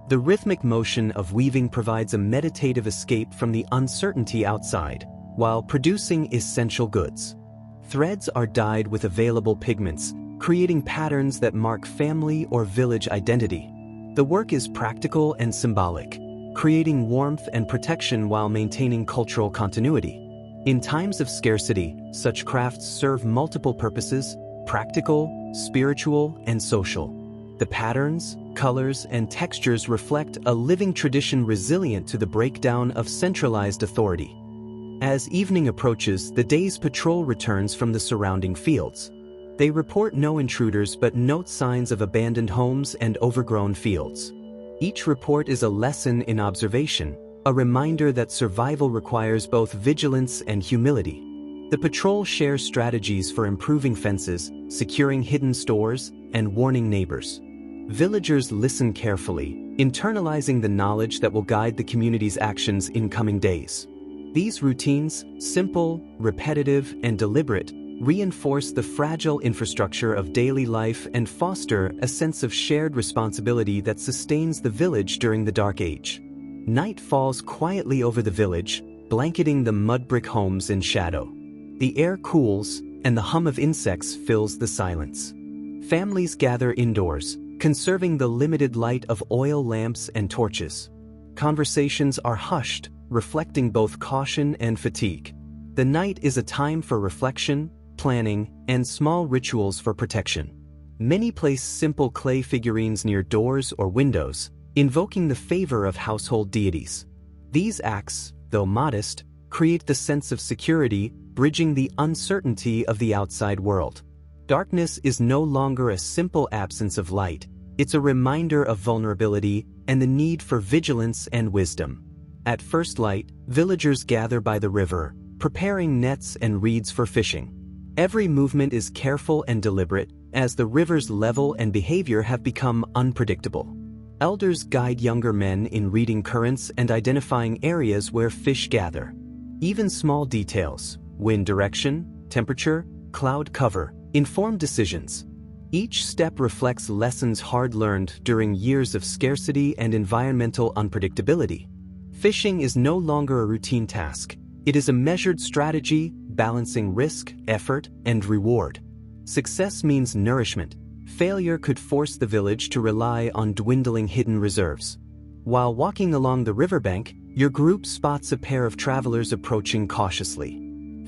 Speaker 1: The rhythmic motion of weaving provides a meditative escape from the uncertainty outside, while producing essential goods. Threads are dyed with available pigments, creating patterns that mark family or village identity. The work is practical and symbolic, creating warmth and protection while maintaining cultural continuity. In times of scarcity, such crafts serve multiple purposes: practical, spiritual, and social. The patterns, colors, and textures reflect a living tradition resilient to the breakdown of centralized authority. As evening approaches, the day's patrol returns from the surrounding fields. They report no intruders but note signs of abandoned homes and overgrown fields. Each report is a lesson in observation, a reminder that survival requires both vigilance and humility. The patrol shares strategies for improving fences, securing hidden stores, and warning neighbors. Villagers listen carefully, internalizing the knowledge that will guide the community's actions in coming days. These routines, simple, repetitive, and deliberate, reinforce the fragile infrastructure of daily life and foster a sense of shared responsibility that sustains the village during the dark age. Night falls quietly over the village, blanketing the mud brick homes in shadow. The air cools, and the hum of insects fills the silence. Families gather indoors, conserving the limited light of oil lamps and torches. Conversations are hushed, reflecting both caution and fatigue. The night is a time for reflection, planning, and small rituals for protection. Many place simple clay figurines near doors or windows, invoking the favor of household deities. These acts, though modest, create the sense of security, bridging the uncertainty of the outside world. Darkness is no longer a simple absence of light, it's a reminder of vulnerability and the need for vigilance and wisdom. At first light, villagers gather by the river, preparing nets and reeds for fishing. Every movement is careful and deliberate, as the river's level and behavior have become unpredictable. Elders guide younger men in reading currents and identifying areas where fish gather. Even small details, wind direction, temperature, cloud cover, inform decisions. Each step reflects lessons hard-learned during years of scarcity and environmental unpredictability. Fishing is no longer a routine task. It is a measured strategy, balancing risk, effort, and reward. Success means nourishment. Failure could force the village to rely on dwindling hidden reserves. While walking along the riverbank, your group spots a pair of travelers approaching cautiously.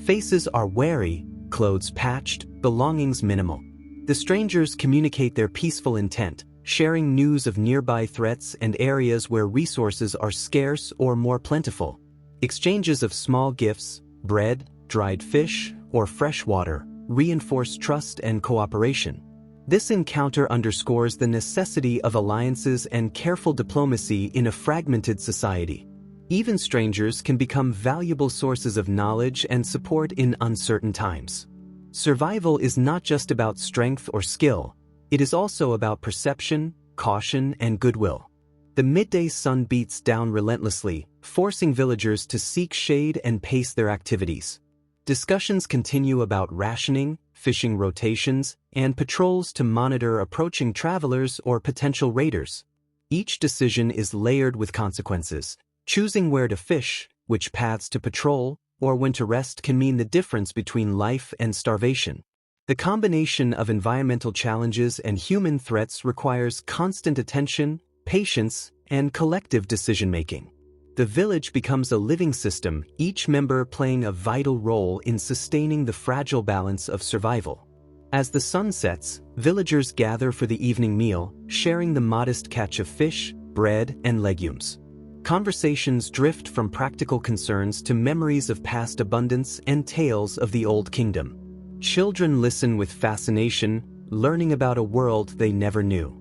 Speaker 1: Faces are wary, clothes patched, belongings minimal. The strangers communicate their peaceful intent, sharing news of nearby threats and areas where resources are scarce or more plentiful. Exchanges of small gifts, bread, dried fish, or fresh water, reinforce trust and cooperation. This encounter underscores the necessity of alliances and careful diplomacy in a fragmented society. Even strangers can become valuable sources of knowledge and support in uncertain times. Survival is not just about strength or skill, it is also about perception, caution, and goodwill. The midday sun beats down relentlessly, forcing villagers to seek shade and pace their activities. Discussions continue about rationing, fishing rotations, and patrols to monitor approaching travelers or potential raiders. Each decision is layered with consequences. Choosing where to fish, which paths to patrol, or when to rest can mean the difference between life and starvation. The combination of environmental challenges and human threats requires constant attention, patience, and collective decision-making. The village becomes a living system, each member playing a vital role in sustaining the fragile balance of survival. As the sun sets, villagers gather for the evening meal, sharing the modest catch of fish, bread, and legumes. Conversations drift from practical concerns to memories of past abundance and tales of the Old Kingdom. Children listen with fascination, learning about a world they never knew.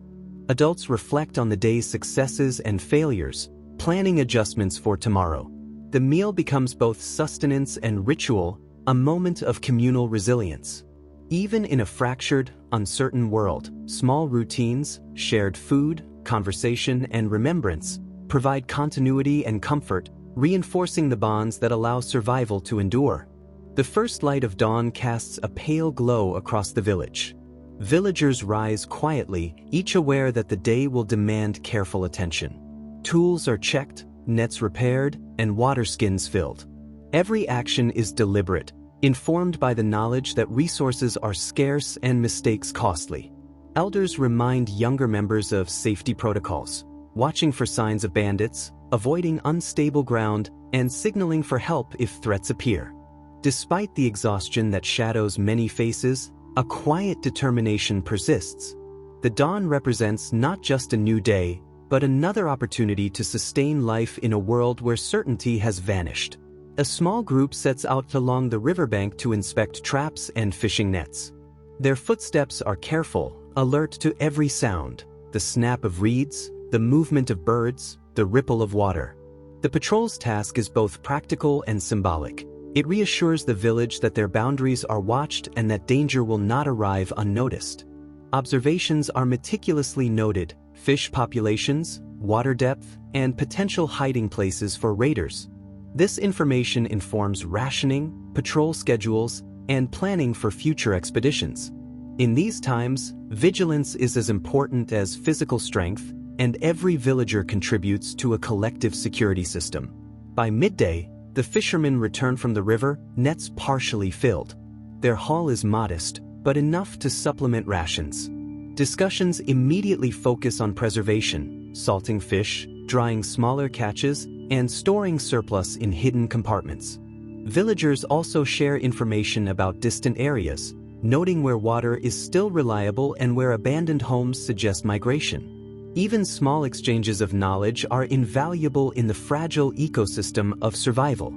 Speaker 1: Adults reflect on the day's successes and failures, planning adjustments for tomorrow. The meal becomes both sustenance and ritual, a moment of communal resilience. Even in a fractured, uncertain world, small routines, shared food, conversation, and remembrance provide continuity and comfort, reinforcing the bonds that allow survival to endure. The first light of dawn casts a pale glow across the village. Villagers rise quietly, each aware that the day will demand careful attention. Tools are checked, nets repaired, and water skins filled. Every action is deliberate, informed by the knowledge that resources are scarce and mistakes costly. Elders remind younger members of safety protocols, watching for signs of bandits, avoiding unstable ground, and signaling for help if threats appear. Despite the exhaustion that shadows many faces, a quiet determination persists. The dawn represents not just a new day, but another opportunity to sustain life in a world where certainty has vanished. A small group sets out along the riverbank to inspect traps and fishing nets. Their footsteps are careful, alert to every sound: the snap of reeds, the movement of birds, the ripple of water. The patrol's task is both practical and symbolic. It reassures the village that their boundaries are watched and that danger will not arrive unnoticed. Observations are meticulously noted: fish populations, water depth, and potential hiding places for raiders. This information informs rationing, patrol schedules, and planning for future expeditions. In these times, vigilance is as important as physical strength, and every villager contributes to a collective security system. By midday, the fishermen return from the river, nets partially filled. Their haul is modest, but enough to supplement rations. Discussions immediately focus on preservation, salting fish, drying smaller catches, and storing surplus in hidden compartments. Villagers also share information about distant areas, noting where water is still reliable and where abandoned homes suggest migration. Even small exchanges of knowledge are invaluable in the fragile ecosystem of survival.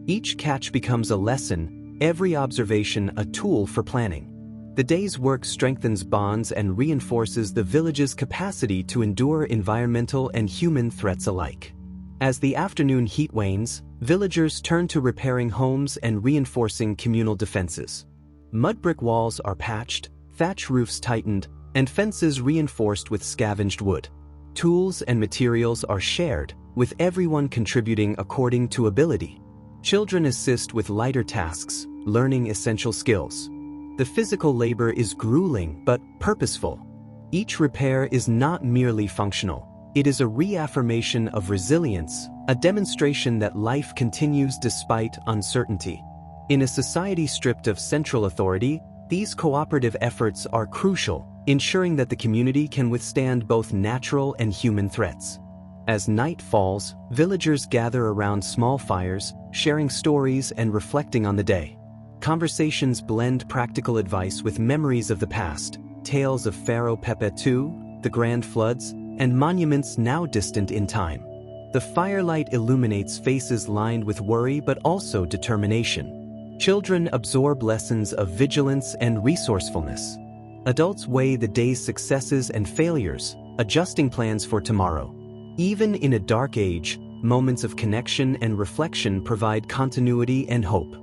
Speaker 1: Each catch becomes a lesson, every observation a tool for planning. The day's work strengthens bonds and reinforces the village's capacity to endure environmental and human threats alike. As the afternoon heat wanes, villagers turn to repairing homes and reinforcing communal defenses. Mud brick walls are patched, thatch roofs tightened, and fences reinforced with scavenged wood. Tools and materials are shared, with everyone contributing according to ability. Children assist with lighter tasks, learning essential skills. The physical labor is grueling but purposeful. Each repair is not merely functional. It is a reaffirmation of resilience, a demonstration that life continues despite uncertainty. In a society stripped of central authority, these cooperative efforts are crucial, ensuring that the community can withstand both natural and human threats. As night falls, villagers gather around small fires, sharing stories and reflecting on the day. Conversations blend practical advice with memories of the past, tales of Pharaoh Pepe II, the Grand Floods, and monuments now distant in time. The firelight illuminates faces lined with worry but also determination. Children absorb lessons of vigilance and resourcefulness. Adults weigh the day's successes and failures, adjusting plans for tomorrow. Even in a dark age, moments of connection and reflection provide continuity and hope.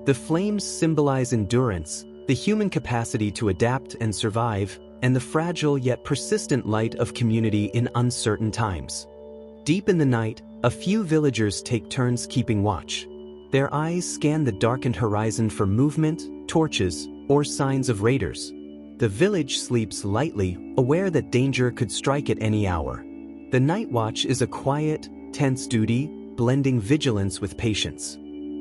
Speaker 1: The flames symbolize endurance, the human capacity to adapt and survive, and the fragile yet persistent light of community in uncertain times. Deep in the night, a few villagers take turns keeping watch. Their eyes scan the darkened horizon for movement, torches, or signs of raiders. The village sleeps lightly, aware that danger could strike at any hour. The night watch is a quiet, tense duty, blending vigilance with patience.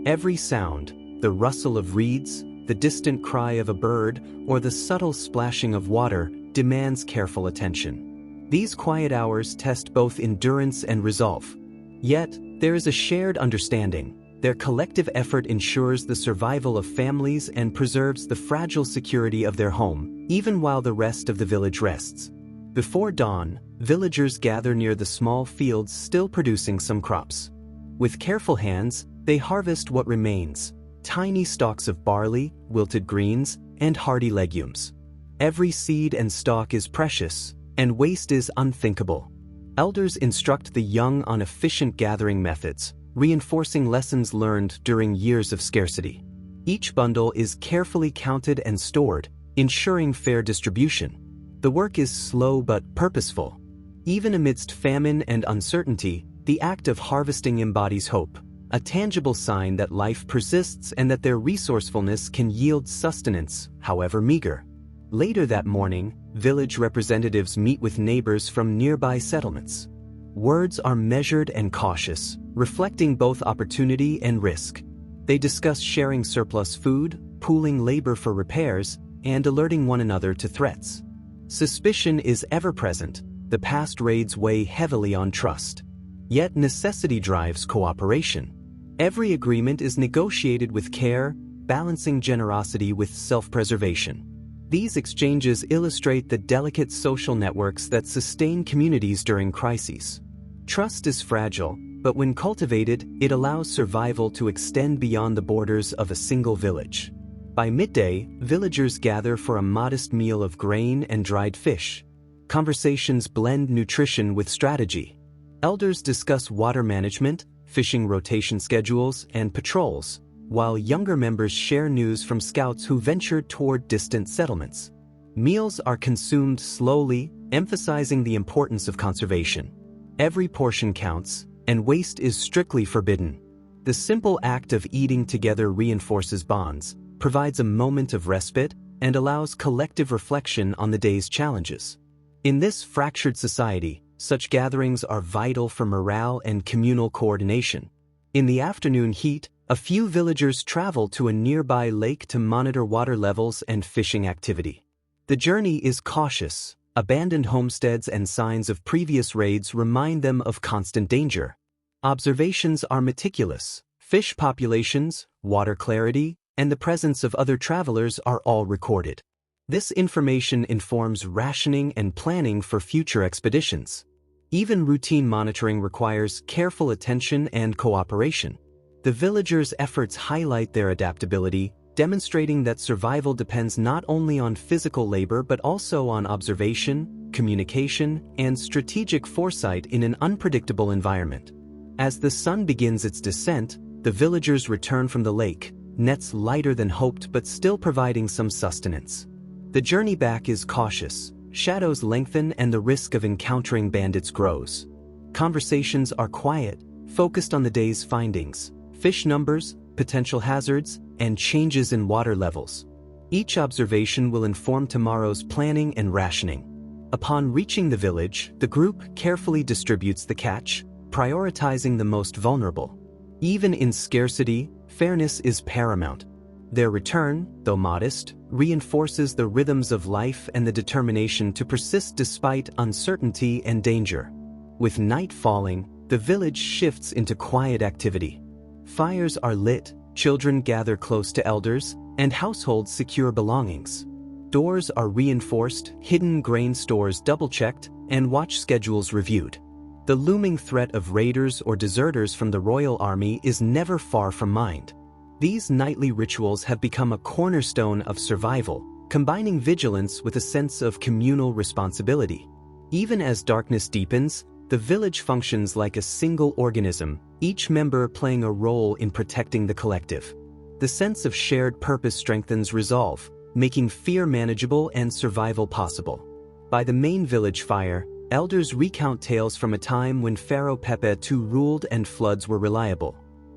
Speaker 1: Every sound, the rustle of reeds, the distant cry of a bird, or the subtle splashing of water, demands careful attention. These quiet hours test both endurance and resolve. Yet, there is a shared understanding. Their collective effort ensures the survival of families and preserves the fragile security of their home, even while the rest of the village rests. Before dawn, villagers gather near the small fields still producing some crops. With careful hands, they harvest what remains: tiny stalks of barley, wilted greens, and hardy legumes. Every seed and stalk is precious, and waste is unthinkable. Elders instruct the young on efficient gathering methods, reinforcing lessons learned during years of scarcity. Each bundle is carefully counted and stored, ensuring fair distribution. The work is slow but purposeful. Even amidst famine and uncertainty, The act of harvesting embodies hope, a tangible sign that life persists and that their resourcefulness can yield sustenance, however meager. Later that morning, village representatives meet with neighbors from nearby settlements. Words are measured and cautious, reflecting both opportunity and risk. They discuss sharing surplus food, pooling labor for repairs, and alerting one another to threats. Suspicion is ever present. The past raids weigh heavily on trust. Yet necessity drives cooperation. Every agreement is negotiated with care, balancing generosity with self-preservation. These exchanges illustrate the delicate social networks that sustain communities during crises. Trust is fragile, but when cultivated, it allows survival to extend beyond the borders of a single village. By midday, villagers gather for a modest meal of grain and dried fish. Conversations blend nutrition with strategy. Elders discuss water management, fishing rotation schedules, and patrols, while younger members share news from scouts who ventured toward distant settlements. Meals are consumed slowly, emphasizing the importance of conservation. Every portion counts, and waste is strictly forbidden. The simple act of eating together reinforces bonds, provides a moment of respite, and allows collective reflection on the day's challenges. In this fractured society, such gatherings are vital for morale and communal coordination. In the afternoon heat, a few villagers travel to a nearby lake to monitor water levels and fishing activity. The journey is cautious. Abandoned homesteads and signs of previous raids remind them of constant danger. Observations are meticulous. Fish populations, water clarity, and the presence of other travelers are all recorded. This information informs rationing and planning for future expeditions. Even routine monitoring requires careful attention and cooperation. The villagers' efforts highlight their adaptability, demonstrating that survival depends not only on physical labor but also on observation, communication, and strategic foresight in an unpredictable environment. As the sun begins its descent, the villagers return from the lake, nets lighter than hoped but still providing some sustenance. The journey back is cautious. Shadows lengthen and the risk of encountering bandits grows. Conversations are quiet, focused on the day's findings, fish numbers, potential hazards, and changes in water levels. Each observation will inform tomorrow's planning and rationing. Upon reaching the village, the group carefully distributes the catch, prioritizing the most vulnerable. Even in scarcity, fairness is paramount. Their return, though modest, reinforces the rhythms of life and the determination to persist despite uncertainty and danger. With night falling, the village shifts into quiet activity. Fires are lit, children gather close to elders, and households secure belongings. Doors are reinforced, hidden grain stores double-checked, and watch schedules reviewed. The looming threat of raiders or deserters from the royal army is never far from mind. These nightly rituals have become a cornerstone of survival, combining vigilance with a sense of communal responsibility. Even as darkness deepens, the village functions like a single organism, each member playing a role in protecting the collective. The sense of shared purpose strengthens resolve, making fear manageable and survival possible. By the main village fire, elders recount tales from a time when Pharaoh Pepe II ruled and floods were reliable.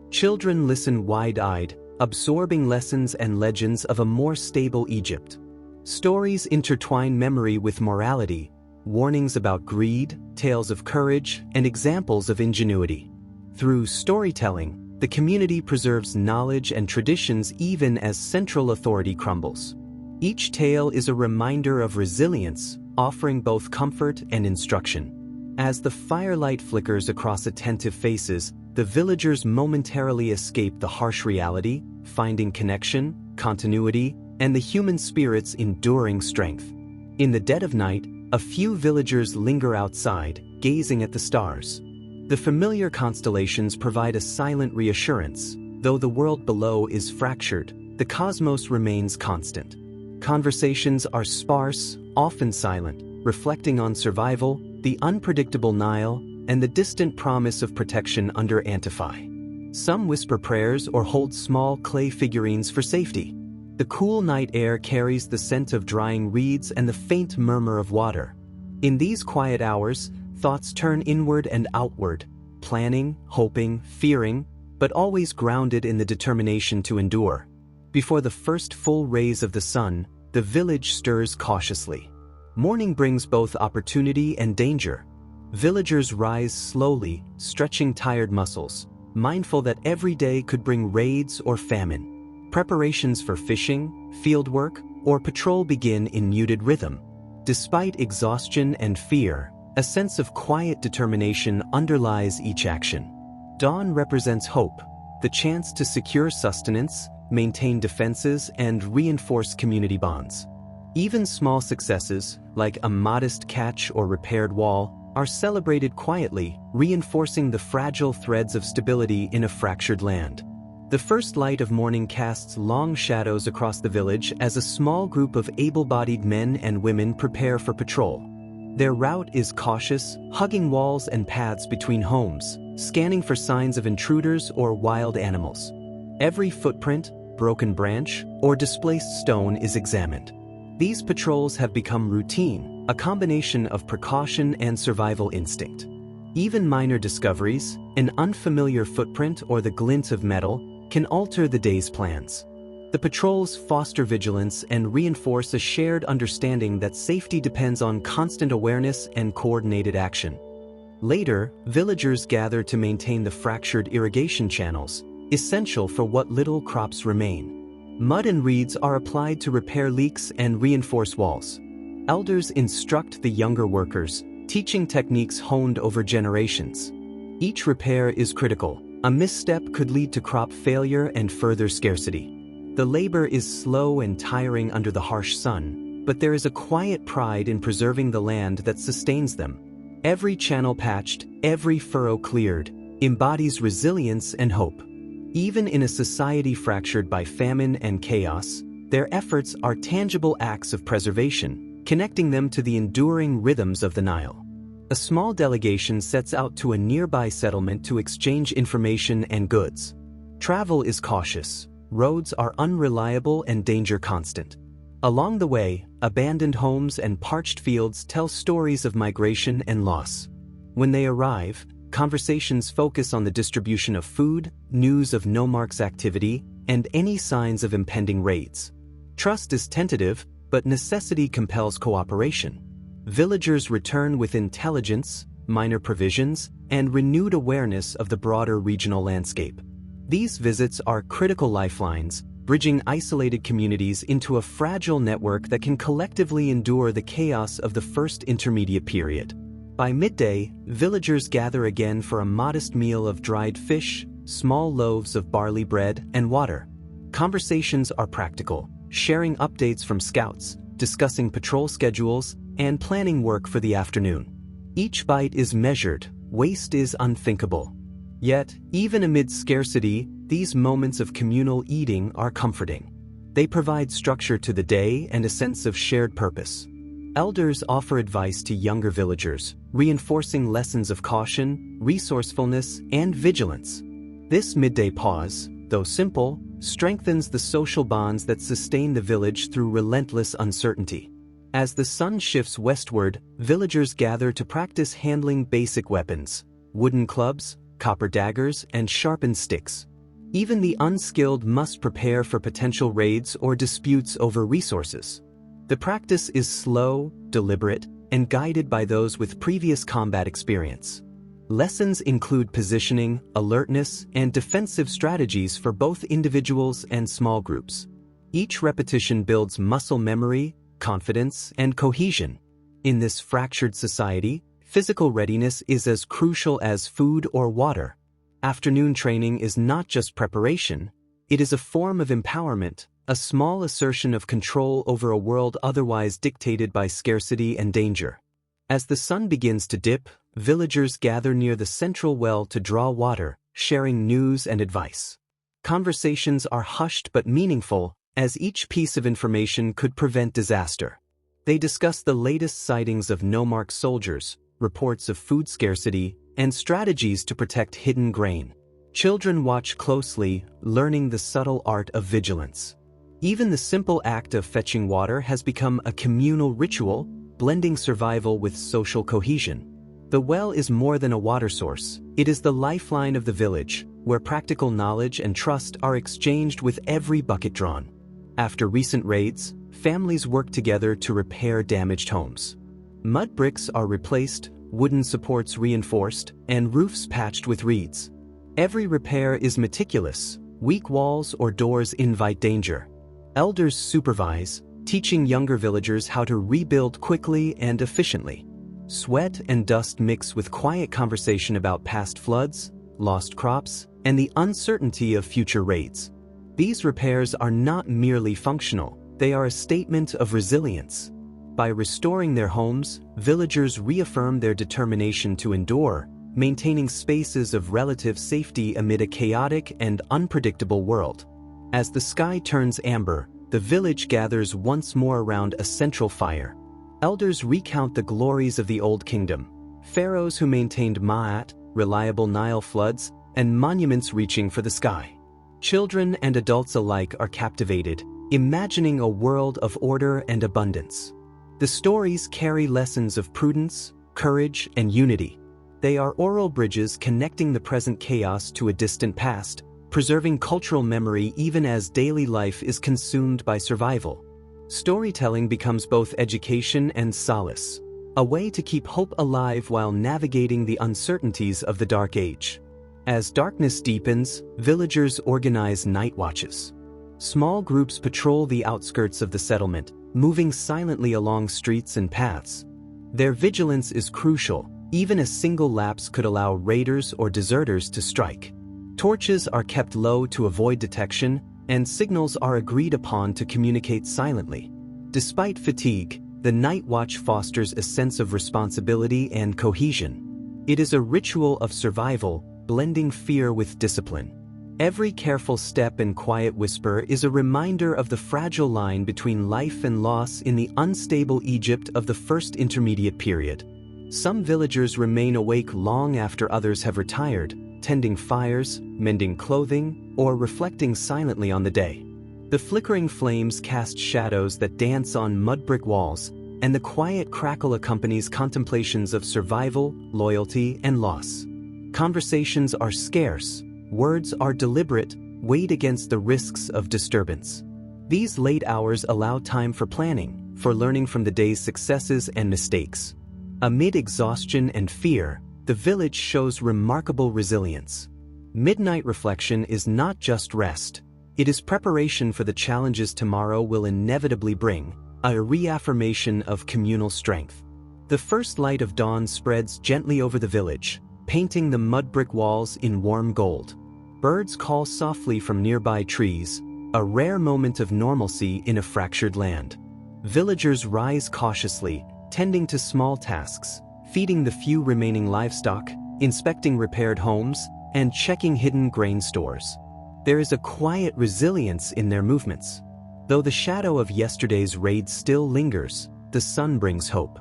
Speaker 1: Children listen wide-eyed, absorbing lessons and legends of a more stable Egypt. Stories intertwine memory with morality, warnings about greed, tales of courage, and examples of ingenuity. Through storytelling, the community preserves knowledge and traditions even as central authority crumbles. Each tale is a reminder of resilience, offering both comfort and instruction. As the firelight flickers across attentive faces, the villagers momentarily escape the harsh reality, finding connection, continuity, and the human spirit's enduring strength. In the dead of night, a few villagers linger outside, gazing at the stars. The familiar constellations provide a silent reassurance. Though the world below is fractured, the cosmos remains constant. Conversations are sparse, often silent, reflecting on survival, the unpredictable Nile, and the distant promise of protection under Antifi. Some whisper prayers or hold small clay figurines for safety. The cool night air carries the scent of drying reeds and the faint murmur of water. In these quiet hours, thoughts turn inward and outward, planning, hoping, fearing, but always grounded in the determination to endure. Before the first full rays of the sun, the village stirs cautiously. Morning brings both opportunity and danger. Villagers rise slowly, stretching tired muscles, mindful that every day could bring raids or famine. Preparations for fishing, fieldwork, or patrol begin in muted rhythm. Despite exhaustion and fear, a sense of quiet determination underlies each action. Dawn represents hope, the chance to secure sustenance, maintain defenses, and reinforce community bonds. Even small successes, like a modest catch or repaired wall, are celebrated quietly, reinforcing the fragile threads of stability in a fractured land. The first light of morning casts long shadows across the village as a small group of able-bodied men and women prepare for patrol. Their route is cautious, hugging walls and paths between homes, scanning for signs of intruders or wild animals. Every footprint, broken branch, or displaced stone is examined. These patrols have become routine, a combination of precaution and survival instinct. Even minor discoveries, an unfamiliar footprint or the glint of metal, can alter the day's plans. The patrols foster vigilance and reinforce a shared understanding that safety depends on constant awareness and coordinated action. Later, villagers gather to maintain the fractured irrigation channels, essential for what little crops remain. Mud and reeds are applied to repair leaks and reinforce walls. Elders instruct the younger workers, teaching techniques honed over generations. Each repair is critical. A misstep could lead to crop failure and further scarcity. The labor is slow and tiring under the harsh sun, but there is a quiet pride in preserving the land that sustains them. Every channel patched, every furrow cleared, embodies resilience and hope. Even in a society fractured by famine and chaos, their efforts are tangible acts of preservation, connecting them to the enduring rhythms of the Nile. A small delegation sets out to a nearby settlement to exchange information and goods. Travel is cautious, roads are unreliable and danger constant. Along the way, abandoned homes and parched fields tell stories of migration and loss. When they arrive, conversations focus on the distribution of food, news of nomarchs' activity, and any signs of impending raids. Trust is tentative, but necessity compels cooperation. Villagers return with intelligence, minor provisions, and renewed awareness of the broader regional landscape. These visits are critical lifelines, bridging isolated communities into a fragile network that can collectively endure the chaos of the first intermediate period. By midday, villagers gather again for a modest meal of dried fish, small loaves of barley bread, and water. Conversations are practical, sharing updates from scouts, discussing patrol schedules, and planning work for the afternoon. Each bite is measured, waste is unthinkable. Yet, even amid scarcity, these moments of communal eating are comforting. They provide structure to the day and a sense of shared purpose. Elders offer advice to younger villagers, reinforcing lessons of caution, resourcefulness, and vigilance. This midday pause, though simple, strengthens the social bonds that sustain the village through relentless uncertainty. As the sun shifts westward, villagers gather to practice handling basic weapons: wooden clubs, copper daggers, and sharpened sticks. Even the unskilled must prepare for potential raids or disputes over resources. The practice is slow, deliberate, and guided by those with previous combat experience. Lessons include positioning, alertness, and defensive strategies for both individuals and small groups. Each repetition builds muscle memory, confidence, and cohesion. In this fractured society, physical readiness is as crucial as food or water. Afternoon training is not just preparation, it is a form of empowerment, a small assertion of control over a world otherwise dictated by scarcity and danger. As the sun begins to dip, villagers gather near the central well to draw water, sharing news and advice. Conversations are hushed but meaningful, as each piece of information could prevent disaster. They discuss the latest sightings of nomarch soldiers, reports of food scarcity, and strategies to protect hidden grain. Children watch closely, learning the subtle art of vigilance. Even the simple act of fetching water has become a communal ritual, blending survival with social cohesion. The well is more than a water source. It is the lifeline of the village, where practical knowledge and trust are exchanged with every bucket drawn. After recent raids, families work together to repair damaged homes. Mud bricks are replaced, wooden supports reinforced, and roofs patched with reeds. Every repair is meticulous. Weak walls or doors invite danger. Elders supervise, teaching younger villagers how to rebuild quickly and efficiently. Sweat and dust mix with quiet conversation about past floods, lost crops, and the uncertainty of future raids. These repairs are not merely functional, they are a statement of resilience. By restoring their homes, villagers reaffirm their determination to endure, maintaining spaces of relative safety amid a chaotic and unpredictable world. As the sky turns amber, the village gathers once more around a central fire. Elders recount the glories of the Old Kingdom, pharaohs who maintained Ma'at, reliable Nile floods, and monuments reaching for the sky. Children and adults alike are captivated, imagining a world of order and abundance. The stories carry lessons of prudence, courage, and unity. They are oral bridges connecting the present chaos to a distant past, preserving cultural memory even as daily life is consumed by survival. Storytelling becomes both education and solace, a way to keep hope alive while navigating the uncertainties of the Dark Age. As darkness deepens, villagers organize night watches. Small groups patrol the outskirts of the settlement, moving silently along streets and paths. Their vigilance is crucial. Even a single lapse could allow raiders or deserters to strike. Torches are kept low to avoid detection, and signals are agreed upon to communicate silently. Despite fatigue, the night watch fosters a sense of responsibility and cohesion. It is a ritual of survival, blending fear with discipline. Every careful step and quiet whisper is a reminder of the fragile line between life and loss in the unstable Egypt of the First Intermediate Period. Some villagers remain awake long after others have retired, tending fires, mending clothing, or reflecting silently on the day. The flickering flames cast shadows that dance on mud brick walls, and the quiet crackle accompanies contemplations of survival, loyalty, and loss. Conversations are scarce, words are deliberate, weighed against the risks of disturbance. These late hours allow time for planning, for learning from the day's successes and mistakes. Amid exhaustion and fear, the village shows remarkable resilience. Midnight reflection is not just rest. It is preparation for the challenges tomorrow will inevitably bring, a reaffirmation of communal strength. The first light of dawn spreads gently over the village, painting the mud brick walls in warm gold. Birds call softly from nearby trees, a rare moment of normalcy in a fractured land. Villagers rise cautiously, tending to small tasks, feeding the few remaining livestock, inspecting repaired homes, and checking hidden grain stores. There is a quiet resilience in their movements. Though the shadow of yesterday's raid still lingers, the sun brings hope.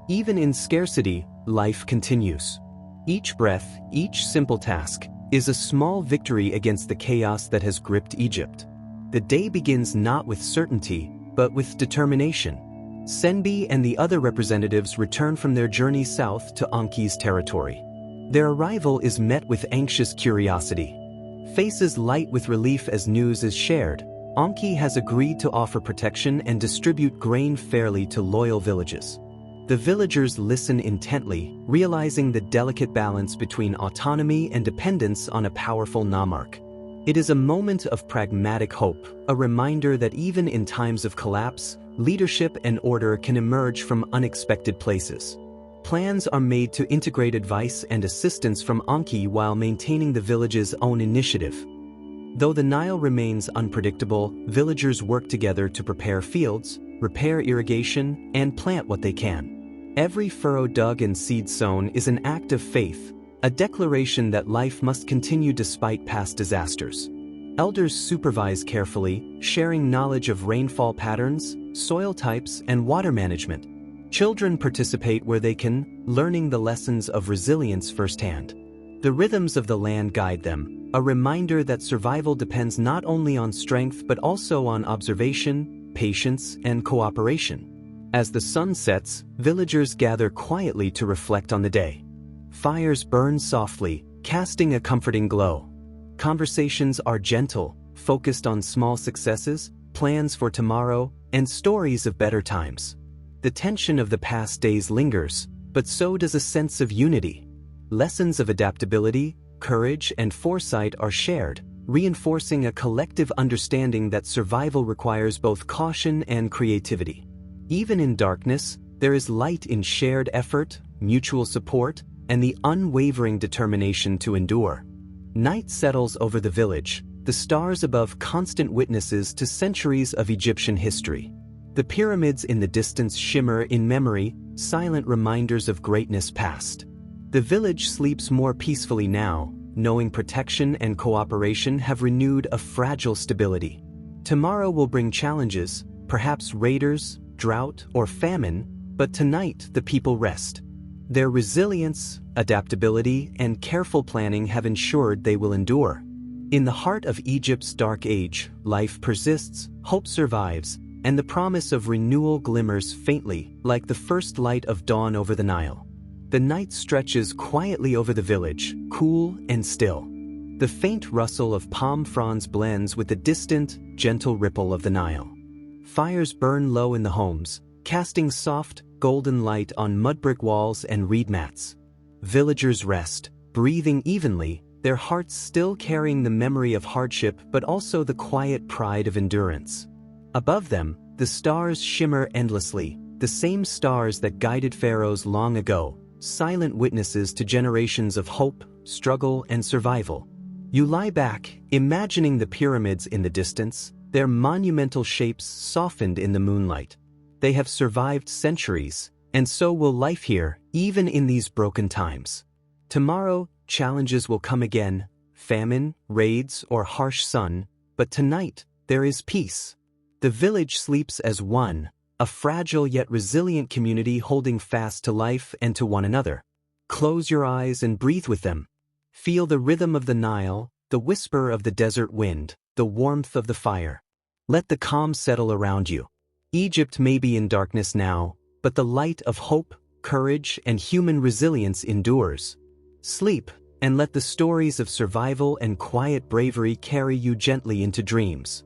Speaker 1: Even in scarcity, life continues. Each breath, each simple task, is a small victory against the chaos that has gripped Egypt. The day begins not with certainty, but with determination. Senbi and the other representatives return from their journey south to Anki's territory. Their arrival is met with anxious curiosity. Faces light with relief as news is shared. Anki has agreed to offer protection and distribute grain fairly to loyal villages. The villagers listen intently, realizing the delicate balance between autonomy and dependence on a powerful Namarch. It is a moment of pragmatic hope, a reminder that even in times of collapse, leadership and order can emerge from unexpected places. Plans are made to integrate advice and assistance from Anki while maintaining the village's own initiative. Though the Nile remains unpredictable, villagers work together to prepare fields, repair irrigation, and plant what they can. Every furrow dug and seed sown is an act of faith, a declaration that life must continue despite past disasters. Elders supervise carefully, sharing knowledge of rainfall patterns, soil types, and water management. Children participate where they can, learning the lessons of resilience firsthand. The rhythms of the land guide them, a reminder that survival depends not only on strength but also on observation, patience, and cooperation. As the sun sets, villagers gather quietly to reflect on the day. Fires burn softly, casting a comforting glow. Conversations are gentle, focused on small successes, plans for tomorrow, and stories of better times. The tension of the past days lingers, but so does a sense of unity. Lessons of adaptability, courage, and foresight are shared, reinforcing a collective understanding that survival requires both caution and creativity. Even in darkness, there is light in shared effort, mutual support, and the unwavering determination to endure. Night settles over the village, the stars above constant witnesses to centuries of Egyptian history. The pyramids in the distance shimmer in memory, silent reminders of greatness past. The village sleeps more peacefully now, knowing protection and cooperation have renewed a fragile stability. Tomorrow will bring challenges, perhaps raiders, drought, or famine, but tonight the people rest. Their resilience, adaptability, and careful planning have ensured they will endure. In the heart of Egypt's dark age, life persists, hope survives, and the promise of renewal glimmers faintly, like the first light of dawn over the Nile. The night stretches quietly over the village, cool and still. The faint rustle of palm fronds blends with the distant, gentle ripple of the Nile. Fires burn low in the homes, casting soft, golden light on mud-brick walls and reed mats. Villagers rest, breathing evenly, their hearts still carrying the memory of hardship but also the quiet pride of endurance. Above them, the stars shimmer endlessly, the same stars that guided pharaohs long ago, silent witnesses to generations of hope, struggle, and survival. You lie back, imagining the pyramids in the distance, their monumental shapes softened in the moonlight. They have survived centuries, and so will life here, even in these broken times. Tomorrow, challenges will come again, famine, raids, or harsh sun, but tonight, there is peace. The village sleeps as one, a fragile yet resilient community holding fast to life and to one another. Close your eyes and breathe with them. Feel the rhythm of the Nile, the whisper of the desert wind, the warmth of the fire. Let the calm settle around you. Egypt may be in darkness now, but the light of hope, courage, and human resilience endures. Sleep, and let the stories of survival and quiet bravery carry you gently into dreams.